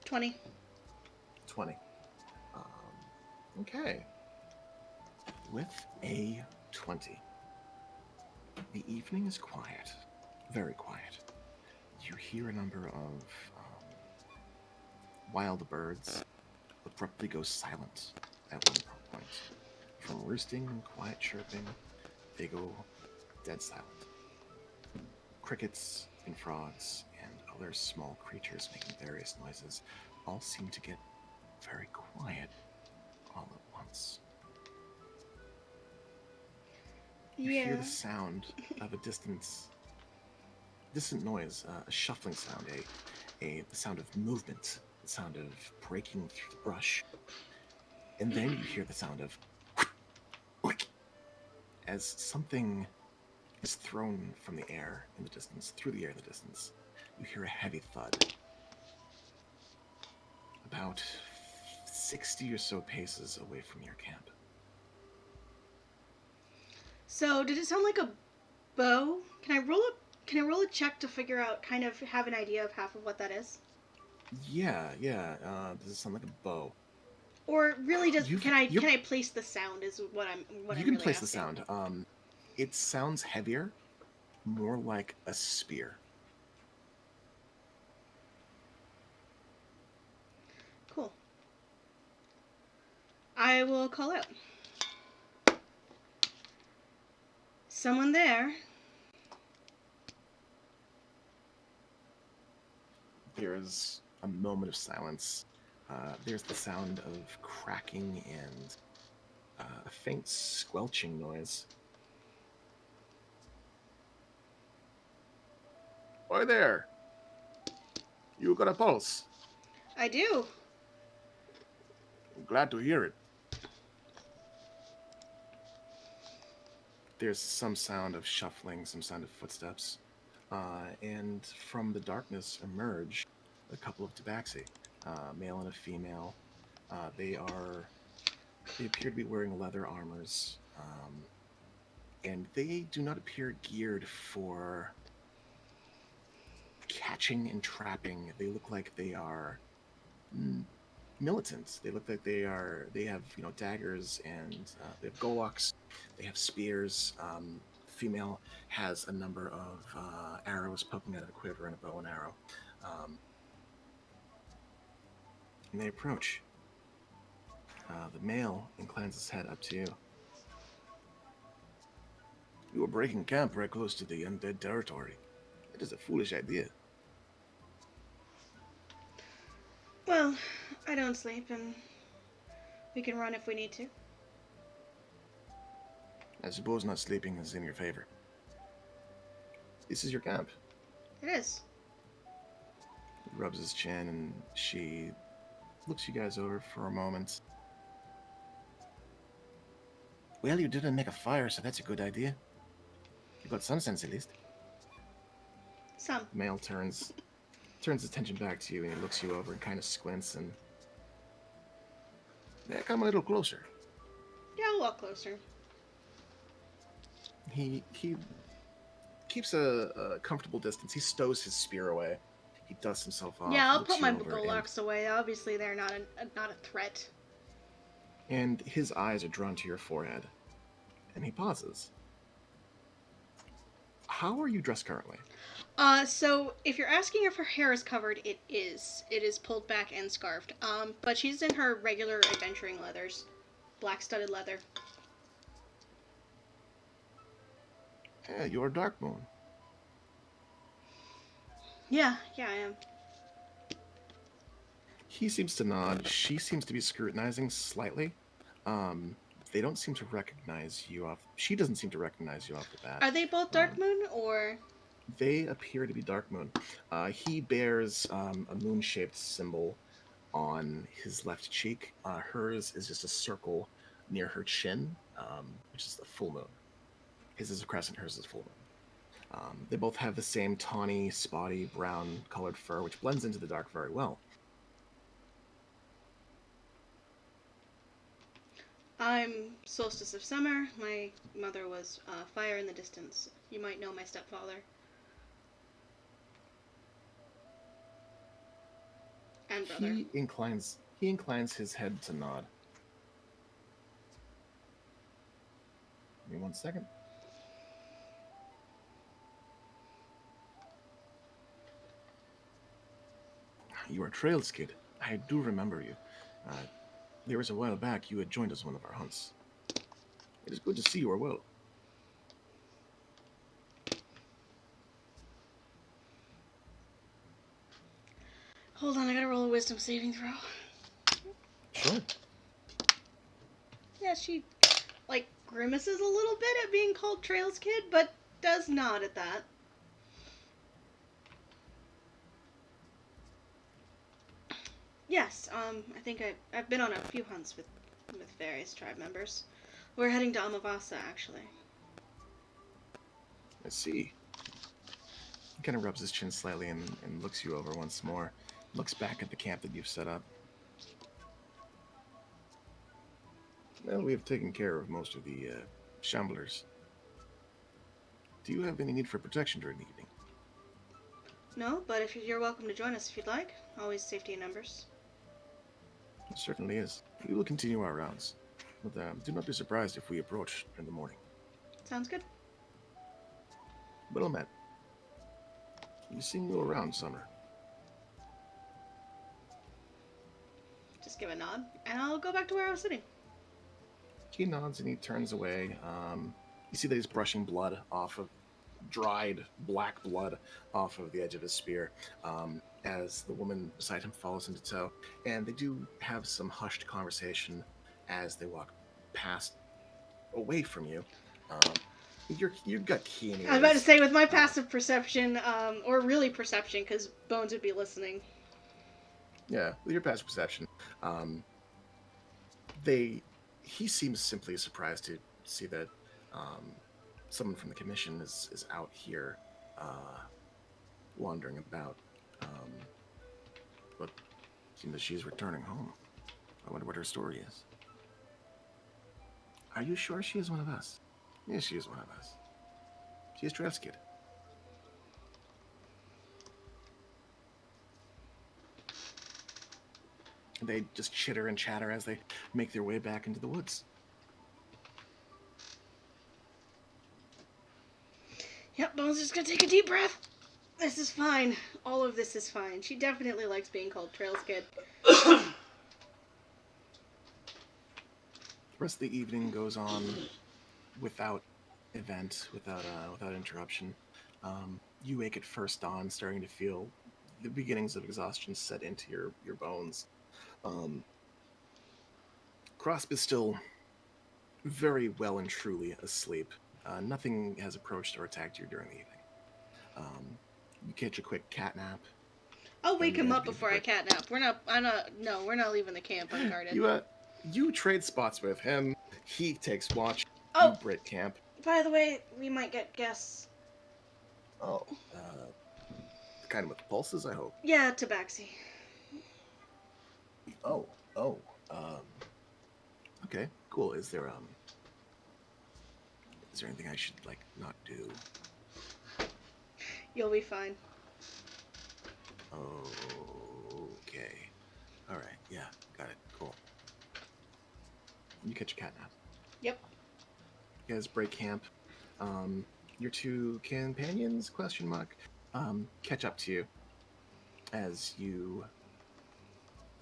[SPEAKER 3] 20.
[SPEAKER 1] 20. Okay. With a 20. The evening is quiet. Very quiet. You hear a number of wild birds abruptly go silent at one point. From roosting and quiet chirping, they go dead silent. Crickets and frogs and other small creatures making various noises all seem to get very quiet all at once. You hear the sound of a distant noise, a shuffling sound, the sound of movement, the sound of breaking through the brush. And then you hear the sound of as something is thrown from the air in the distance, through the air in the distance. You hear a heavy thud. About 60 or so paces away from your camp.
[SPEAKER 3] So, did it sound like a bow? Can I roll a check to figure out, kind of have an idea of half of what that is?
[SPEAKER 1] Yeah. Does it sound like a bow?
[SPEAKER 3] Or really, can I place the sound? Is what I'm
[SPEAKER 1] You can really place asking. The sound. It sounds heavier, more like a spear.
[SPEAKER 3] Cool. I will call out. Someone there?
[SPEAKER 1] There's a moment of silence. There's the sound of cracking and a faint squelching noise. Oi there! You got a pulse?
[SPEAKER 3] I do.
[SPEAKER 1] I'm glad to hear it. There's some sound of shuffling, some sound of footsteps. And from the darkness emerge a couple of tabaxi, male and a female. They appear to be wearing leather armors, and they do not appear geared for catching and trapping. They look like they are militants. They look like they have daggers, and they have golocks. They have spears. Female has a number of arrows poking out of a quiver and a bow and arrow. And they approach. The male inclines his head up to you. You are breaking camp right close to the undead territory. It is a foolish idea.
[SPEAKER 3] Well, I don't sleep, and we can run if we need to.
[SPEAKER 1] I suppose not sleeping is in your favor. This is your camp.
[SPEAKER 3] It is.
[SPEAKER 1] He rubs his chin, and she looks you guys over for a moment. Well, you didn't make a fire, so that's a good idea. You got some sense, at least.
[SPEAKER 3] Some.
[SPEAKER 1] The male turns his attention back to you, and he looks you over and kind of squints, and... Yeah, come a little closer.
[SPEAKER 3] Yeah, I'll walk closer.
[SPEAKER 1] He keeps a comfortable distance. He stows his spear away. He dusts himself off.
[SPEAKER 3] Yeah, I'll put my golocks away. Obviously, they're not a threat.
[SPEAKER 1] And his eyes are drawn to your forehead. And he pauses. How are you dressed currently?
[SPEAKER 3] So if you're asking if her hair is covered, it is. It is pulled back and scarfed. But she's in her regular adventuring leathers. Black studded leather.
[SPEAKER 1] Yeah, you're Dark Moon.
[SPEAKER 3] Yeah, I am.
[SPEAKER 1] He seems to nod. She seems to be scrutinizing slightly. They don't seem to recognize you off... She doesn't seem to recognize you off the bat.
[SPEAKER 3] Are they both Dark Moon, or...?
[SPEAKER 1] They appear to be Dark Moon. He bears a moon-shaped symbol on his left cheek. Hers is just a circle near her chin, which is the full moon. His is a crescent, hers is full moon. They both have the same tawny, spotty, brown-colored fur, which blends into the dark very well.
[SPEAKER 3] I'm Solstice of Summer. My mother was Fire in the Distance. You might know my stepfather. And brother.
[SPEAKER 1] He inclines his head to nod. Give me 1 second. You are Trails Kid. I do remember you. There was a while back you had joined us one of our hunts. It is good to see you are well.
[SPEAKER 3] Hold on, I gotta roll a wisdom saving throw.
[SPEAKER 1] Sure.
[SPEAKER 3] Yeah, she, like, grimaces a little bit at being called Trails Kid, but does nod at that. Yes, I think I've been on a few hunts with various tribe members. We're heading to Amavasa, actually.
[SPEAKER 1] I see. He kind of rubs his chin slightly and looks you over once more. Looks back at the camp that you've set up. Well, we have taken care of most of the shamblers. Do you have any need for protection during the evening?
[SPEAKER 3] No, but if you're welcome to join us if you'd like. Always safety in numbers.
[SPEAKER 1] It certainly is. We will continue our rounds. But do not be surprised if we approach in the morning.
[SPEAKER 3] Sounds good.
[SPEAKER 1] Well met. You seen you around, Summer.
[SPEAKER 3] Just give a nod, and I'll go back to where I was sitting.
[SPEAKER 1] He nods and he turns away. You see that he's brushing blood off of dried black blood off of the edge of his spear as the woman beside him follows him to tow. And they do have some hushed conversation as they walk past away from you. You've got keen ears.
[SPEAKER 3] I was about to say, with my passive perception, or really perception, because Bones would be listening.
[SPEAKER 1] Yeah, with your passive perception, he seems simply surprised to see that someone from the commission is out here wandering about. But it seems that she's returning home. I wonder what her story is. Are you sure she is one of us? Yes, she is one of us. She is Trails Kid. They just chitter and chatter as they make their way back into the woods.
[SPEAKER 3] Yep, Bones is gonna take a deep breath. This is fine. All of this is fine. She definitely likes being called Trails Kid.
[SPEAKER 1] The rest of the evening goes on without event, without interruption. You wake at first dawn, starting to feel the beginnings of exhaustion set into your bones. Crosp is still very well and truly asleep. Nothing has approached or attacked you during the evening. You catch a quick cat nap.
[SPEAKER 3] I'll wake him up before I catnap. We're not leaving the camp unguarded.
[SPEAKER 1] You trade spots with him. He takes watch.
[SPEAKER 3] Oh,
[SPEAKER 1] you break camp.
[SPEAKER 3] By the way, we might get guests.
[SPEAKER 1] Oh, kind of with the pulses, I hope.
[SPEAKER 3] Yeah, Tabaxi.
[SPEAKER 1] Oh, okay, cool. Is there anything I should not do?
[SPEAKER 3] You'll be fine.
[SPEAKER 1] Okay. All right. Yeah, got it. Cool. You catch a cat nap.
[SPEAKER 3] Yep.
[SPEAKER 1] You guys break camp. Your two companions, ? Catch up to you as you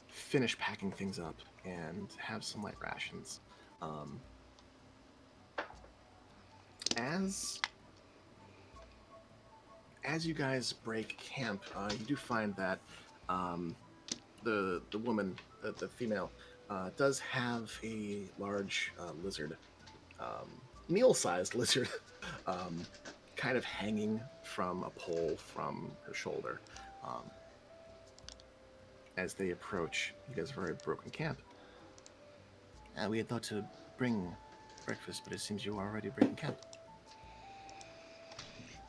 [SPEAKER 1] finish packing things up and have some light rations. As you guys break camp, you do find that the woman, the female, does have a large lizard, meal-sized lizard, kind of hanging from a pole from her shoulder. As they approach, you guys have already broken camp. We had thought to bring breakfast, but it seems you are already breaking camp.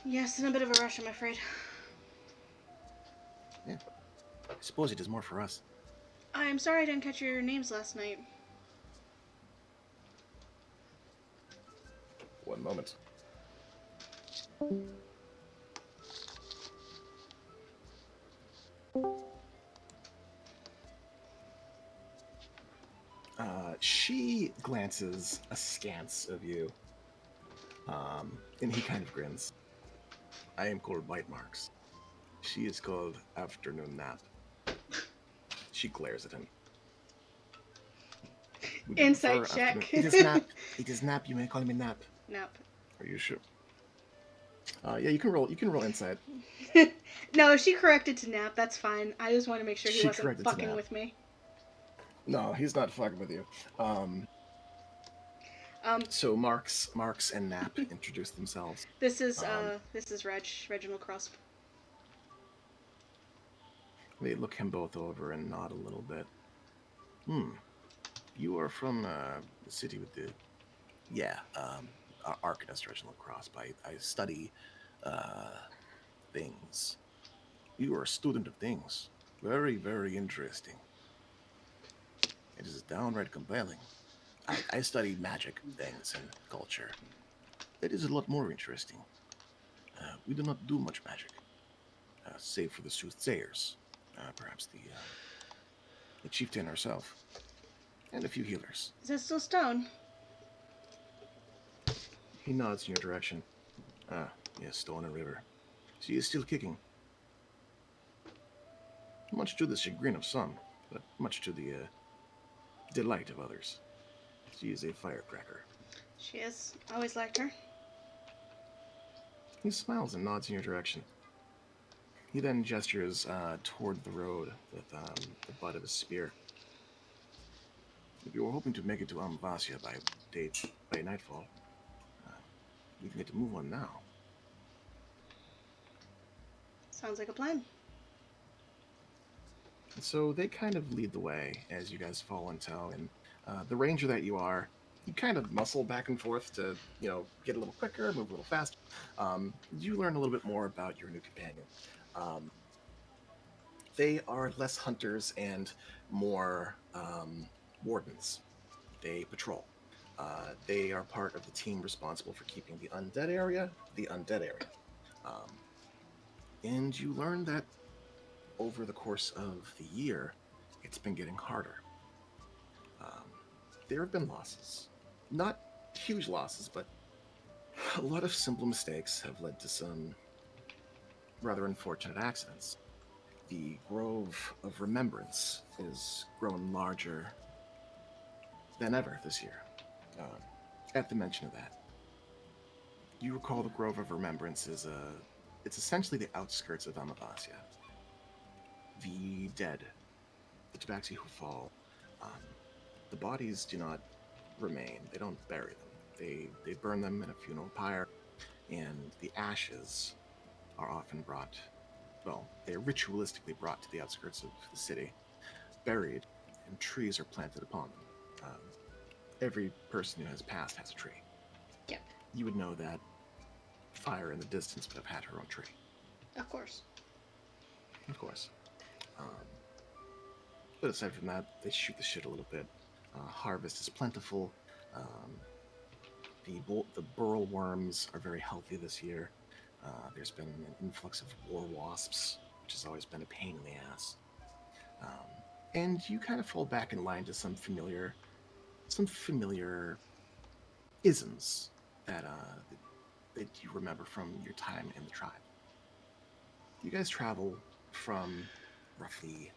[SPEAKER 3] Yes, in a bit of a rush, I'm afraid.
[SPEAKER 1] Yeah. I suppose it is more for us.
[SPEAKER 3] I'm sorry I didn't catch your names last night.
[SPEAKER 1] One moment. She glances askance of you, and he kind of grins. I am called Bite Marks. She is called Afternoon Nap. She glares at him.
[SPEAKER 3] Insight check.
[SPEAKER 1] It is Nap. It is Nap. You may call me Nap.
[SPEAKER 3] Nap.
[SPEAKER 1] Are you sure? Yeah, you can roll. You can roll insight.
[SPEAKER 3] No, she corrected to Nap. That's fine. I just want to make sure he wasn't fucking with me.
[SPEAKER 1] No, he's not fucking with you. So Marks and Nap introduce themselves.
[SPEAKER 3] This is Reginald Crosp.
[SPEAKER 1] They look him both over and nod a little bit. You are from the city with the... Yeah, Arcanist Reginald Crosp. I study things. You are a student of things. Very, very interesting. It is downright compelling. I study magic things and culture. It is a lot more interesting. We do not do much magic, save for the soothsayers, perhaps the chieftain herself, and a few healers.
[SPEAKER 3] Is that still Stone?
[SPEAKER 1] He nods in your direction. Yes, Stone and River. She is still kicking. Much to the chagrin of some, but much to the delight of others. She is a firecracker.
[SPEAKER 3] She is. Always liked her.
[SPEAKER 1] He smiles and nods in your direction. He then gestures toward the road with the butt of his spear. If you were hoping to make it to Amvasia by nightfall, we can get to move on now.
[SPEAKER 3] Sounds like a plan.
[SPEAKER 1] And so they kind of lead the way as you guys fall in tow, and the ranger that you are, you kind of muscle back and forth to, get a little quicker, move a little faster. You learn a little bit more about your new companion. They are less hunters and more wardens. They patrol. They are part of the team responsible for keeping the undead area. And you learn that over the course of the year, it's been getting harder. There have been losses. Not huge losses, but a lot of simple mistakes have led to some rather unfortunate accidents. The Grove of Remembrance is grown larger than ever this year. At the mention of that, you recall the Grove of Remembrance is it's essentially the outskirts of Amavasia. The dead, the Tabaxi who fall, the bodies do not remain. They don't bury them. They burn them in a funeral pyre, and the ashes are often brought, they're ritualistically brought to the outskirts of the city, buried, and trees are planted upon them. Every person who has passed has a tree.
[SPEAKER 3] Yep.
[SPEAKER 1] You would know that Fire in the distance would have had her own tree.
[SPEAKER 3] Of course.
[SPEAKER 1] Of course. But aside from that, they shoot the shit a little bit. Harvest is plentiful. The burrow worms are very healthy this year. There's been an influx of war wasps, which has always been a pain in the ass. And you kind of fall back in line to some familiar isms that you remember from your time in the tribe. You guys travel from roughly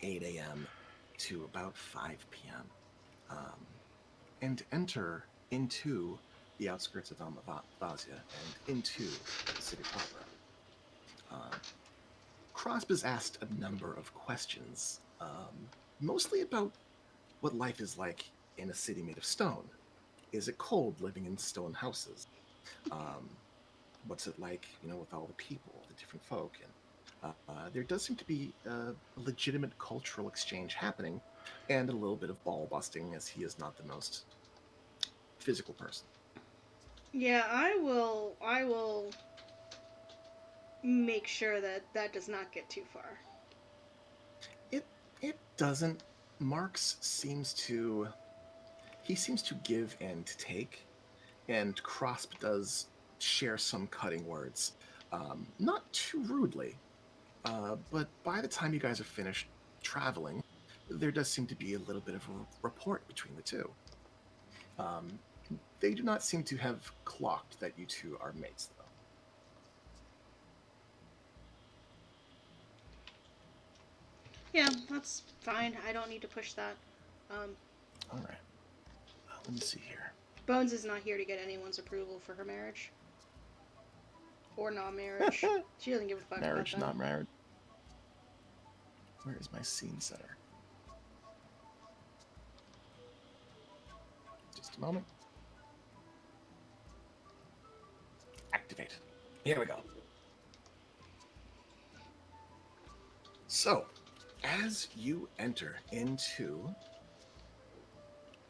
[SPEAKER 1] 8 a.m. to about 5 p.m. And enter into the outskirts of Amavasia and into the city proper. Crosp has asked a number of questions, mostly about what life is like in a city made of stone. Is it cold living in stone houses? What's it like, with all the people, the different folk? And there does seem to be a legitimate cultural exchange happening, and a little bit of ball busting, as he is not the most physical person.
[SPEAKER 3] Yeah, I will make sure that does not get too far.
[SPEAKER 1] It doesn't. Marx seems to give and to take, and Crosp does share some cutting words, not too rudely, but by the time you guys are finished traveling, there does seem to be a little bit of a rapport between the two. They do not seem to have clocked that you two are mates, though.
[SPEAKER 3] Yeah, that's fine. I don't need to push that.
[SPEAKER 1] All right. Let me see here.
[SPEAKER 3] Bones is not here to get anyone's approval for her marriage. Or non-marriage. She doesn't give a fuck
[SPEAKER 1] Marriage,
[SPEAKER 3] about that.
[SPEAKER 1] not marriage. Where is my scene setter? Just a moment. Activate. Here we go. So, as you enter into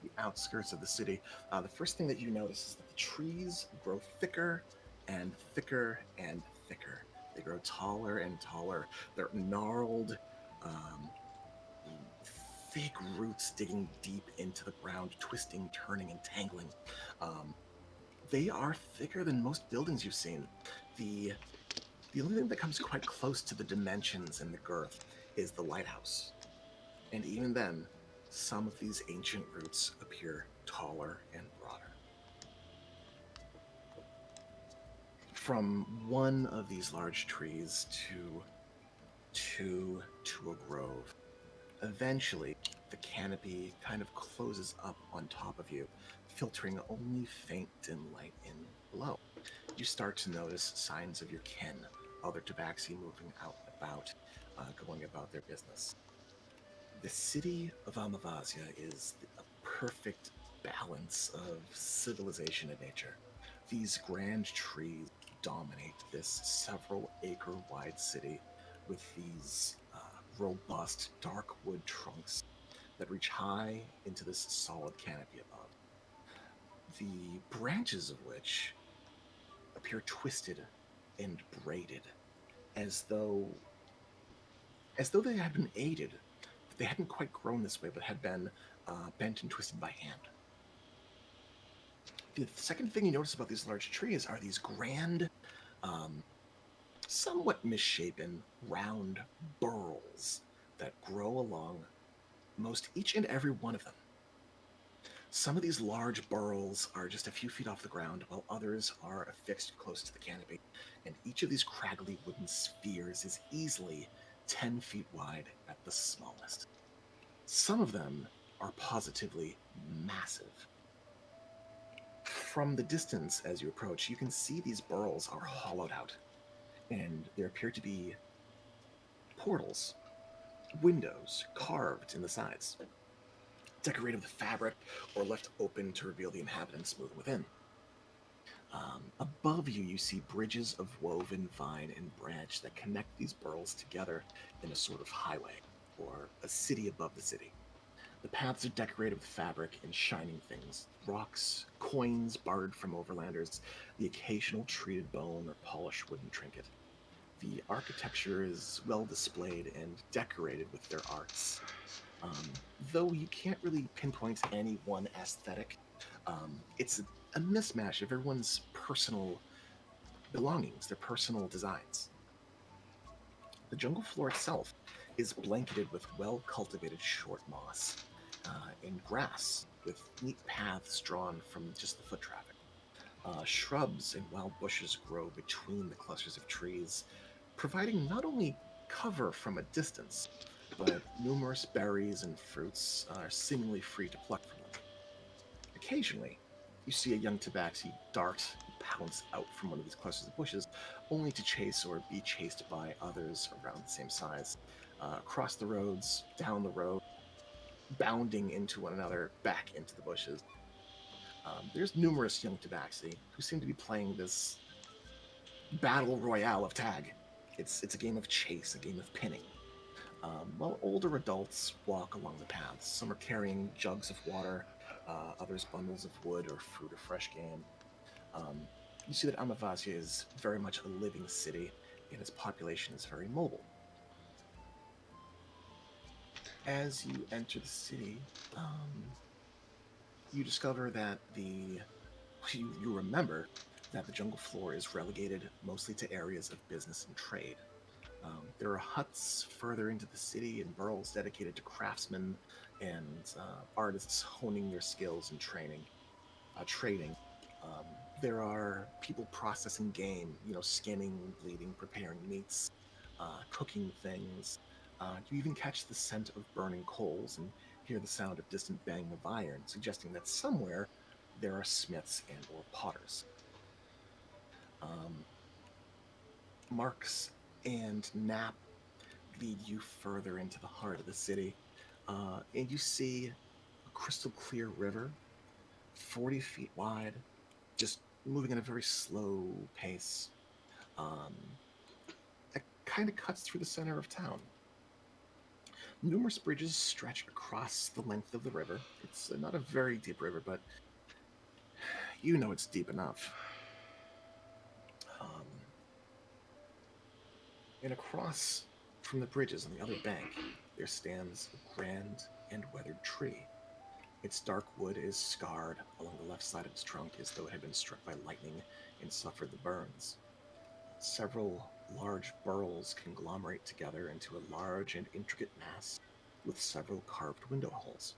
[SPEAKER 1] the outskirts of the city, the first thing that you notice is that the trees grow thicker and thicker and thicker. They grow taller and taller. They're gnarled, thick roots digging deep into the ground, twisting, turning, and tangling. They are thicker than most buildings you've seen. The only thing that comes quite close to the dimensions and the girth is the lighthouse. And even then, some of these ancient roots appear taller and broader. From one of these large trees to a grove, eventually the canopy kind of closes up on top of you, filtering only faint dim light in below. You start to notice signs of your kin, other tabaxi moving out about, going about their business. The city of Amavasia is a perfect balance of civilization and nature. These grand trees dominate this several acre wide city with these robust dark wood trunks that reach high into this solid canopy above. The branches of which appear twisted and braided as though they had been aided. They hadn't quite grown this way, but had been bent and twisted by hand. The second thing you notice about these large trees are these grand, somewhat misshapen, round burls that grow along most each and every one of them. Some of these large burls are just a few feet off the ground, while others are affixed close to the canopy, and each of these craggly wooden spheres is easily 10 feet wide at the smallest. Some of them are positively massive. From the distance as you approach, you can see these burls are hollowed out, and there appear to be portals, windows carved in the sides, decorated with fabric or left open to reveal the inhabitants moving within. Above you, you see bridges of woven vine and branch that connect these burls together in a sort of highway, or a city above the city. The paths are decorated with fabric and shining things, rocks, coins bartered from overlanders, the occasional treated bone or polished wooden trinket. The architecture is well displayed and decorated with their arts. Though you can't really pinpoint any one aesthetic, it's a mismatch of everyone's personal belongings, their personal designs. The jungle floor itself is blanketed with well-cultivated short moss and grass, with neat paths drawn from just the foot traffic. Shrubs and wild bushes grow between the clusters of trees, providing not only cover from a distance, but numerous berries and fruits are seemingly free to pluck from them. Occasionally, you see a young tabaxi dart and pounce out from one of these clusters of bushes, only to chase or be chased by others around the same size, across the roads, down the road, bounding into one another, back into the bushes. There's numerous young tabaxi who seem to be playing this battle royale of tag. It's a game of chase, a game of pinning. While older adults walk along the paths. Some are carrying jugs of water, others bundles of wood or fruit or fresh game. You see that Amavasia is very much a living city, and its population is very mobile. As you enter the city, you discover that you remember that the jungle floor is relegated mostly to areas of business and trade. There are huts further into the city and burrows dedicated to craftsmen and artists honing their skills and trading. There are people processing game, skinning, bleeding, preparing meats, cooking things. You even catch the scent of burning coals and hear the sound of distant banging of iron, suggesting that somewhere there are smiths and or potters. Um, Marks and Knapp lead you further into the heart of the city, and you see a crystal clear river, 40 feet wide, just moving at a very slow pace. Um, that kind of cuts through the center of town. Numerous bridges stretch across the length of the river. It's not a very deep river, but you know it's deep enough. Um, and across from the bridges on the other bank, there stands a grand and weathered tree. Its dark wood is scarred along the left side of its trunk as though it had been struck by lightning and suffered the burns. Several large burls conglomerate together into a large and intricate mass with several carved window holes.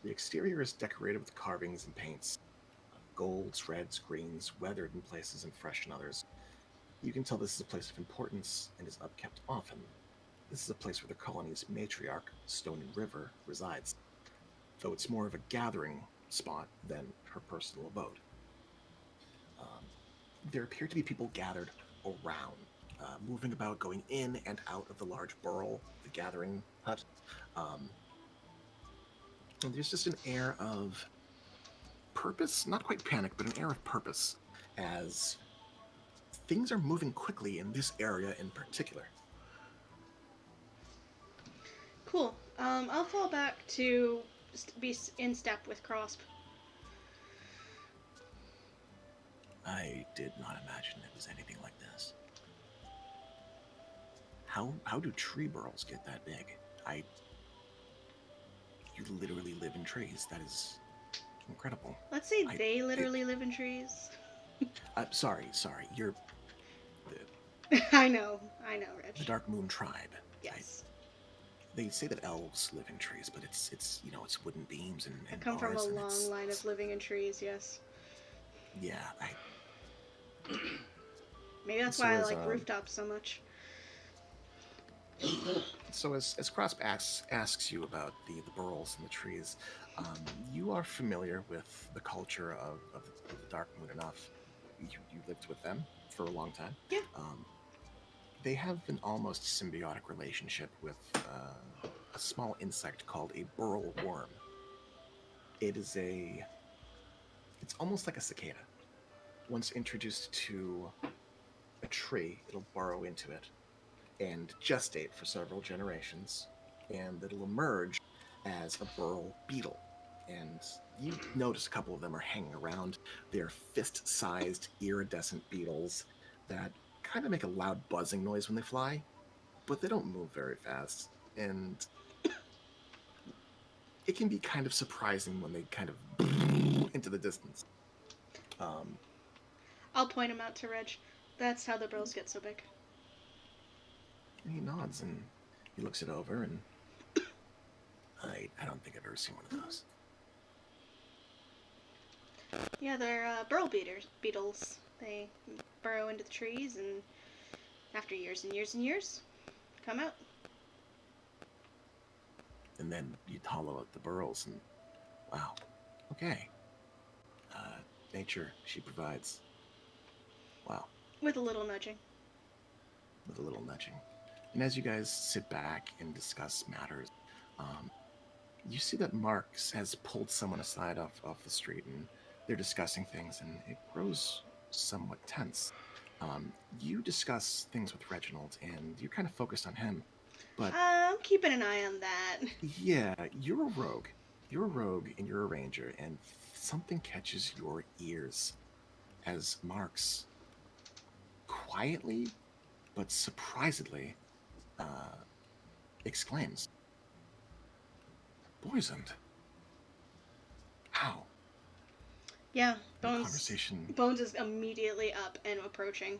[SPEAKER 1] The exterior is decorated with carvings and paints, golds, reds, greens, weathered in places and fresh in others. You can tell this is a place of importance and is upkept often. This is a place where the colony's matriarch, Stony River, resides, though it's more of a gathering spot than her personal abode. There appear to be people gathered around, moving about, going in and out of the large burrow, the gathering hut. And there's just an air of purpose, not quite panic, but an air of purpose, as things are moving quickly in this area in particular.
[SPEAKER 3] Cool. I'll fall back to be in step with Crosp.
[SPEAKER 9] I did not imagine it was anything like this. How do tree burrows get that big? You literally live in trees. That is incredible.
[SPEAKER 3] Let's say they literally live in trees.
[SPEAKER 9] Sorry. You're
[SPEAKER 3] I know, Rich.
[SPEAKER 9] the Dark Moon tribe.
[SPEAKER 3] Yes.
[SPEAKER 9] They say that elves live in trees, but it's it's wooden beams and
[SPEAKER 3] I come from a
[SPEAKER 9] bars, and
[SPEAKER 3] long line of living in trees. Yes.
[SPEAKER 9] Yeah,
[SPEAKER 3] Maybe that's why I like rooftops so much.
[SPEAKER 1] So as Crosp asks you about the burrows and the trees, you are familiar with the culture of the Dark Moon enough. You lived with them for a long time.
[SPEAKER 3] Yeah.
[SPEAKER 1] They have an almost symbiotic relationship with a small insect called a burrow worm. It's almost like a cicada. Once introduced to a tree, it'll burrow into it and gestate for several generations, and it'll emerge as a burrow beetle. And you notice a couple of them are hanging around. They're fist-sized, iridescent beetles that kind of make a loud buzzing noise when they fly, but they don't move very fast. And it can be kind of surprising when they kind of into the distance.
[SPEAKER 3] I'll point him out to Reg. That's how the burrows get so big.
[SPEAKER 1] And he nods and he looks it over, and I don't think I've ever seen one of those.
[SPEAKER 3] Yeah, they're burrow beetles. They burrow into the trees, and after years and years and years, come out.
[SPEAKER 1] And then you hollow out the burrows, and wow, okay. Nature, she provides. Wow.
[SPEAKER 3] With a little nudging.
[SPEAKER 1] With a little nudging. And as you guys sit back and discuss matters, you see that Marks has pulled someone aside off the street, and they're discussing things, and it grows somewhat tense. You discuss things with Reginald, and you're kind of focused on him. But
[SPEAKER 3] I'm keeping an eye on that.
[SPEAKER 1] Yeah, you're a rogue. You're a rogue, and you're a ranger, and something catches your ears as Marks quietly but surprisingly exclaims, "Poisoned? How?"
[SPEAKER 3] Yeah,
[SPEAKER 1] Bones
[SPEAKER 3] is immediately up and approaching.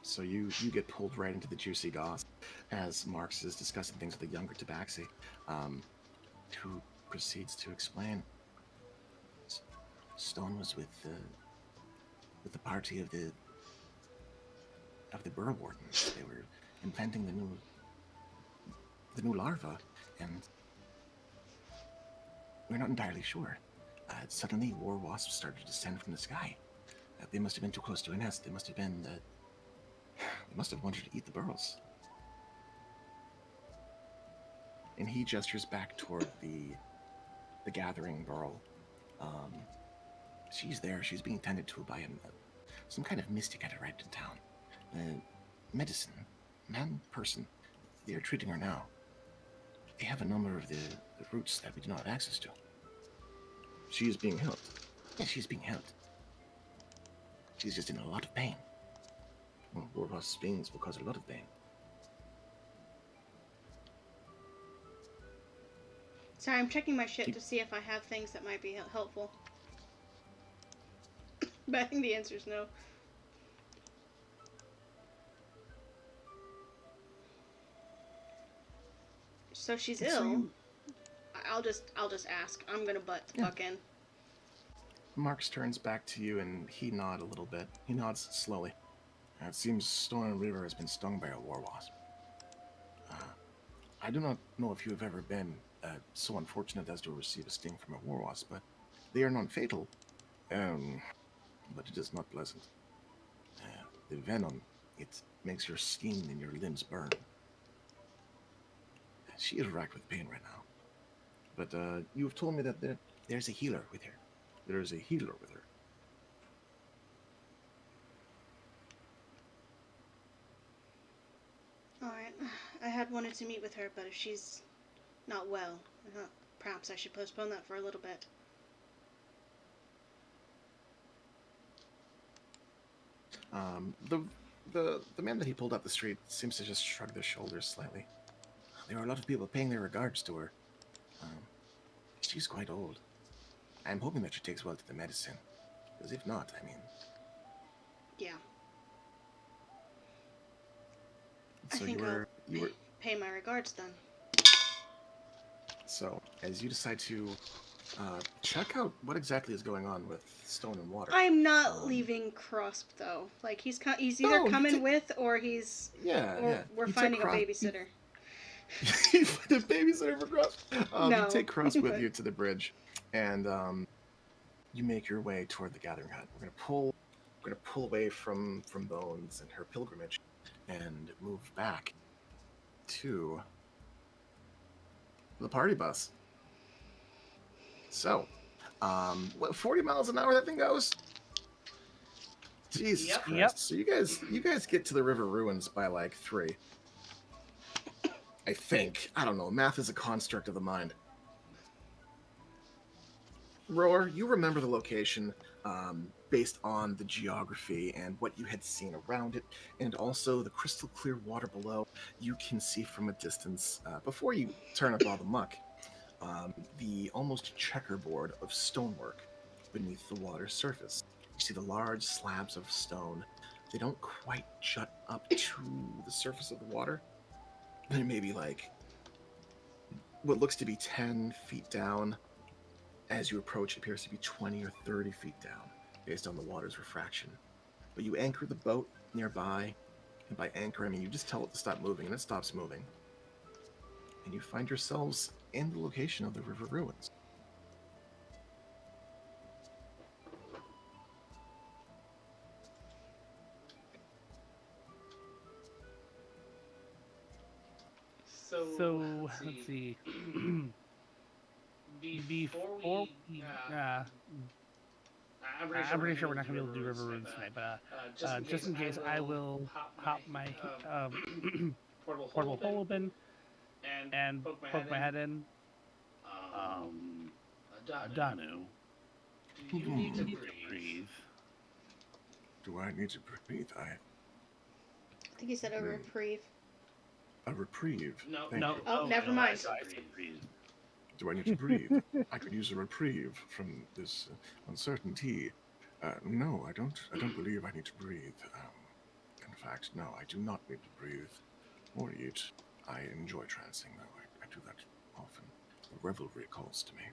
[SPEAKER 1] So you get pulled right into the juicy goss as Marx is discussing things with the younger Tabaxi, who proceeds to explain. Stone was with the party of the burrow wardens. They were implanting the new larva, and we're not entirely sure. Suddenly, war wasps started to descend from the sky. They must have been too close to a nest. They must have wanted to eat the burrows. And he gestures back toward the gathering burrow. She's there. She's being tended to by some kind of mystic had arrived in town. Medicine, man, person. They are treating her now. They have a number of the roots that we do not have access to. She is being helped. Yes, she's being helped. She's just in a lot of pain. Well, war wasp stings will cause a lot of pain.
[SPEAKER 3] Sorry, I'm checking my shit to see if I have things that might be helpful. But I think the answer is no. So she's ill. I'll just ask. I'm gonna butt fuck in.
[SPEAKER 1] Marx turns back to you and he nods a little bit. He nods slowly. It seems Stone River has been stung by a war wasp. I do not know if you have ever been so unfortunate as to receive a sting from a war wasp, but they are non-fatal. But it is not pleasant. The venom, it makes your skin and your limbs burn. She is racked with pain right now. But you have told me that there's a healer with her. There is a healer with her.
[SPEAKER 3] Alright. I had wanted to meet with her, but if she's not well, perhaps I should postpone that for a little bit.
[SPEAKER 1] The man that he pulled up the street seems to just shrug their shoulders slightly. There are a lot of people paying their regards to her. She's quite old. I'm hoping that she takes well to the medicine. Because if not, I mean...
[SPEAKER 3] Yeah.
[SPEAKER 1] So
[SPEAKER 3] I think
[SPEAKER 1] you were
[SPEAKER 3] pay my regards then.
[SPEAKER 1] So, as you decide to check out what exactly is going on with Stone and Water.
[SPEAKER 3] I'm not leaving Crosp though. Like he's either coming with or he's we're finding a babysitter.
[SPEAKER 1] You find a babysitter for Crosp?
[SPEAKER 3] No.
[SPEAKER 1] You take Crosp with you to the bridge, and you make your way toward the gathering hut. We're gonna pull away from Bones and her pilgrimage, and move back to the party bus. So, 40 miles an hour that thing goes? Jesus Christ.
[SPEAKER 7] Yep.
[SPEAKER 1] So you guys get to the river ruins by like 3. I think. I don't know. Math is a construct of the mind. Roar, you remember the location based on the geography and what you had seen around it, and also the crystal clear water below. You can see from a distance, before you turn up all the muck, the almost checkerboard of stonework beneath the water's surface. You see the large slabs of stone. They don't quite jut up to the surface of the water. They're maybe like what looks to be 10 feet down. As you approach, it appears to be 20 or 30 feet down, based on the water's refraction. But you anchor the boat nearby, and by anchor, I mean you just tell it to stop moving, and it stops moving. And you find yourselves in the location of the river ruins.
[SPEAKER 7] So let's see. Before we, I'm pretty sure we're not going to be able to do river ruins tonight, but just in case, I will pop my portable hole open and poke my head in.
[SPEAKER 11] Adanu, do you need to breathe?
[SPEAKER 9] Do I need to breathe?
[SPEAKER 3] I think he said a reprieve.
[SPEAKER 9] A reprieve?
[SPEAKER 6] No.
[SPEAKER 9] Thank you.
[SPEAKER 3] Oh, never mind.
[SPEAKER 9] Do I need to breathe? I could use a reprieve from this uncertainty. No, I don't believe I need to breathe.
[SPEAKER 1] In fact, no, I do not need to breathe or eat. I enjoy trancing, though. I do that often. The revelry calls to me.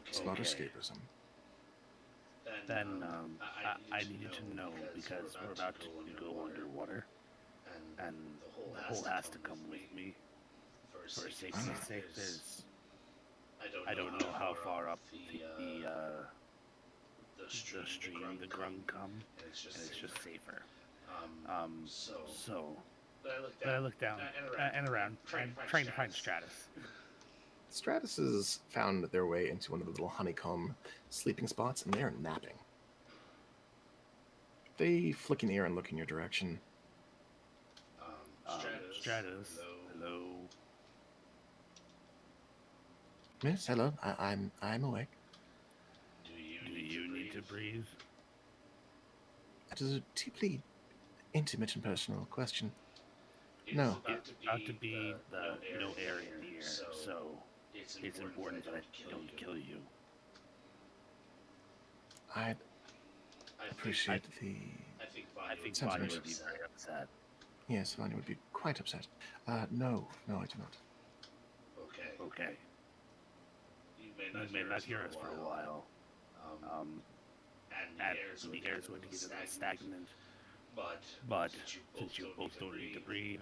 [SPEAKER 1] It's not escapism.
[SPEAKER 11] Then I need you to know because we're about to go underwater, and the whole has to come with me. For safety's sake, I don't know how far up the stream the grung come, and it's just safer. So
[SPEAKER 7] But I look down and around, trying to find Stratus.
[SPEAKER 1] Stratus found their way into one of the little honeycomb sleeping spots, and they are napping. They flick in the air and look in your direction.
[SPEAKER 11] Stratus, hello.
[SPEAKER 1] Yes, hello. I'm awake.
[SPEAKER 11] Do you need to breathe?
[SPEAKER 1] That is a deeply intimate and personal question. No.
[SPEAKER 11] It's about to be the no air in the air, so it's important that I don't kill you.
[SPEAKER 1] I'd appreciate the...
[SPEAKER 11] I think Vanya would be very upset.
[SPEAKER 1] Yes, Vanya would be quite upset. No, I do not.
[SPEAKER 11] Okay. You may not hear us for a while. And the air is going to get a little stagnant. But since you both don't need to breathe,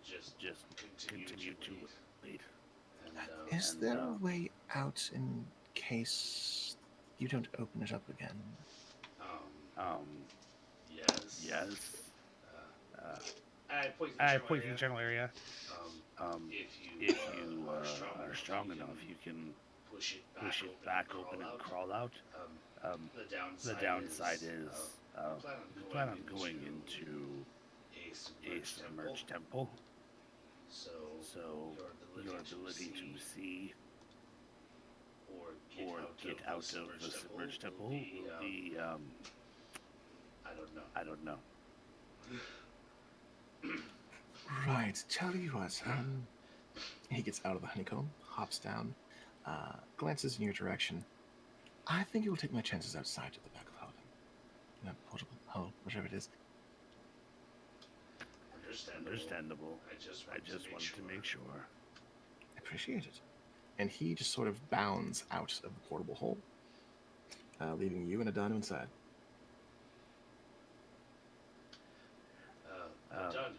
[SPEAKER 11] just continue to wait.
[SPEAKER 1] Is there a way out in case you don't open it up again?
[SPEAKER 11] Yes.
[SPEAKER 7] I point to the general area.
[SPEAKER 11] If you are strong enough, you can push it back open and crawl out. The downside is we plan on going into a submerged temple. So your ability to see or get out of the submerged temple will be I don't know.
[SPEAKER 1] Right, tell you what, he gets out of the honeycomb, hops down, glances in your direction. I think you will take my chances outside to the back of Howden. That portable hole, whatever it is.
[SPEAKER 11] Understandable. I just wanted to make sure.
[SPEAKER 1] Appreciate it. And he just sort of bounds out of the portable hole, leaving you and Adanu inside.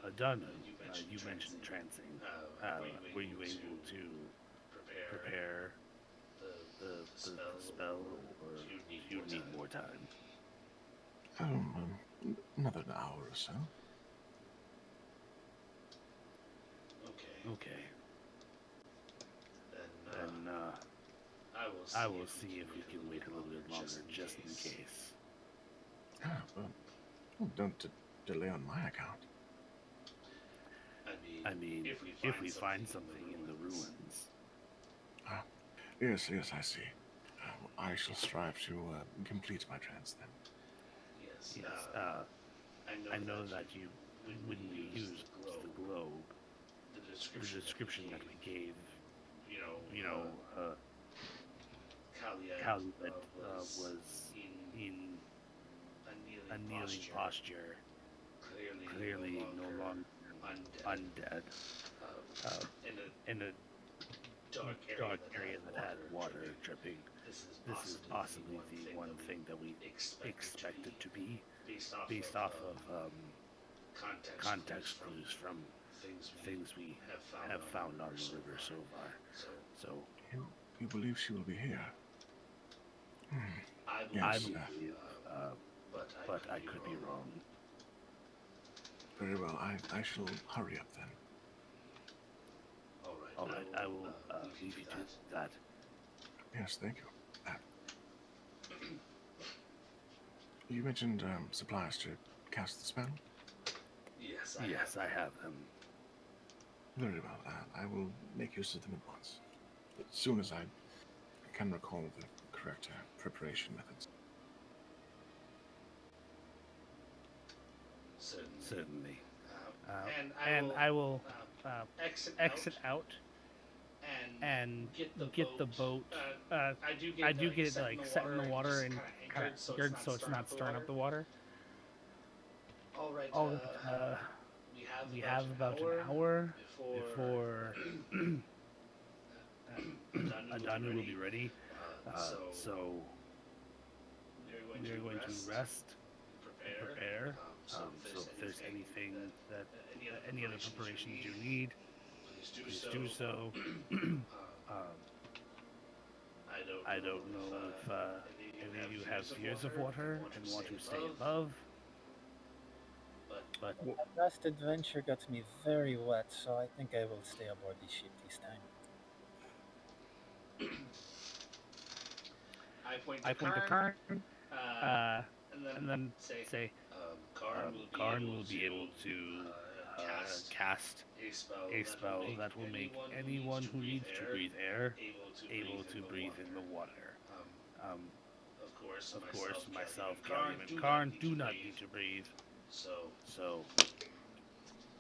[SPEAKER 11] Adanu, you mentioned trancing. Were you able to prepare the spell, or do you need more time?
[SPEAKER 1] Another hour or so.
[SPEAKER 11] Okay. Then I will see if we can wait a little bit longer, just in case.
[SPEAKER 1] Well, don't delay on my account.
[SPEAKER 11] I mean, if we find something in the ruins.
[SPEAKER 1] Yes, I see. I shall strive to complete my trance then.
[SPEAKER 11] Yes. I know that you, when you used the globe, the description that we gave, Calumet was in a kneeling posture, clearly no longer undead, in a dark area that had water dripping. This is possibly the one thing that we expected to be, based off of context clues from things we have found on the river so far. So
[SPEAKER 1] you believe she will be here?
[SPEAKER 11] I believe, but I could be wrong.
[SPEAKER 1] Very well. I shall hurry up then.
[SPEAKER 11] All right. I will leave you to that.
[SPEAKER 1] Yes, thank you. You mentioned supplies to cast the spell?
[SPEAKER 11] Yes, I have them.
[SPEAKER 1] Very well. I will make use of them at once. As soon as I can recall the correct preparation methods.
[SPEAKER 11] Certainly.
[SPEAKER 7] And I will exit out and get the boat. I do get it like set in the water and kind of geared so it's not stirring up the water.
[SPEAKER 11] All right. We have about an hour before Adanu will be ready. So we're going to rest and prepare. So if there's anything that any other preparations you need, please do so. I don't know if any of you have fears of water and want to stay above, but
[SPEAKER 12] Last adventure got me very wet, so I think I will stay aboard the ship this time.
[SPEAKER 11] I point to Karn, and then say, Karn will be able to cast a spell that will make anyone who needs to breathe air able to breathe in the water. Of course, myself, Gallium, and Karn do not need to breathe, so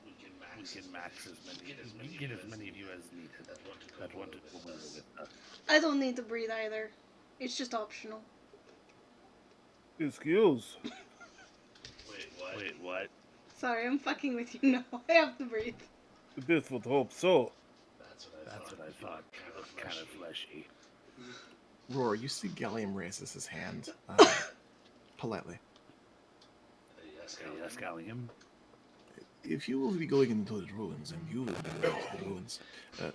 [SPEAKER 11] we can max as many, get as many of you as needed that want to go with us.
[SPEAKER 3] I don't need to breathe either. It's just optional.
[SPEAKER 8] Excuse.
[SPEAKER 11] Wait, what?
[SPEAKER 3] Sorry, I'm fucking with you now. I have to breathe.
[SPEAKER 8] This would hope so.
[SPEAKER 11] That's what I thought. Kind of fleshy.
[SPEAKER 1] Roar, you see Gallium raises his hand politely.
[SPEAKER 11] Yes, Gallium.
[SPEAKER 9] If you will be going into the ruins and you will be going to the ruins,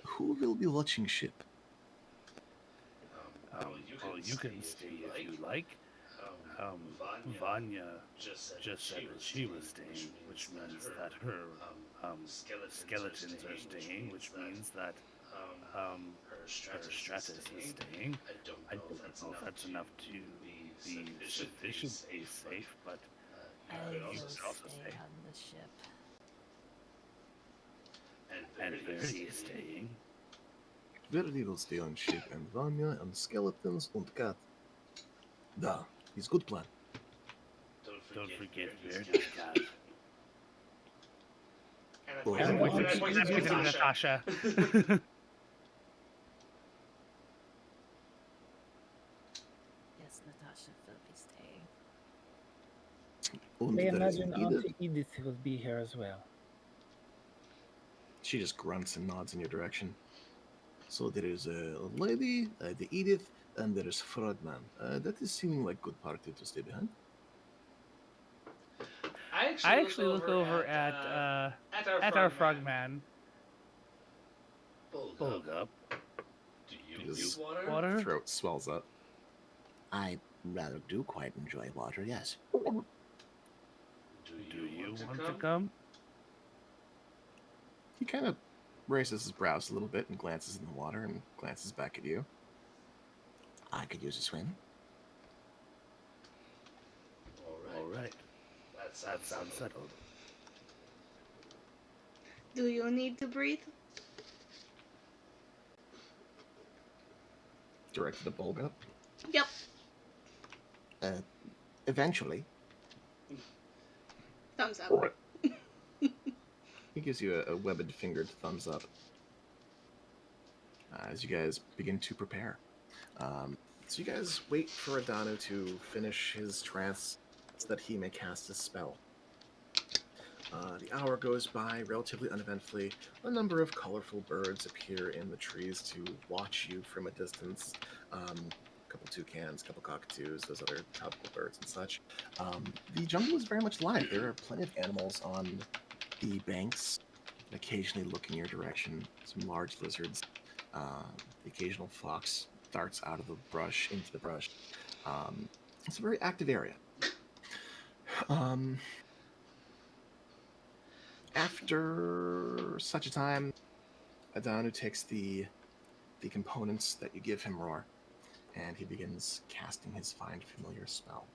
[SPEAKER 9] who will be watching ship?
[SPEAKER 11] You can stay if you like. Vanya just said that she was staying, which means that her skeletons are staying, which means that her Stratus is staying. I don't know if that's enough to be sufficiently safe, but
[SPEAKER 5] I will
[SPEAKER 11] you could also
[SPEAKER 5] stay
[SPEAKER 11] stay.
[SPEAKER 5] on the ship.
[SPEAKER 11] And Verdi is staying.
[SPEAKER 9] Verdi will stay on ship, and Vanya and skeletons and cat. Da, is good plan.
[SPEAKER 11] Don't forget Verdi's cat.
[SPEAKER 7] And I point to Natasha.
[SPEAKER 5] Yes, Natasha will be staying.
[SPEAKER 9] And
[SPEAKER 12] I
[SPEAKER 9] there is
[SPEAKER 12] imagine
[SPEAKER 9] Edith.
[SPEAKER 12] Auntie Edith will be here as well.
[SPEAKER 1] She just grunts and nods in your direction.
[SPEAKER 9] So there is a lady, the Edith, and there is Frodman. That is seeming like good party to stay behind.
[SPEAKER 6] I actually look over at our frogman.
[SPEAKER 11] Hold up. Do you
[SPEAKER 1] His
[SPEAKER 11] water?
[SPEAKER 1] throat swells up.
[SPEAKER 9] I rather do quite enjoy water, yes.
[SPEAKER 11] Do you want to come?
[SPEAKER 1] He kind of raises his brows a little bit and glances in the water and glances back at you.
[SPEAKER 9] I could use a swim.
[SPEAKER 11] All right. That sounds settled.
[SPEAKER 3] Do you need to breathe?
[SPEAKER 1] Directed the bulg up.
[SPEAKER 3] Yep.
[SPEAKER 1] Eventually,
[SPEAKER 3] Thumbs up.
[SPEAKER 1] he gives you a webbed fingered thumbs up as you guys begin to prepare. So you guys wait for Adano to finish his trance so that he may cast his spell. The hour goes by relatively uneventfully. A number of colorful birds appear in the trees to watch you from a distance. A couple toucans, a couple cockatoos, those other tropical birds and such. The jungle is very much alive. There are plenty of animals on the banks, occasionally look in your direction. Some large lizards. The occasional fox darts out of the brush into the brush. It's a very active area. After such a time, Adanu takes the components that you give him, Roar, and he begins casting his find familiar spell.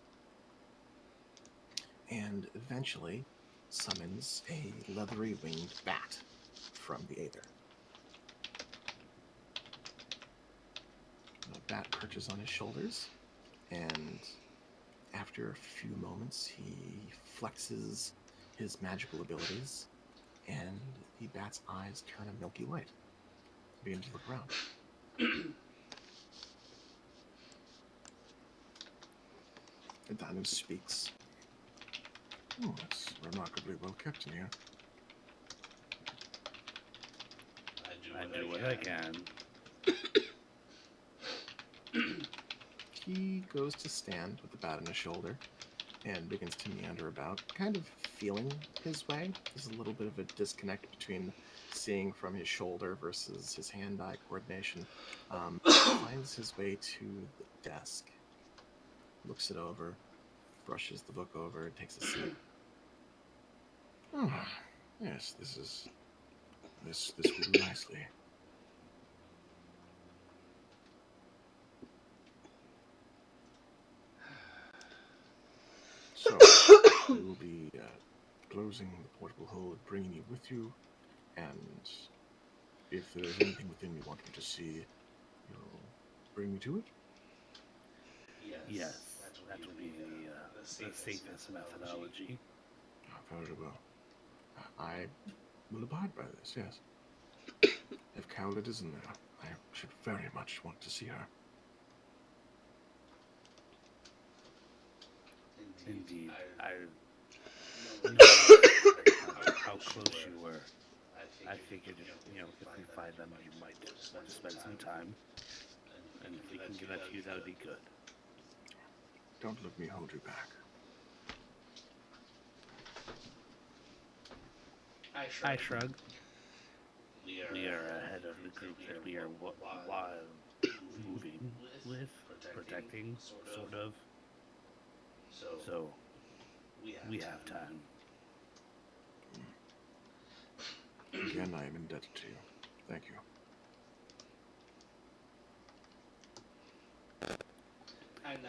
[SPEAKER 1] And eventually summons a leathery winged bat from the aether. The bat perches on his shoulders, and after a few moments, he flexes his magical abilities, and the bat's eyes turn a milky white. He begins to look around. Adanu speaks. Oh, it's remarkably well kept in here.
[SPEAKER 11] I do what I can.
[SPEAKER 1] He goes to stand with the bat on his shoulder and begins to meander about, kind of feeling his way. There's a little bit of a disconnect between seeing from his shoulder versus his hand-eye coordination. Finds his way to the desk, looks it over, brushes the book over, takes a seat. Oh, yes, this will do nicely. So, you will be closing the portable hold, bringing it with you, and if there's anything within you want me to see, you'll bring me to it?
[SPEAKER 11] Yes, that will be the safest methodology.
[SPEAKER 1] Very well. I will abide by this, yes. If Cowlet is in there, I should very much want to see her.
[SPEAKER 11] Indeed. I know how close you were. I figured, if we find them, you might want to spend some time. And if we can give that to you, that would be good.
[SPEAKER 1] Don't let me hold you back.
[SPEAKER 7] I shrug.
[SPEAKER 11] We are ahead of the group that we are moving with, protecting, sort of. So, we have time.
[SPEAKER 1] Again, I am indebted to you. Thank you.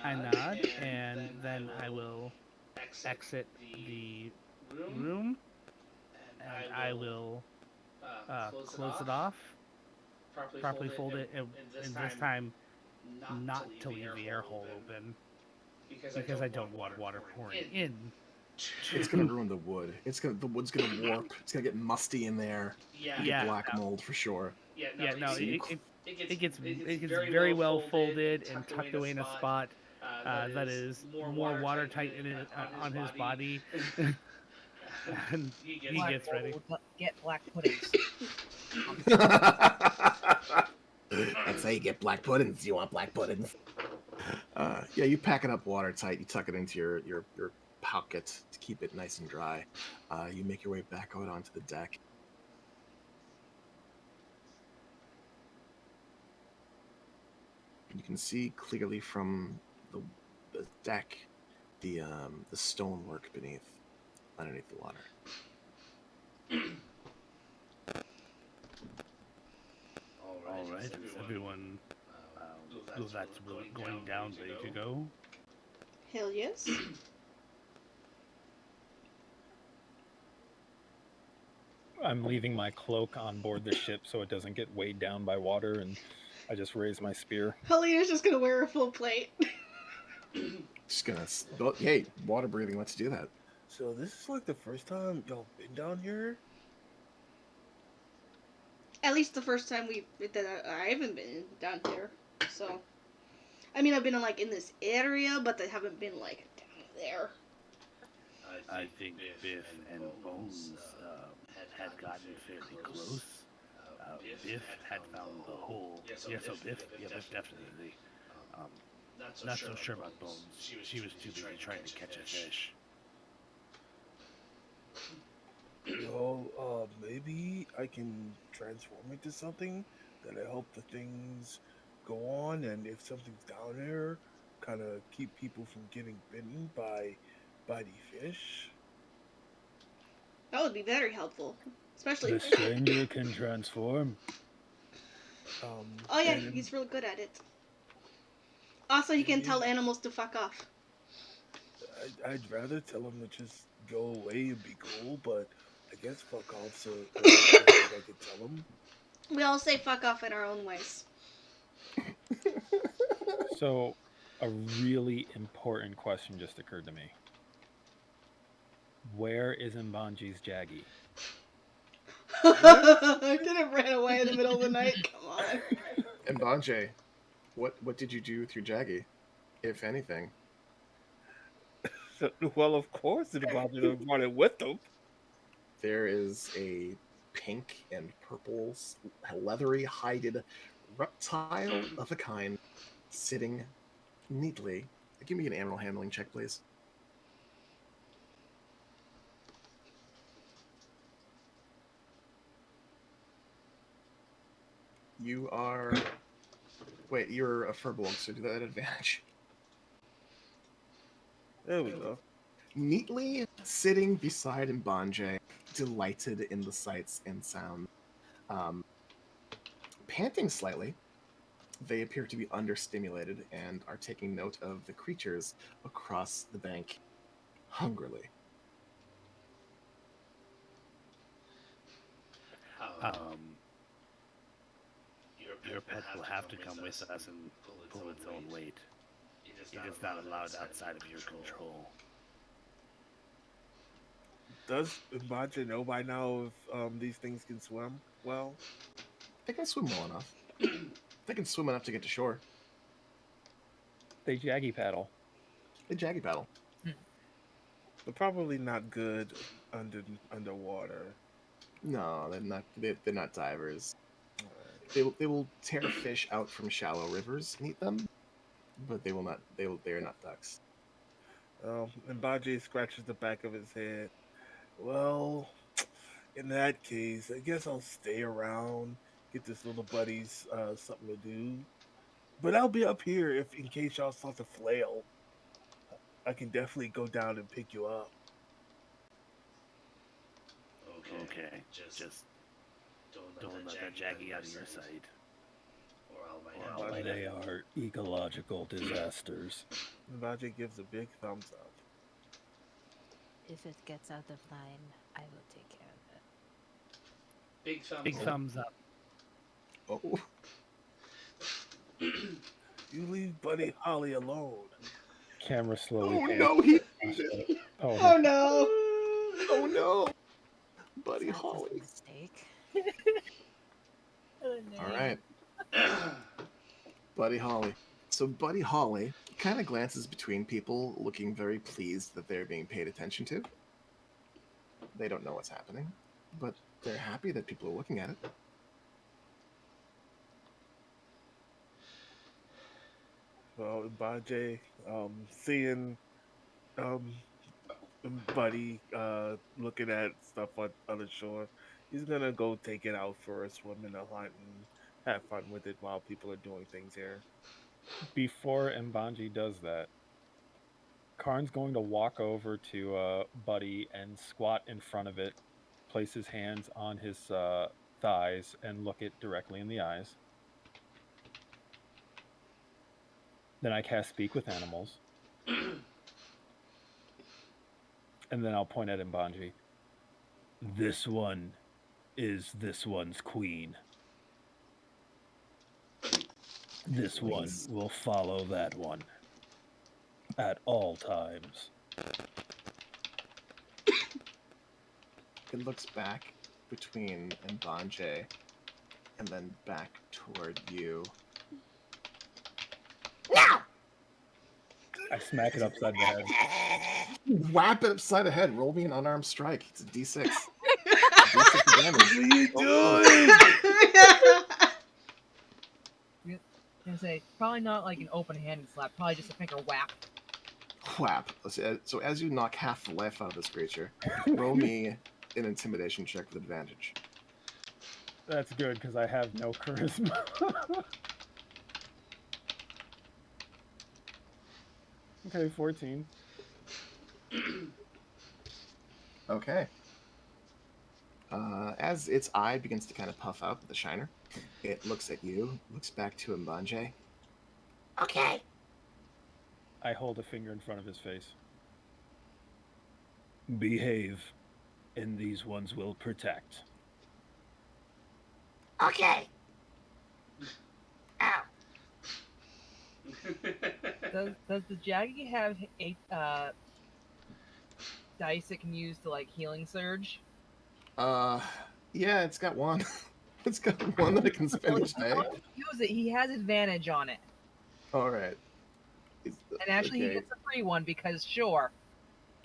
[SPEAKER 7] I nod, and then I will exit the room, and I will close it off, properly fold it, and this time not to leave the air hole open, because I don't want water pouring in.
[SPEAKER 1] It's gonna ruin the wood. The wood's gonna warp. It's gonna get musty in there.
[SPEAKER 7] Yeah,
[SPEAKER 1] Black mold for sure.
[SPEAKER 7] Yeah, no, it gets very well folded and tucked away in a spot that is more watertight in it, on his body. And he gets ready.
[SPEAKER 2] Get black puddings.
[SPEAKER 1] That's how you get black puddings. You want black puddings? Yeah, you pack it up watertight. You tuck it into your pocket to keep it nice and dry. You make your way back out onto the deck. You can see clearly from the deck the stonework underneath the water.
[SPEAKER 11] All right, is everyone that's going down ready to go?
[SPEAKER 3] Hell yes.
[SPEAKER 4] I'm leaving my cloak on board the ship so it doesn't get weighed down by water, and I just raise my spear.
[SPEAKER 3] Helena's just gonna wear a full plate.
[SPEAKER 1] Just gonna, hey, water breathing. Let's do that.
[SPEAKER 8] So this is like the first time y'all been down here?
[SPEAKER 3] At least the first time I haven't been down here. So, I mean, I've been in this area, but I haven't been down there.
[SPEAKER 11] I think Biff and Bones had gotten fairly close. Biff had found the hole. Biff definitely. Not so sure about Bones. She was too busy trying to catch a fish.
[SPEAKER 8] Well, maybe I can transform into something that'll help the things go on, and if something's down there, kind of keep people from getting bitten by the fish.
[SPEAKER 3] That would be very helpful, especially.
[SPEAKER 10] The stranger can transform.
[SPEAKER 3] Oh yeah, he's real good at it. Also, he can tell animals to fuck off.
[SPEAKER 8] I'd rather tell him to just go away and be cool, but I guess fuck off's a thing I could tell him.
[SPEAKER 3] We all say fuck off in our own ways.
[SPEAKER 4] So, a really important question just occurred to me. Where is Mbanji's Jaggy?
[SPEAKER 3] I didn't ran away in the middle of the night. Come on.
[SPEAKER 1] Mbanje, what did you do with your Jaggy, if anything?
[SPEAKER 8] Well, of course, the Bajin brought it with them.
[SPEAKER 1] There is a pink and purple leathery hided reptile of a kind sitting neatly. Give me an animal handling check, please. You are... Wait, you're a furbolg, so do that at advantage.
[SPEAKER 8] There we go.
[SPEAKER 1] Neatly sitting beside Mbanje, delighted in the sights and sounds. Panting slightly, they appear to be understimulated and are taking note of the creatures across the bank hungrily.
[SPEAKER 11] Your pet will have to come with us and pull its own weight. It is not allowed outside of your control.
[SPEAKER 8] Does Baja know by now if these things can swim well?
[SPEAKER 1] They can swim well enough. They can swim enough to get to shore.
[SPEAKER 4] They jaggy paddle.
[SPEAKER 1] They jaggy paddle.
[SPEAKER 8] They're probably not good underwater.
[SPEAKER 1] No, they're not. They're not divers. They will tear fish out from shallow rivers and eat them, but they will not. They are not ducks.
[SPEAKER 8] And Baji scratches the back of his head. Well, in that case, I guess I'll stay around, get this little buddies something to do. But I'll be up here if, in case y'all start to flail. I can definitely go down and pick you up.
[SPEAKER 11] Okay, just don't let that jaggy out of your sight. Or I'll
[SPEAKER 10] They are ecological disasters.
[SPEAKER 8] Baji gives a big thumbs up.
[SPEAKER 5] If it gets out of line, I will take care of it.
[SPEAKER 6] Big thumbs up.
[SPEAKER 1] Oh.
[SPEAKER 8] You leave Buddy Holly alone.
[SPEAKER 4] Camera slowly.
[SPEAKER 1] Oh no, he.
[SPEAKER 3] Oh no.
[SPEAKER 1] Oh no, Buddy
[SPEAKER 5] That was
[SPEAKER 1] Holly.
[SPEAKER 5] a mistake.
[SPEAKER 1] All right, Buddy Holly. So Buddy Holly kind of glances between people, looking very pleased that they're being paid attention to. They don't know what's happening, but they're happy that people are looking at it.
[SPEAKER 8] Well, Baji, seeing Buddy looking at stuff on the shore, he's gonna go take it out for a swim in the hunt and have fun with it while people are doing things here.
[SPEAKER 4] Before Mbanji does that, Karn's going to walk over to Buddy and squat in front of it, place his hands on his thighs, and look it directly in the eyes. Then I cast Speak with Animals. And then I'll point at Mbanji.
[SPEAKER 10] This one is this one's queen. This one will follow that one at all times.
[SPEAKER 1] It looks back between Mbanje and then back toward you.
[SPEAKER 4] I smack it upside the head.
[SPEAKER 1] Whap it upside the head. Roll me an unarmed strike. It's a D6. D6 damage.
[SPEAKER 8] What are you doing?
[SPEAKER 2] I'm gonna say probably not like an open-handed slap. Probably just a finger whap.
[SPEAKER 1] Whap. So as you knock half the life out of this creature, roll me an intimidation check with advantage.
[SPEAKER 4] That's good because I have no charisma. Okay, 14.
[SPEAKER 1] Okay. As its eye begins to kind of puff out with the shiner, it looks at you, looks back to Mbanje. Okay.
[SPEAKER 4] I hold a finger in front of his face.
[SPEAKER 10] Behave, and these ones will protect.
[SPEAKER 9] Okay. Ow.
[SPEAKER 2] Does the Jaggy have dice it can use to like healing surge?
[SPEAKER 1] Yeah, it's got one. It's got one that it can spend each day.
[SPEAKER 2] Use it. He has advantage on it.
[SPEAKER 1] All right.
[SPEAKER 2] And actually, he gets a free one because sure.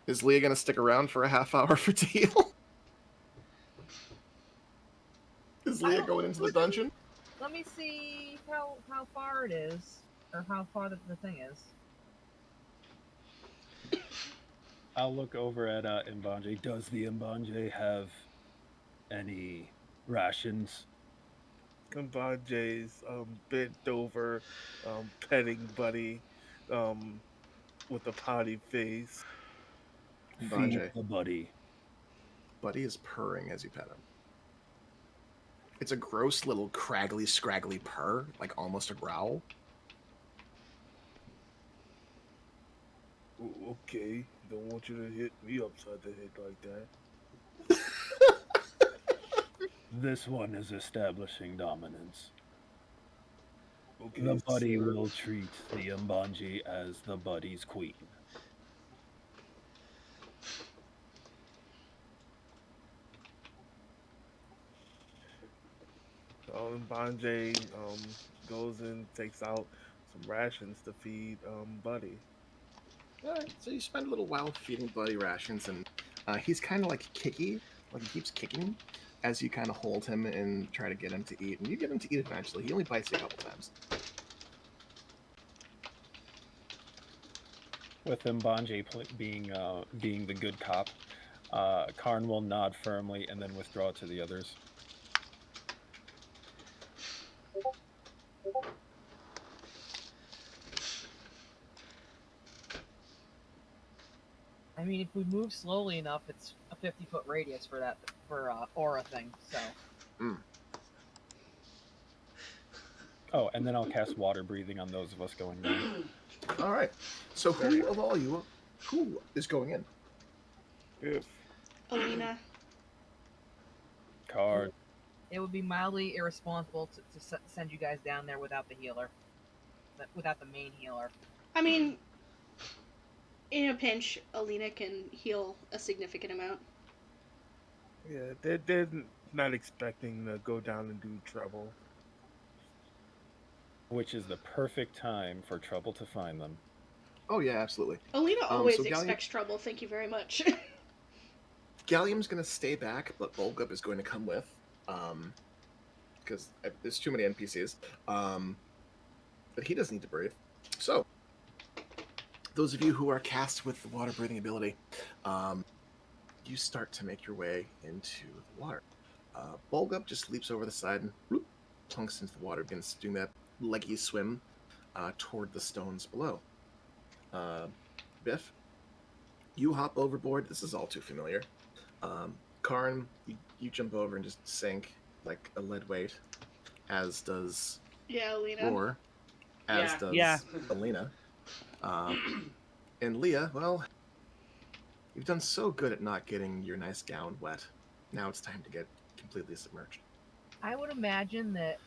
[SPEAKER 1] Is Leah gonna stick around for a half hour for to heal? Is Leah going into the dungeon?
[SPEAKER 2] Let me see how far it is, or how far the thing is.
[SPEAKER 10] I'll look over at Mbanje. Does the Mbanje have any rations?
[SPEAKER 8] Kambaje's bent over, petting Buddy with a pouty face.
[SPEAKER 10] Feed
[SPEAKER 1] Mbanje.
[SPEAKER 10] the buddy.
[SPEAKER 1] Buddy is purring as you pet him. It's a gross little craggly, scraggly purr, like almost a growl.
[SPEAKER 8] Okay, don't want you to hit me upside the head like that.
[SPEAKER 10] This one is establishing dominance.
[SPEAKER 8] Okay,
[SPEAKER 10] The buddy
[SPEAKER 8] sir.
[SPEAKER 10] will treat the Mbanje as the buddy's queen.
[SPEAKER 8] Mbanje goes and takes out some rations to feed Buddy.
[SPEAKER 1] Alright, so you spend a little while feeding Buddy rations, and he's kind of like kicky, like he keeps kicking as you kind of hold him and try to get him to eat. And you get him to eat eventually. He only bites you a couple times.
[SPEAKER 4] With Mbanje being the good cop, Karn will nod firmly and then withdraw to the others.
[SPEAKER 2] I mean, if we move slowly enough, it's a 50-foot radius for aura thing. So.
[SPEAKER 4] Oh, and then I'll cast water breathing on those of us going down.
[SPEAKER 1] All right. So who of all you, who is going in?
[SPEAKER 8] If
[SPEAKER 3] Alina.
[SPEAKER 4] Karn.
[SPEAKER 2] It would be mildly irresponsible to send you guys down there without the healer, without the main healer.
[SPEAKER 3] I mean, in a pinch, Alina can heal a significant amount.
[SPEAKER 8] Yeah, they're not expecting to go down and do trouble.
[SPEAKER 4] Which is the perfect time for trouble to find them.
[SPEAKER 1] Oh yeah, absolutely.
[SPEAKER 3] Alina always
[SPEAKER 1] so
[SPEAKER 3] expects trouble, thank you very much.
[SPEAKER 1] Gallium's going to stay back, but Bulgup is going to come with, because there's too many NPCs. But he doesn't need to breathe. So, those of you who are cast with the water breathing ability, you start to make your way into the water. Bulgup just leaps over the side and whoop, plunks into the water, begins doing that leggy swim toward the stones below. Biff, you hop overboard. This is all too familiar. Karn, you jump over and just sink like a lead weight, as does
[SPEAKER 3] Alina.
[SPEAKER 1] Roar, as does Alina. And Leah, well, you've done so good at not getting your nice gown wet. Now it's time to get completely submerged.
[SPEAKER 2] I would imagine that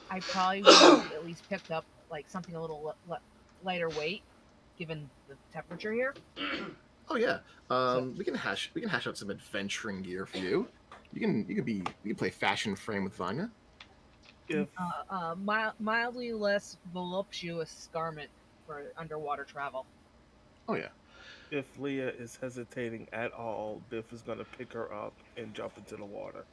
[SPEAKER 2] I probably would have at least picked up like something a little lighter weight, given the temperature here.
[SPEAKER 1] Oh yeah, we can hash out some adventuring gear for you. You can play fashion frame with Vanya.
[SPEAKER 8] If
[SPEAKER 2] Mildly less voluptuous garment for underwater travel.
[SPEAKER 1] Oh yeah.
[SPEAKER 8] If Leah is hesitating at all, Biff is gonna pick her up and jump into the water.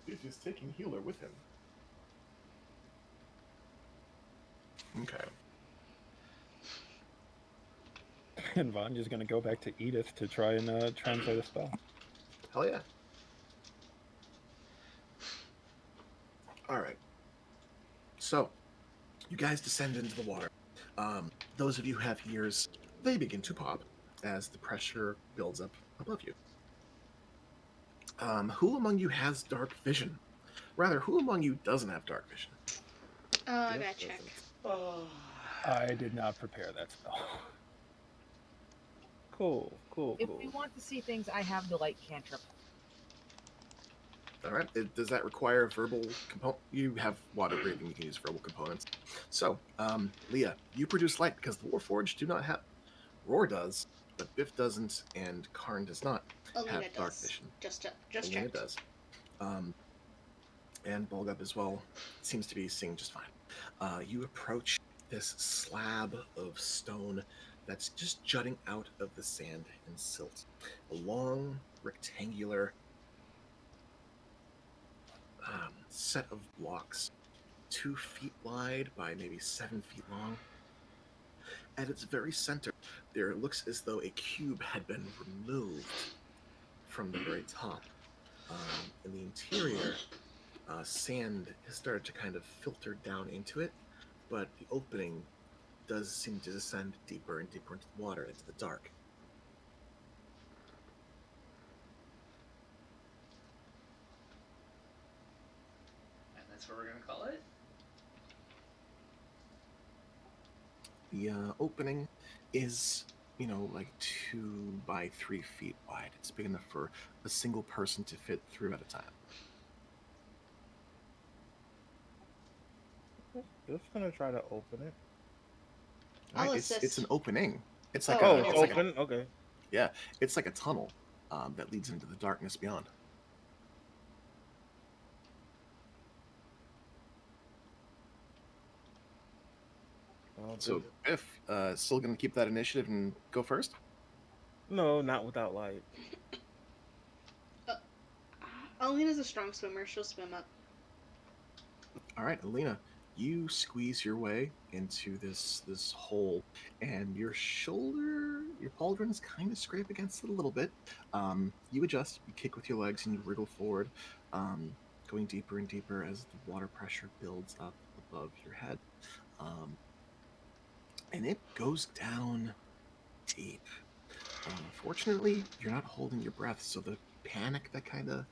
[SPEAKER 1] Biff is taking healer with him. Okay.
[SPEAKER 4] And Vanya's going to go back to Edith to try and translate a spell.
[SPEAKER 1] Hell yeah. All right. So, you guys descend into the water. Those of you who have ears, they begin to pop as the pressure builds up above you. Who among you has dark vision? Rather, who among you doesn't have dark vision?
[SPEAKER 3] I gotta check.
[SPEAKER 4] I did not prepare that spell.
[SPEAKER 8] Cool.
[SPEAKER 2] If we want to see things, I have the light cantrip.
[SPEAKER 1] All right. Does that require a verbal component? You have water breathing. You can use verbal components. So, Leah, you produce light because the Warforged do not have. Roar does, but Biff doesn't, and Karn does not
[SPEAKER 3] Alina
[SPEAKER 1] have dark
[SPEAKER 3] does.
[SPEAKER 1] vision.
[SPEAKER 3] Just
[SPEAKER 1] Alina
[SPEAKER 3] checked.
[SPEAKER 1] does. And Bulgup as well seems to be seeing just fine. You approach this slab of stone that's just jutting out of the sand and silt. A long, rectangular set of blocks, 2 feet wide by maybe 7 feet long. At its very center, there looks as though a cube had been removed from the very top. In the interior, sand has started to kind of filter down into it, but the opening does seem to descend deeper and deeper into the water, into the dark.
[SPEAKER 13] And that's what we're going to call it?
[SPEAKER 1] The opening is, like 2 by 3 feet wide. It's big enough for a single person to fit through at a time.
[SPEAKER 8] Just gonna try to open it.
[SPEAKER 3] I'll
[SPEAKER 1] It's
[SPEAKER 3] assist.
[SPEAKER 1] an opening. It's like
[SPEAKER 8] it's
[SPEAKER 1] it's like
[SPEAKER 8] open. Okay.
[SPEAKER 1] yeah, it's like a tunnel that leads into the darkness beyond. So Biff, still gonna keep that initiative and go first?
[SPEAKER 8] No, not without light.
[SPEAKER 3] Alina's a strong swimmer. She'll swim up.
[SPEAKER 1] All right, Alina, you squeeze your way into this hole, and your pauldrons kind of scrape against it a little bit. You adjust, you kick with your legs, and you wriggle forward, going deeper and deeper as the water pressure builds up above your head. And it goes down deep. Fortunately, you're not holding your breath, so the panic that kind of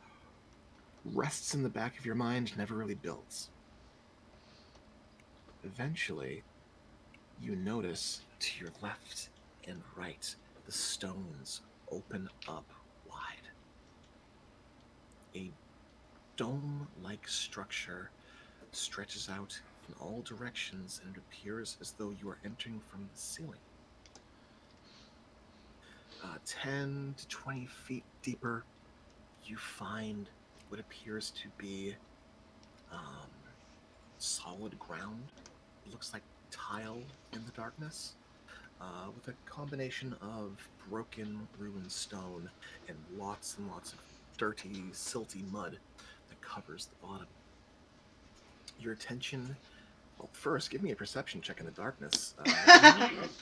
[SPEAKER 1] rests in the back of your mind never really builds. Eventually, you notice to your left and right, the stones open up wide. A dome-like structure stretches out in all directions, and it appears as though you are entering from the ceiling. 10 to 20 feet deeper, you find what appears to be solid ground. It looks like tile in the darkness, with a combination of broken, ruined stone and lots of dirty, silty mud that covers the bottom. Your attention... Well, first, give me a perception check in the darkness.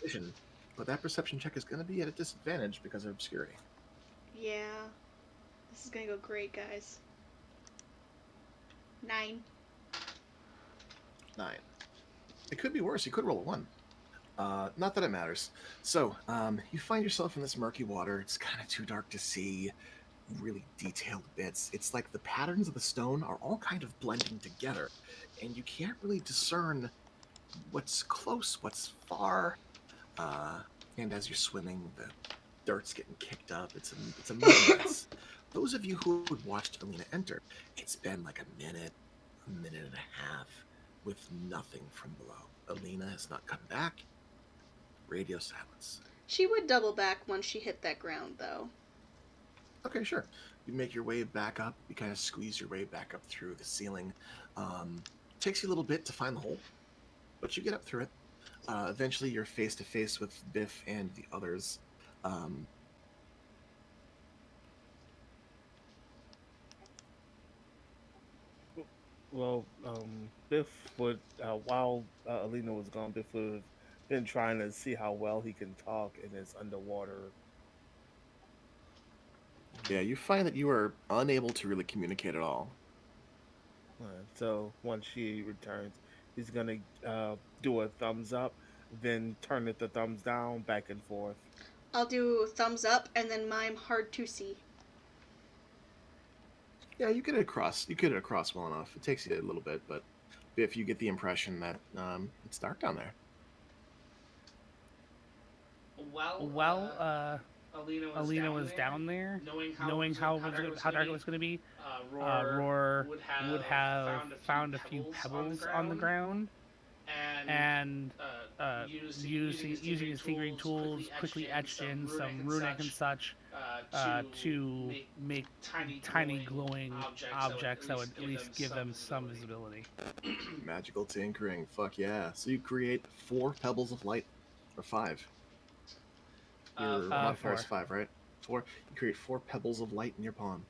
[SPEAKER 1] Vision, but that perception check is going to be at a disadvantage because of obscurity.
[SPEAKER 3] Yeah. This is gonna go great, guys. 9.
[SPEAKER 1] 9. It could be worse. You could roll a 1. Not that it matters. So, you find yourself in this murky water. It's kind of too dark to see really detailed bits. It's like the patterns of the stone are all kind of blending together, and you can't really discern what's close, what's far. And as you're swimming, the dirt's getting kicked up. It's a mess. Those of you who had watched Alina enter, it's been like a minute and a half with nothing from below. Alina has not come back. Radio silence.
[SPEAKER 3] She would double back once she hit that ground, though.
[SPEAKER 1] Okay, sure. You make your way back up. You kind of squeeze your way back up through the ceiling. Takes you a little bit to find the hole, but you get up through it. Eventually, you're face to face with Biff and the others.
[SPEAKER 8] Well, Biff would, while Alina was gone, Biff would have been trying to see how well he can talk in his underwater.
[SPEAKER 1] Yeah, you find that you are unable to really communicate at all.
[SPEAKER 8] So once she returns, he's gonna do a thumbs up, then turn it the thumbs down, back and forth.
[SPEAKER 3] I'll do thumbs up and then mime hard to see.
[SPEAKER 1] Yeah, you get it across. You get it across well enough. It takes you a little bit, but Biff, you get the impression that it's dark down there.
[SPEAKER 6] While Alina was down there, knowing how dark it was going to be, Roar would have found a few pebbles on the ground
[SPEAKER 7] and using his tinkering tools, quickly etched in some runic and such to make tiny glowing objects that would at least give them some visibility.
[SPEAKER 1] Magical tinkering, fuck yeah! So you create 4 pebbles of light, or 5. Your modifier is
[SPEAKER 7] 4.
[SPEAKER 1] 5, right? 4. You create 4 pebbles of light in your palm.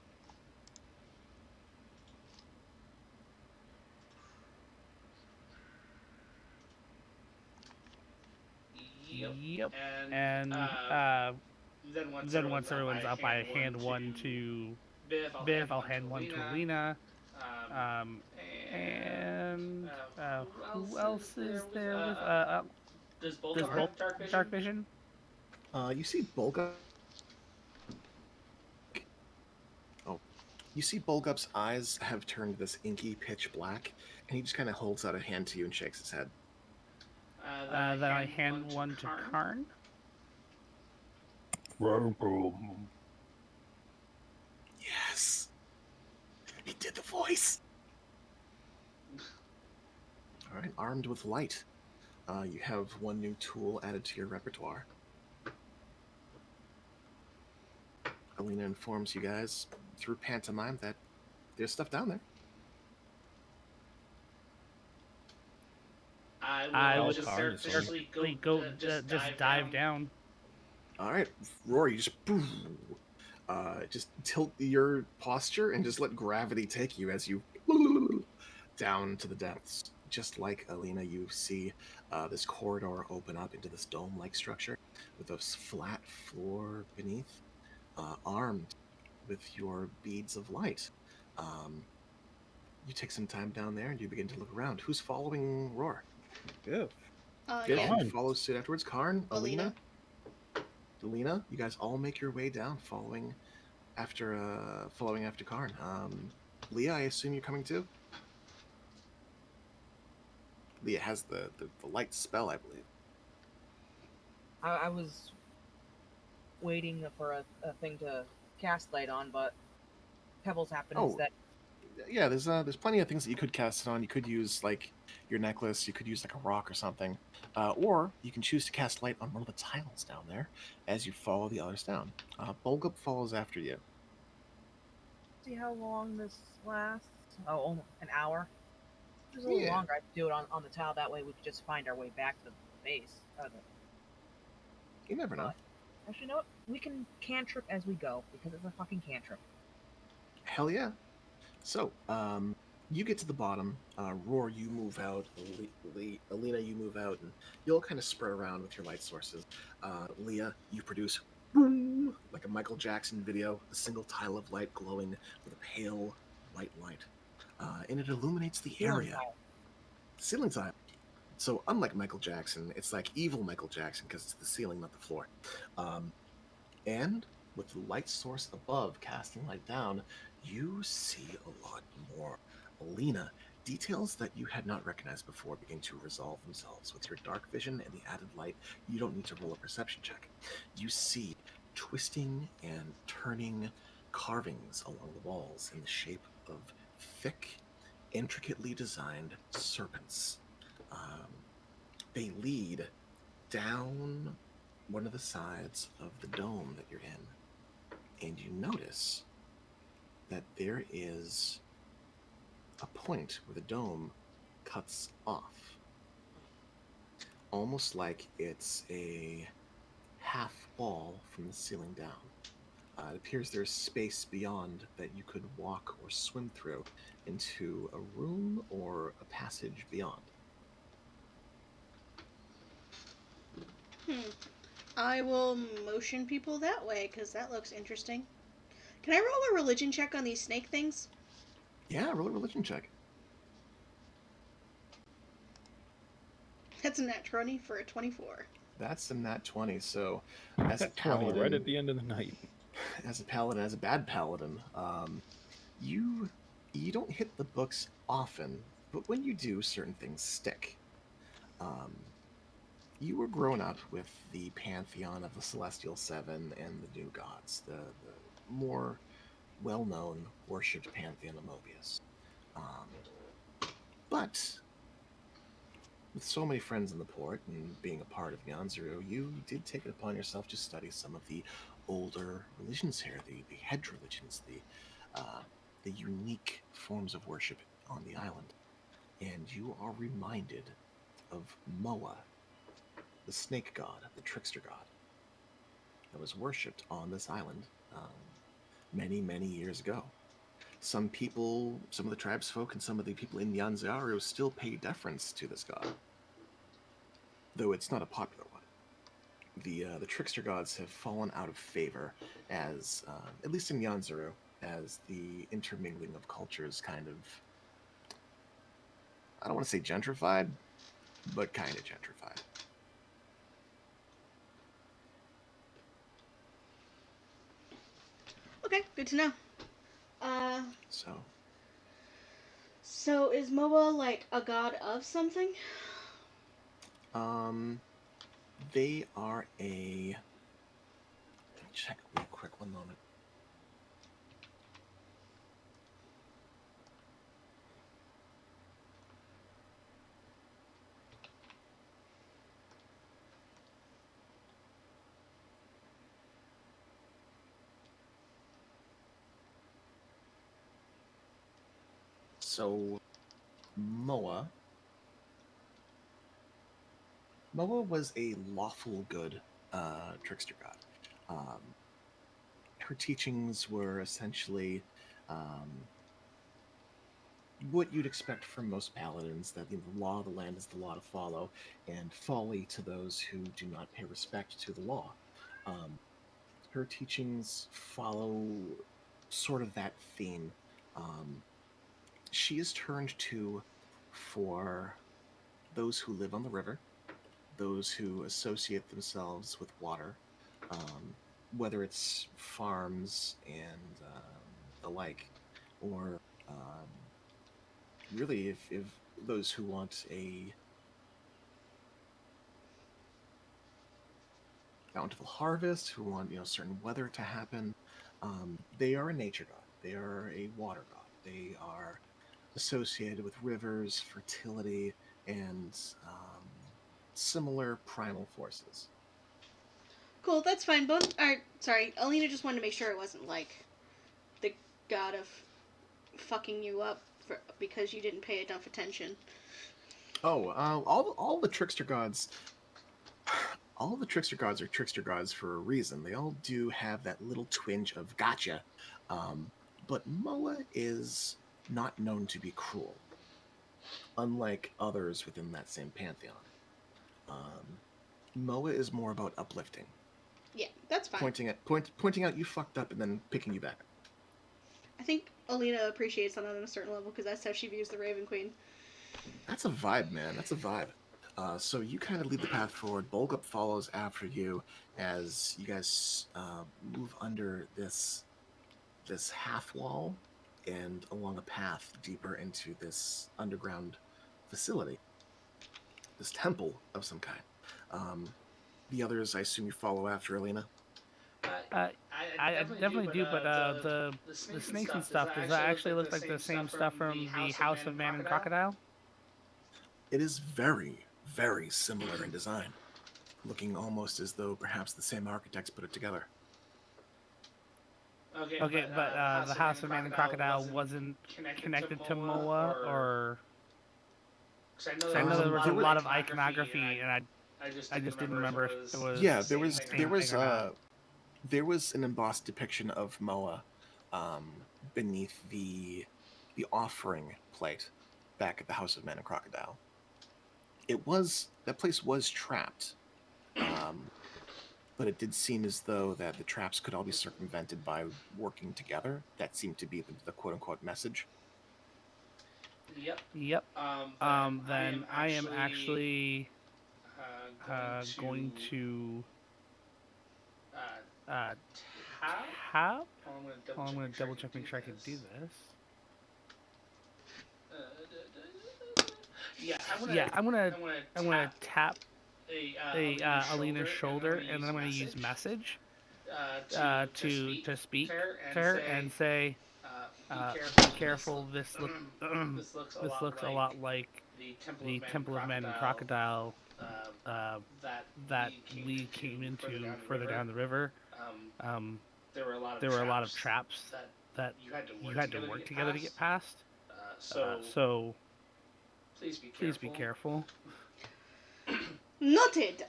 [SPEAKER 7] Yep. And then once everyone's up, I hand one to Biff. I'll hand one to Lena. And who else is there with?
[SPEAKER 13] Does
[SPEAKER 7] Does
[SPEAKER 13] Bulk
[SPEAKER 7] Bolt
[SPEAKER 13] have dark vision?
[SPEAKER 1] You see You see Bulgup's eyes have turned this inky pitch black, and he just kind of holds out a hand to you and shakes his head.
[SPEAKER 7] Then I hand one to Karn.
[SPEAKER 1] Yes! He did the voice! Alright, armed with light, you have one new tool added to your repertoire. Alina informs you guys through pantomime that there's stuff down there.
[SPEAKER 7] I will just carefully go just dive down.
[SPEAKER 1] Alright, Rory, just tilt your posture and just let gravity take you as you down to the depths. Just like Alina, you see this corridor open up into this dome-like structure with a flat floor beneath, armed with your beads of light. You take some time down there and you begin to look around. Who's following Roar?
[SPEAKER 8] Biff.
[SPEAKER 1] Biff
[SPEAKER 3] Yeah.
[SPEAKER 1] follows suit afterwards. Karn, Alina, you guys all make your way down, following after Karn. Leah, I assume you're coming too. Leah has the light spell, I believe.
[SPEAKER 2] I was waiting for a thing to cast light on, but pebbles happen instead.
[SPEAKER 1] Yeah, there's plenty of things that you could cast it on. You could use like your necklace. You could use like a rock or something, or you can choose to cast light on one of the tiles down there as you follow the others down. Bulgup follows after you.
[SPEAKER 2] See how long this lasts? Oh, an hour. Just a little longer. I'd do it on the tile. That way we could just find our way back to the base.
[SPEAKER 1] You never know.
[SPEAKER 2] Actually, you know what? We can cantrip as we go because it's a fucking cantrip.
[SPEAKER 1] Hell yeah. So, you get to the bottom. Roar, you move out. Alina, you move out, and you'll kind of spread around with your light sources. Leah, you produce boom, like a Michael Jackson video, a single tile of light glowing with a pale white light, and it illuminates the area. Ceiling tile. So, unlike Michael Jackson, it's like evil Michael Jackson because it's the ceiling, not the floor. And with the light source above casting light down, you see a lot more. Alina, details that you had not recognized before begin to resolve themselves. With your dark vision and the added light, you don't need to roll a perception check. You see twisting and turning carvings along the walls in the shape of thick, intricately designed serpents. They lead down one of the sides of the dome that you're in, and you notice that there is a point where the dome cuts off, almost like it's a half wall from the ceiling down. It appears there's space beyond that you could walk or swim through into a room or a passage beyond.
[SPEAKER 3] I will motion people that way because that looks interesting. Can I roll a religion check on these snake things?
[SPEAKER 1] Yeah, roll a religion check.
[SPEAKER 3] That's a nat 20 for a 24.
[SPEAKER 1] That's a nat 20. So, as a
[SPEAKER 4] 20
[SPEAKER 1] paladin,
[SPEAKER 4] right at the end of the night.
[SPEAKER 1] As a paladin, as a bad paladin, you don't hit the books often, but when you do, certain things stick. You were grown up with the pantheon of the Celestial Seven and the New Gods, the more well-known worshipped pantheon of Mobius. But with so many friends in the port and being a part of Nyanzaru, you did take it upon yourself to study some of the older religions here, the head religions, the unique forms of worship on the island. And you are reminded of Moa, the snake god, the trickster god, that was worshipped on this island many, many years ago. Some people, some of the tribes folk, and some of the people in Nyanzaru still pay deference to this god, though it's not a popular one. The trickster gods have fallen out of favor as, at least in Nyanzaru, as the intermingling of cultures kind of, I don't want to say gentrified, but kind of gentrified.
[SPEAKER 3] Okay, good to know.
[SPEAKER 1] So
[SPEAKER 3] So is Moa like a god of something?
[SPEAKER 1] They are a. Let me check real quick. 1 moment. So, Moa. Moa was a lawful good trickster god. Her teachings were essentially what you'd expect from most paladins, that the law of the land is the law to follow, and folly to those who do not pay respect to the law. Her teachings follow sort of that theme. She is turned to for those who live on the river, those who associate themselves with water, whether it's farms and the like, or really if those who want a bountiful harvest, who want certain weather to happen, they are a nature god. They are a water god. They are associated with rivers, fertility, and similar primal forces.
[SPEAKER 3] Cool, that's fine. Sorry, Alina just wanted to make sure it wasn't like the god of fucking you up because you didn't pay enough attention.
[SPEAKER 1] Oh, all the trickster gods. All the trickster gods are trickster gods for a reason. They all do have that little twinge of gotcha. But Moa is not known to be cruel, unlike others within that same pantheon. Moa is more about uplifting.
[SPEAKER 3] Yeah, that's fine.
[SPEAKER 1] Pointing out you fucked up and then picking you back up.
[SPEAKER 3] I think Alina appreciates that on a certain level because that's how she views the Raven Queen.
[SPEAKER 1] That's a vibe, man. That's a vibe. So you kind of lead the path forward. Bulgup follows after you as you guys move under this half wall and along a path deeper into this underground facility, this temple of some kind. The others, I assume you follow after, Alina?
[SPEAKER 7] I definitely do, but the snakes and stuff, does that actually look like the same stuff from the House of Man and Crocodile?
[SPEAKER 1] It is very, very similar in design, looking almost as though perhaps the same architects put it together.
[SPEAKER 7] Okay, but the House of Man and Crocodile wasn't connected to Moa, or... Cause I know there was a lot of iconography, and I just didn't remember if it was...
[SPEAKER 1] Yeah, there was an embossed depiction of Moa beneath the offering plate back at the House of Man and Crocodile. That place was trapped, but it did seem as though that the traps could all be circumvented by working together. That seemed to be the quote-unquote message.
[SPEAKER 7] Yep. Then I am actually going to tap. I'm going to double check, make sure I can do this. Yeah, I'm gonna tap Alina's shoulder, and then I'm gonna use message to speak to her and say, "Be careful. This looks a lot like the Temple of Man and Crocodile that we came into further down the river. Um, there were a lot of traps that you had to work together to get past. So please be careful.
[SPEAKER 3] Noted.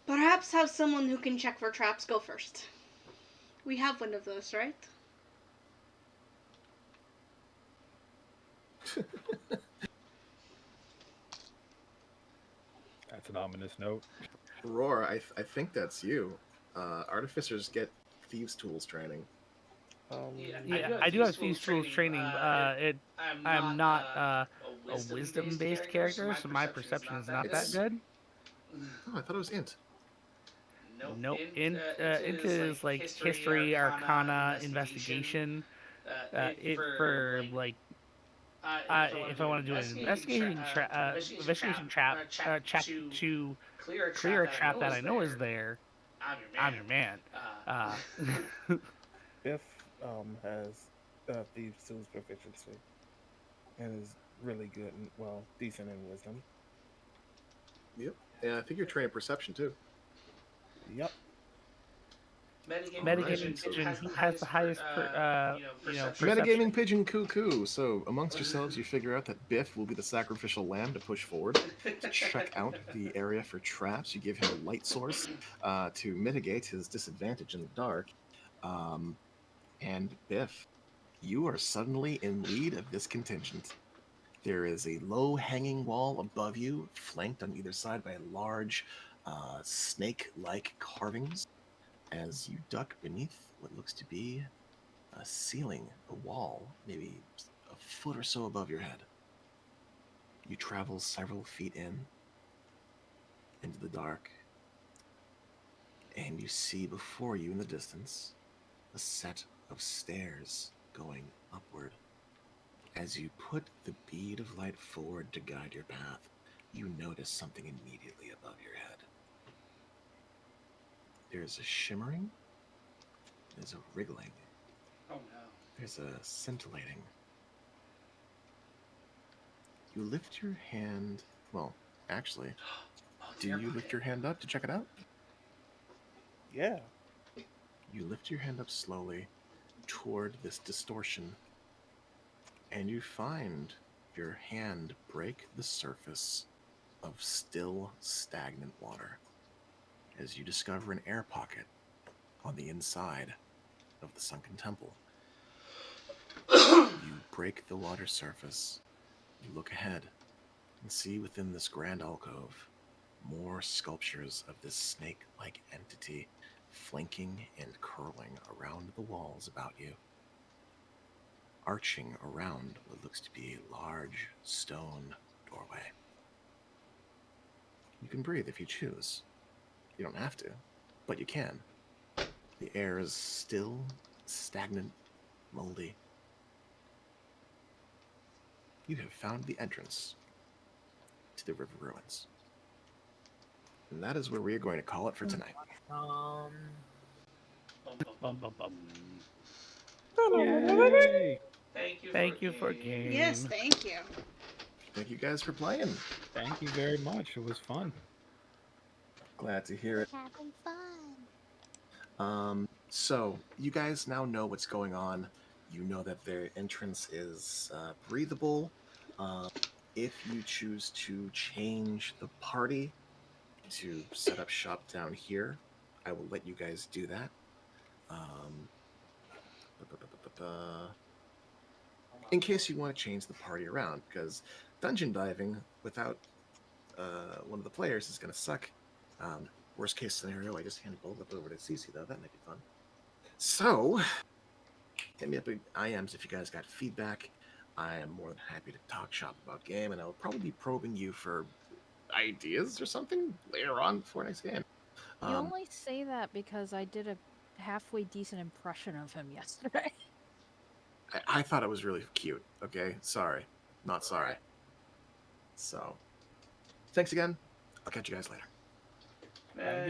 [SPEAKER 3] Perhaps have someone who can check for traps go first. We have one of those, right?
[SPEAKER 4] That's an ominous note.
[SPEAKER 1] Roar, I think that's you. Artificers get thieves' tools training.
[SPEAKER 7] Yeah, I do have thieves tools training. I'm not a wisdom-based character, so my perception is not that good.
[SPEAKER 1] Oh, I thought it was int.
[SPEAKER 7] Nope. Int is like history, arcana, investigation. For like, if I want to do an investigation trap check to clear a trap that I know is there, I'm your man.
[SPEAKER 8] Biff has thieves tools proficiency and is really good and decent in wisdom.
[SPEAKER 1] Yep. Yeah, I think you're training perception too.
[SPEAKER 8] Yep.
[SPEAKER 7] Metagaming Pigeon has the highest perception.
[SPEAKER 1] Metagaming Pigeon cuckoo. So amongst yourselves, you figure out that Biff will be the sacrificial lamb to push forward to check out the area for traps. You give him a light source to mitigate his disadvantage in the dark. And Biff, you are suddenly in lead of this contingent. There is a low-hanging wall above you, flanked on either side by large snake-like carvings. As you duck beneath what looks to be a ceiling, a wall, maybe a foot or so above your head. You travel several feet into the dark, and you see before you in the distance a set of stairs going upward. As you put the bead of light forward to guide your path, you notice something immediately above your head. There's a shimmering, there's a wriggling,
[SPEAKER 13] Oh no.
[SPEAKER 1] there's a scintillating. You lift your hand, well, actually, do you lift your hand up to check it out?
[SPEAKER 8] Yeah.
[SPEAKER 1] You lift your hand up slowly toward this distortion, and you find your hand break the surface of still stagnant water as you discover an air pocket on the inside of the sunken temple. You break the water surface, you look ahead, and see within this grand alcove more sculptures of this snake-like entity flanking and curling around the walls about you, arching around what looks to be a large stone doorway. You can breathe if you choose. You don't have to, but you can. The air is still, stagnant, moldy. You have found the entrance to the river ruins. And that is where we are going to call it for tonight.
[SPEAKER 4] Yay!
[SPEAKER 7] Thank you for game.
[SPEAKER 3] Yes, thank you.
[SPEAKER 1] Thank you guys for playing.
[SPEAKER 4] Thank you very much. It was fun.
[SPEAKER 1] Glad to hear it.
[SPEAKER 5] Having fun.
[SPEAKER 1] So you guys now know what's going on. You know that their entrance is breathable. If you choose to change the party to set up shop down here, I will let you guys do that. In case you want to change the party around, because dungeon diving without one of the players is going to suck. Worst case scenario, I just hand both up over to Cece, though. That might be fun. So, hit me up at IMs if you guys got feedback. I am more than happy to talk shop about game, and I will probably be probing you for ideas or something later on before next game.
[SPEAKER 5] You only say that because I did a halfway decent impression of him yesterday.
[SPEAKER 1] I thought it was really cute, okay? Sorry. Not sorry. So, thanks again. I'll catch you guys later.